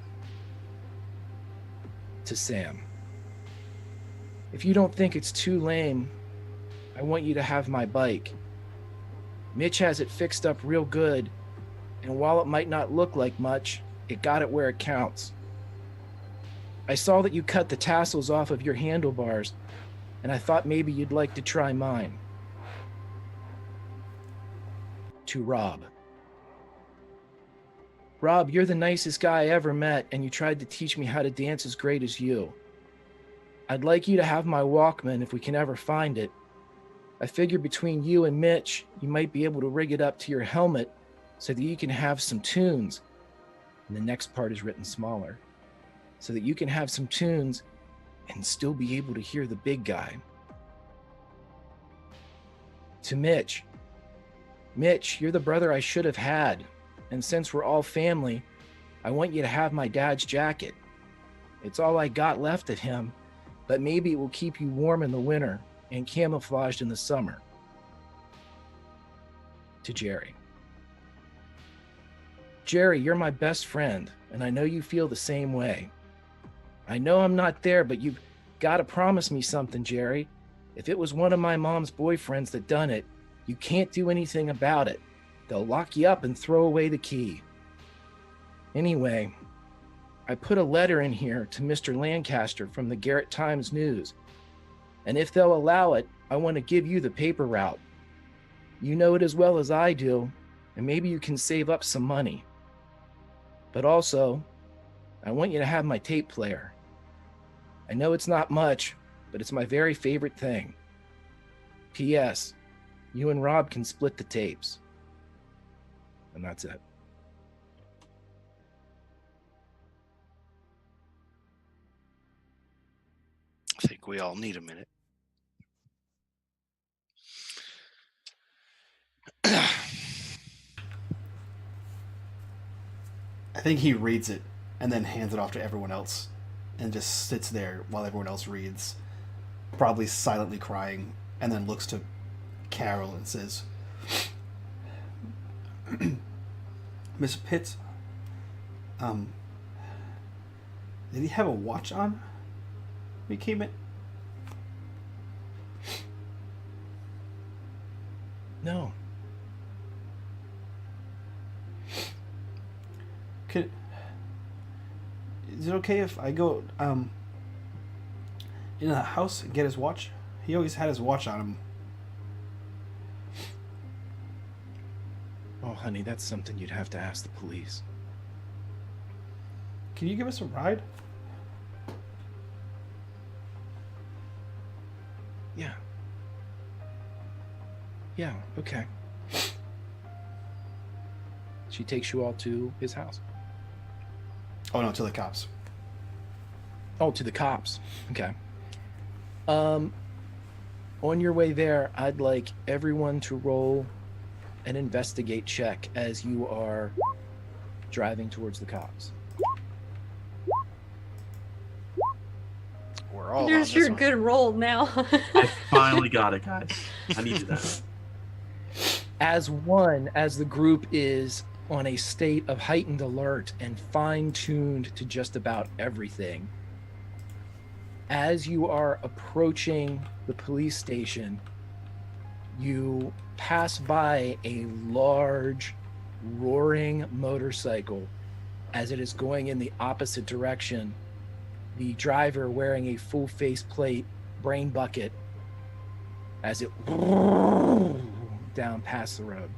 To Sam. If you don't think it's too lame, I want you to have my bike. Mitch has it fixed up real good, and while it might not look like much, it got it where it counts. I saw that you cut the tassels off of your handlebars, and I thought maybe you'd like to try mine. To Rob. Rob, you're the nicest guy I ever met, and you tried to teach me how to dance as great as you. I'd like you to have my Walkman if we can ever find it. I figure between you and Mitch, you might be able to rig it up to your helmet so that you can have some tunes. And the next part is written smaller. So that you can have some tunes and still be able to hear the big guy. To Mitch. Mitch, you're the brother I should have had. And since we're all family, I want you to have my dad's jacket. It's all I got left of him, but maybe it will keep you warm in the winter and camouflaged in the summer. To Jerry. Jerry, you're my best friend, and I know you feel the same way. I know I'm not there, but you've got to promise me something, Jerry. If it was one of my mom's boyfriends that done it, you can't do anything about it. They'll lock you up and throw away the key. Anyway, I put a letter in here to Mr. Lancaster from the Garrett Times-News. And if they'll allow it, I want to give you the paper route. You know it as well as I do, and maybe you can save up some money. But also, I want you to have my tape player. I know it's not much, but it's my very favorite thing. P.S. You and Rob can split the tapes. And that's it. I think we all need a minute. I think he reads it and then hands it off to everyone else and just sits there while everyone else reads, probably silently crying, and then looks to Carol and says, Miss Pitts, did he have a watch on when he came in? No. Is it okay if I go in the house and get his watch? He always had his watch on him. Oh, honey, that's something you'd have to ask the police. Can you give us a ride? Yeah. Yeah, okay. She takes you all to his house. Oh no, to the cops. Oh, to the cops. Okay. On your way there, I'd like everyone to roll an investigate check as you are driving towards the cops. We're all There's on this your one. good roll now. I finally got it, guys. I needed that. As the group is on a state of heightened alert and fine-tuned to just about everything, as you are approaching the police station, you pass by a large, roaring motorcycle as it is going in the opposite direction. The driver wearing a full face plate brain bucket as it down past the road.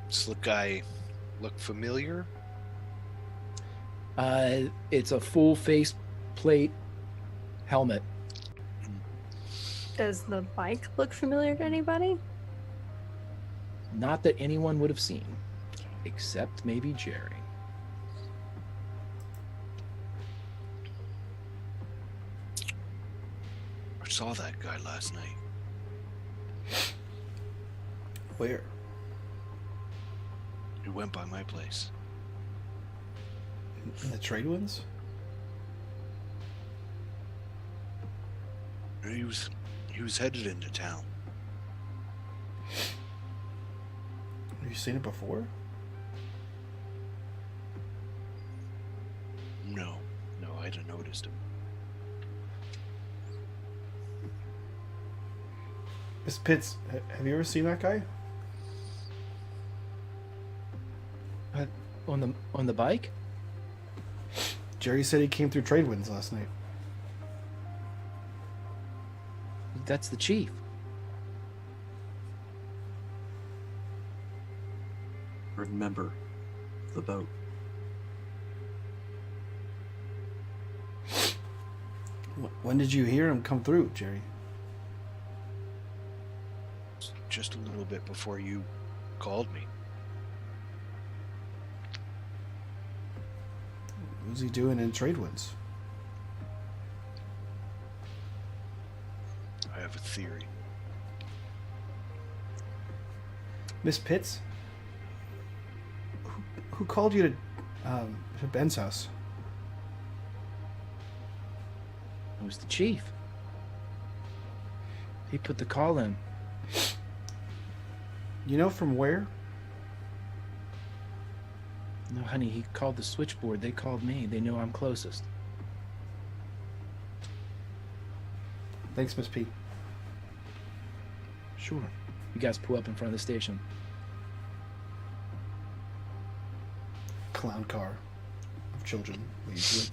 Does the guy look familiar? It's a full face plate helmet. Does the bike look familiar to anybody? Not that anyone would have seen, except maybe Jerry. I saw that guy last night. Where? He went by my place. In the trade winds? He was headed into town. Have you seen it before? No, might have noticed him. Miss Pitts, have you ever seen that guy? On the bike? Jerry said he came through trade winds last night. That's the chief. Remember the boat. When did you hear him come through, Jerry? Just a little bit before you called me. What was he doing in trade winds? I have a theory. Miss Pitts? Who called you to Ben's house? It was the chief. He put the call in. You know from where? No, honey, he called the switchboard. They called me. They know I'm closest. Thanks, Miss P. Sure. You guys pull up in front of the station. Clown car of children. Usually.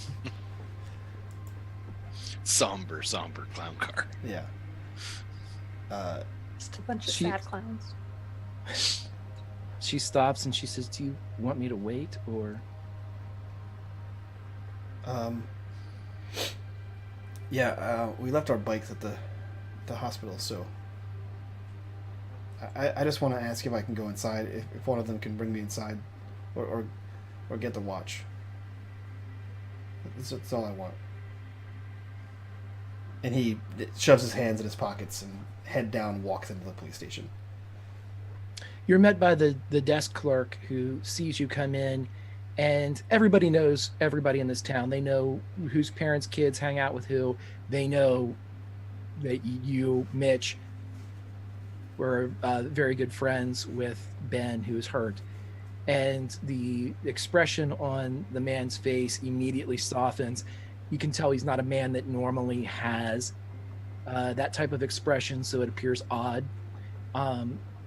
Somber clown car. Yeah. Just a bunch of She- sad clowns. She stops and she says, "Do you want me to wait or?" We left our bikes at the hospital, so I just want to ask if I can go inside, if one of them can bring me inside, or get the watch. That's all I want. And he shoves his hands in his pockets and head down walks into the police station. You're met by the desk clerk who sees you come in, and everybody knows everybody in this town. They know whose parents' kids hang out with who. They know that you, Mitch, were very good friends with Ben, who is hurt. And the expression on the man's face immediately softens. You can tell he's not a man that normally has that type of expression, so it appears odd.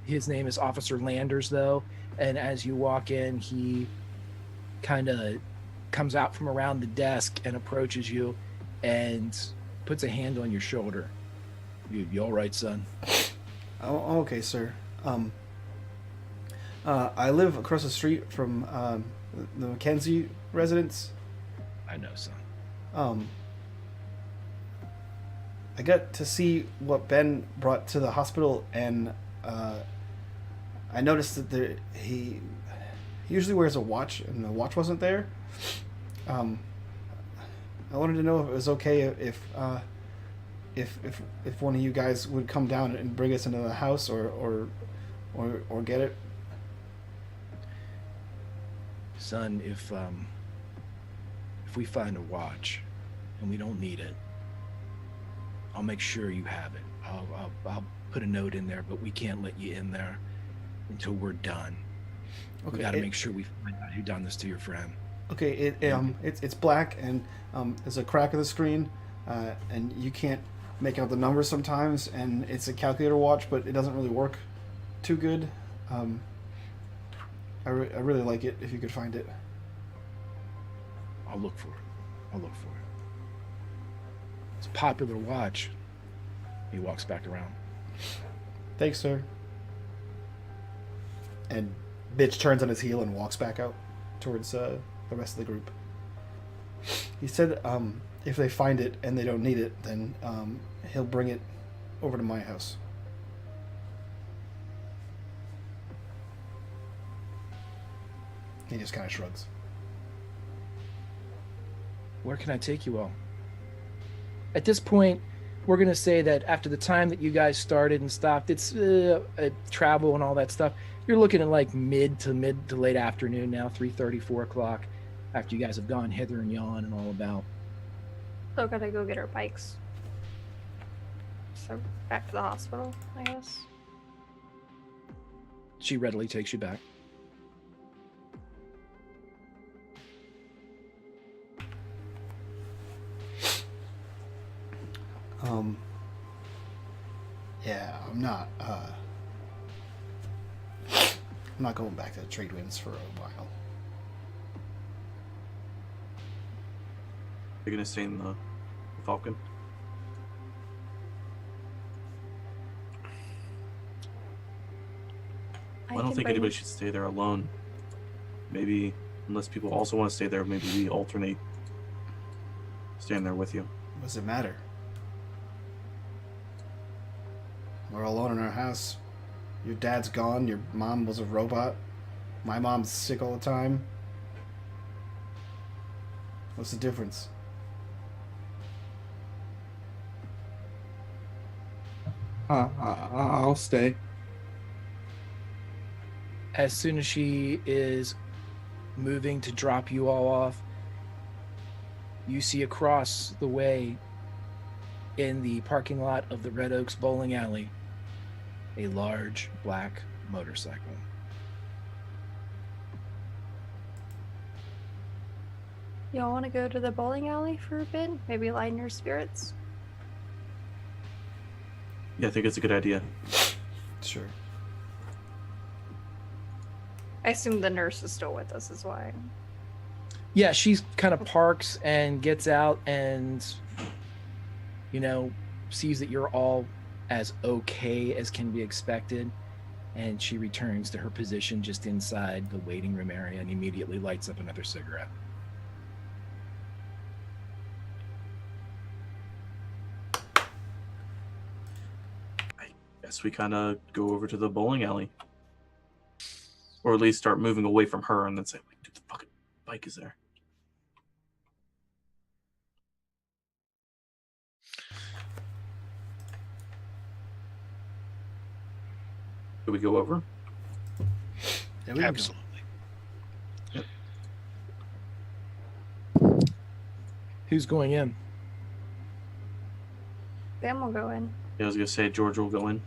His name is Officer Landers, though, and as you walk in, he kind of comes out from around the desk and approaches you and puts a hand on your shoulder. You all right, son? Oh, okay, sir. I live across the street from the Mackenzie residence. I know, son. I got to see what Ben brought to the hospital, and I noticed that he usually wears a watch, and the watch wasn't there. I wanted to know if it was okay if one of you guys would come down and bring us into the house, or get it. Son, if we find a watch and we don't need it, I'll make sure you have it. I'll put a note in there, but we can't let you in there until we're done. Okay, We got to make sure we find out who done this to your friend. Okay, it's black, and there's a crack in the screen, and you can't make out the numbers sometimes, and it's a calculator watch, but it doesn't really work too good. I really like it if you could find it. I'll look for it. It's a popular watch. He walks back around. Thanks, sir. And bitch turns on his heel and walks back out towards the rest of the group. He said if they find it and they don't need it, then he'll bring it over to my house. He just kind of shrugs. Where can I take you all? At this point, we're going to say that after the time that you guys started and stopped, it's travel and all that stuff. You're looking at like mid to late afternoon now, 3:30, 4 o'clock, after you guys have gone hither and yon and all about. So gotta go get our bikes. So back to the hospital, I guess. She readily takes you back. Yeah, I'm not going back to the trade winds for a while. You're gonna stay in the Falcon? I don't think anybody should stay there alone. Maybe, unless people also want to stay there, maybe we alternate staying there with you. What does it matter? We're alone in our house. Your dad's gone. Your mom was a robot. My mom's sick all the time. What's the difference? I'll stay. As soon as she is moving to drop you all off, you see across the way in the parking lot of the Red Oaks bowling alley a large black motorcycle. Y'all want to go to the bowling alley for a bit? Maybe lighten your spirits? Yeah, I think it's a good idea. Sure. I assume the nurse is still with us, is why. Yeah, she's kind of parks and gets out and, sees that you're all as okay as can be expected. And she returns to her position just inside the waiting room area and immediately lights up another cigarette. I guess we kind of go over to the bowling alley. Or at least start moving away from her and then say, dude, the fucking bike is there. Do we go over? Yeah, we can Absolutely. Who's going in? Sam will go in. Yeah, I was going to say George will go in.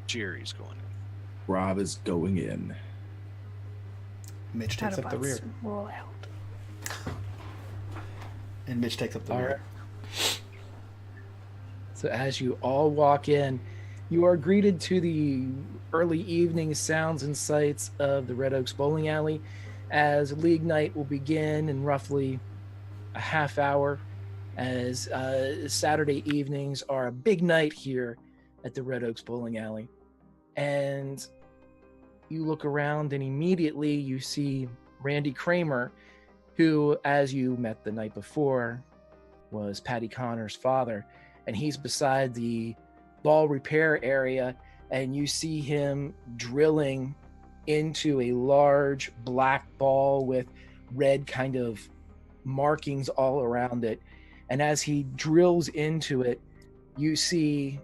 Jerry's going in. Rob is going in. Mitch takes up the rear. Autobots roll out. And Mitch takes up the All rear. right. So as you all walk in, you are greeted to the early evening sounds and sights of the Red Oaks bowling alley as League Night will begin in roughly a half hour, as Saturday evenings are a big night here at the Red Oaks bowling alley. And you look around and immediately you see Randy Kramer, who, as you met the night before, was Patty Connor's father. And he's beside the ball repair area, and you see him drilling into a large black ball with red kind of markings all around it. And as he drills into it, you see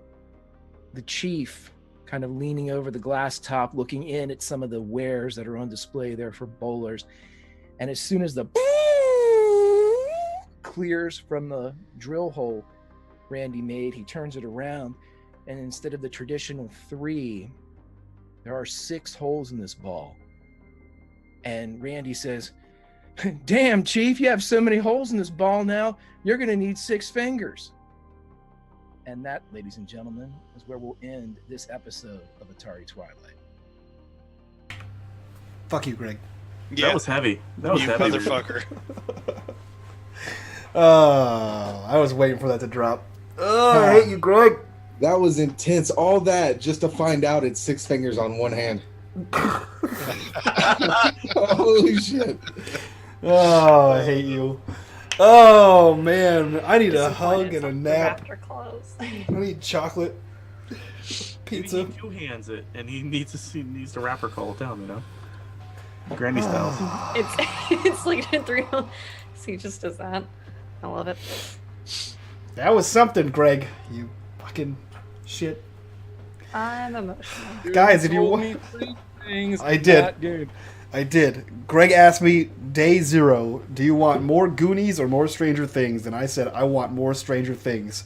the chief kind of leaning over the glass top, looking in at some of the wares that are on display there for bowlers. And as soon as the clears from the drill hole Randy made, he turns it around, and instead of the traditional 3, there are 6 holes in this ball. And Randy says, "Damn, Chief, you have so many holes in this ball now, you're going to need 6 fingers." And that, ladies and gentlemen, is where we'll end this episode of Atari Twilight. Fuck you, Greg. Yeah, That was heavy. That was you heavy. motherfucker. Oh, I was waiting for that to drop. Oh, I hate you, Greg. That was intense. All that just to find out it's 6 fingers on one hand. Holy shit. Oh, I hate you. Oh, man. I need a hug and a nap. After close. I need chocolate. Maybe Pizza. he two-hands it, and he needs to wrap her call it down, Granny style. it's like a 3. So he just does that. I love it. That was something, Greg. You fucking shit. I'm emotional. Guys, if you told want... me 3 things I in did. that game. I did. Greg asked me day 0, do you want more Goonies or more Stranger Things? And I said, I want more Stranger Things.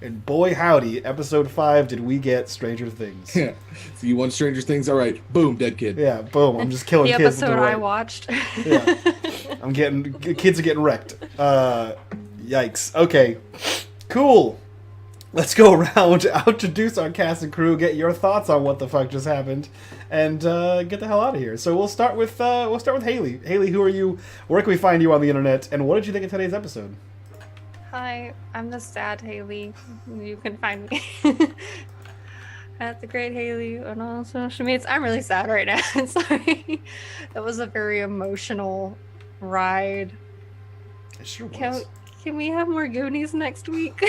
And boy howdy, episode 5 did we get Stranger Things. Yeah. So you want Stranger Things? All right. Boom. Dead kid. Yeah, boom. I'm just killing kids. The episode left and I right. watched. Yeah. Kids are getting wrecked. Yikes. Okay. Cool. Let's go around, introduce our cast and crew, get your thoughts on what the fuck just happened, and get the hell out of here. So we'll start with Haley. Haley, who are you? Where can we find you on the internet? And what did you think of today's episode? Hi, I'm the sad Haley. You can find me at the Great Haley on all social media. I'm really sad right now. Sorry. That was a very emotional ride. It sure was. Can we have more Goonies next week?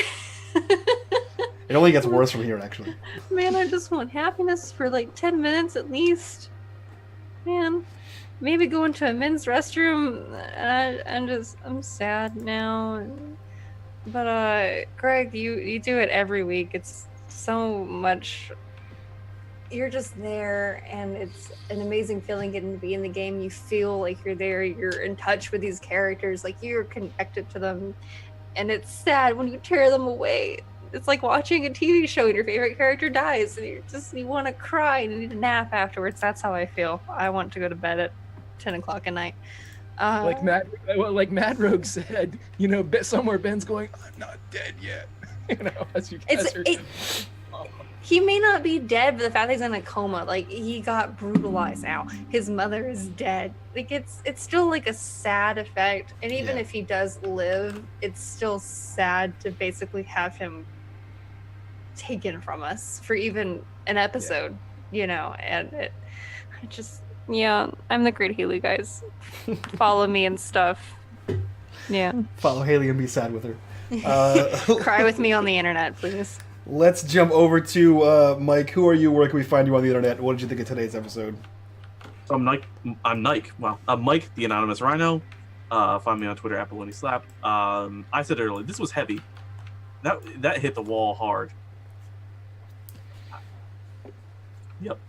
It only gets worse from here, actually. Man, I just want happiness for like 10 minutes at least. Man, maybe go into a men's restroom. I'm sad now. But Greg, you do it every week. It's so much. You're just there, and it's an amazing feeling getting to be in the game. You feel like you're there. You're in touch with these characters, like you're connected to them. And it's sad when you tear them away. It's like watching a TV show and your favorite character dies, and you want to cry and you need a nap afterwards. That's how I feel. I want to go to bed at 10 o'clock at night. Like Mad Rogue said, somewhere Ben's going, I'm not dead yet. As you guys are. He may not be dead, but the fact that he's in a coma, like he got brutalized out. His mother is dead. Like it's still like a sad effect. And even if he does live, it's still sad to basically have him taken from us for even an episode, and I'm the Great Haley, guys. Follow me and stuff. Yeah. Follow Haley and be sad with her. Cry with me on the internet, please. Let's jump over to Mike. Who are you? Where can we find you on the internet? What did you think of today's episode? So I'm Nike. Well, I'm Mike, the anonymous rhino. Find me on Twitter, @PoloniSlap. I said earlier, this was heavy. That hit the wall hard. Yep.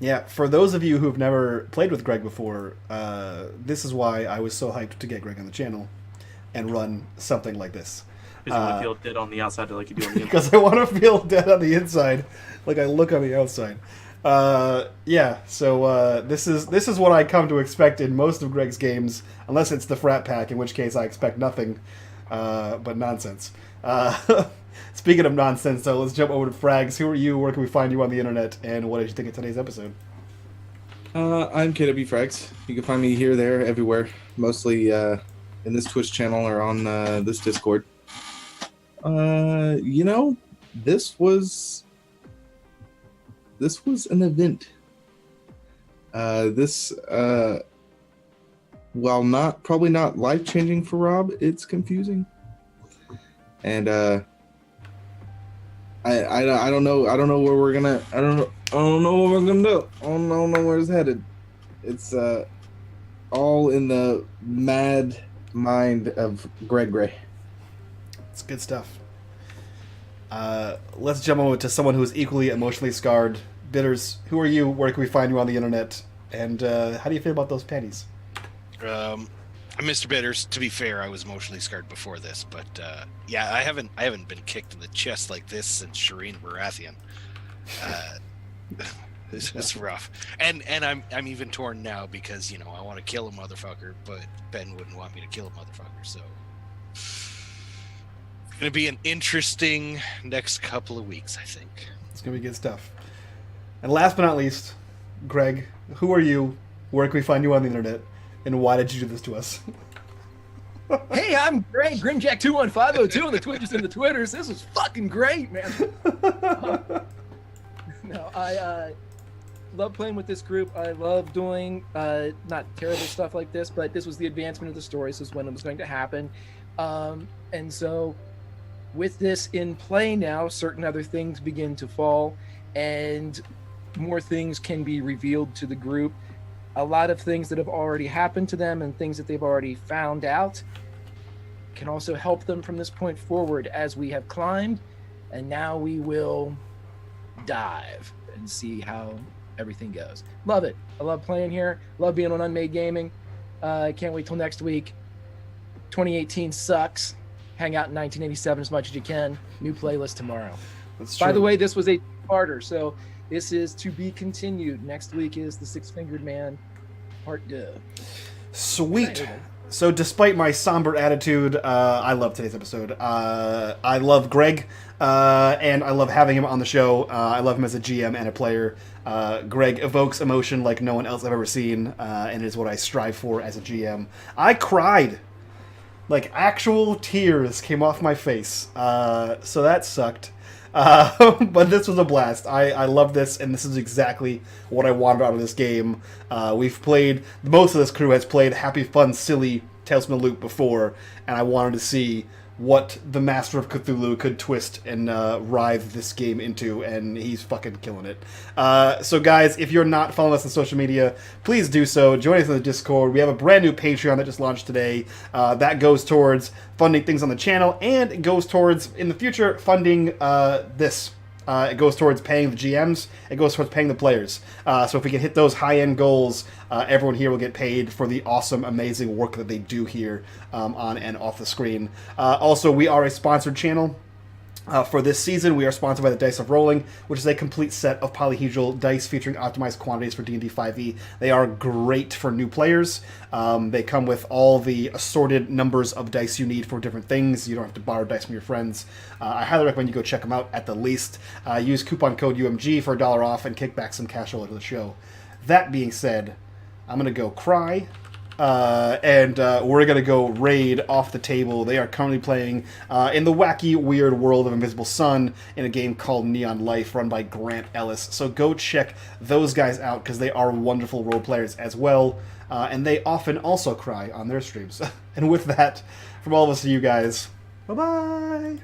Yeah, for those of you who've never played with Greg before, this is why I was so hyped to get Greg on the channel and run something like this. Because you want to feel dead on the outside like you do on the inside. Because I want to feel dead on the inside like I look on the outside. So this is what I come to expect in most of Greg's games, unless it's the frat pack, in which case I expect nothing but nonsense. Speaking of nonsense, though, let's jump over to Frags. Who are you? Where can we find you on the internet? And what did you think of today's episode? I'm KW Frags. You can find me here, there, everywhere. Mostly in this Twitch channel or on this Discord. This was an event. While probably not life-changing for Rob, it's confusing. And I don't know where we're gonna. I don't know what we're gonna do. I don't know where it's headed. It's all in the mad mind of Greg Gray. It's good stuff. Let's jump over to someone who is equally emotionally scarred. Bitters, who are you? Where can we find you on the internet? And how do you feel about those panties? I'm Mr. Bitters. To be fair, I was emotionally scarred before this, but I haven't been kicked in the chest like this since Shireen Baratheon. It's rough, and I'm even torn now because I want to kill a motherfucker, but Ben wouldn't want me to kill a motherfucker, so it's gonna be an interesting next couple of weeks, I think. It's gonna be good stuff. And last but not least, Greg, who are you? Where can we find you on the internet? And why did you do this to us? Hey, I'm Greg, Grimjack21502 on the Twitches and the Twitters. This was fucking great, man. I love playing with this group. I love doing not terrible stuff like this, but this was the advancement of the story. This is when it was going to happen. And so with this in play now, certain other things begin to fall and more things can be revealed to the group. A lot of things that have already happened to them and things that they've already found out can also help them from this point forward as we have climbed. And now we will dive and see how everything goes. Love it. I love playing here. Love being on unMadeGaming. Can't wait till next week. 2018 sucks. Hang out in 1987 as much as you can. New playlist tomorrow. That's true. By the way, this was a two-parter, so this is to be continued. Next week is the Six-Fingered Man, part 2. Sweet. So despite my somber attitude, I love today's episode. I love Greg, and I love having him on the show. I love him as a GM and a player. Greg evokes emotion like no one else I've ever seen, and is what I strive for as a GM. I cried. Like, actual tears came off my face. So that sucked. But this was a blast. I love this, and this is exactly what I wanted out of this game. We've played, most of this crew has played happy, fun, silly Tales from the Loop before, and I wanted to see what the Master of Cthulhu could twist and writhe this game into, and he's fucking killing it. So guys, if you're not following us on social media, please do so. Join us in the Discord. We have a brand new Patreon that just launched today. That goes towards funding things on the channel, and it goes towards, in the future, funding this. It goes towards paying the GMs. It goes towards paying the players. So if we can hit those high-end goals, everyone here will get paid for the awesome, amazing work that they do here on and off the screen. Also, we are a sponsored channel. For this season, we are sponsored by the Dice of Rolling, which is a complete set of polyhedral dice featuring optimized quantities for D&D 5e. They are great for new players. They come with all the assorted numbers of dice you need for different things. You don't have to borrow dice from your friends. I highly recommend you go check them out at the least. Use coupon code UMG for $1 off and kick back some cash over to the show. That being said, I'm going to go cry. And we're going to go raid off the table. They are currently playing in the wacky, weird world of Invisible Sun in a game called Neon Life, run by Grant Ellis. So go check those guys out, because they are wonderful role players as well. And they often also cry on their streams. And with that, from all of us to you guys, bye-bye!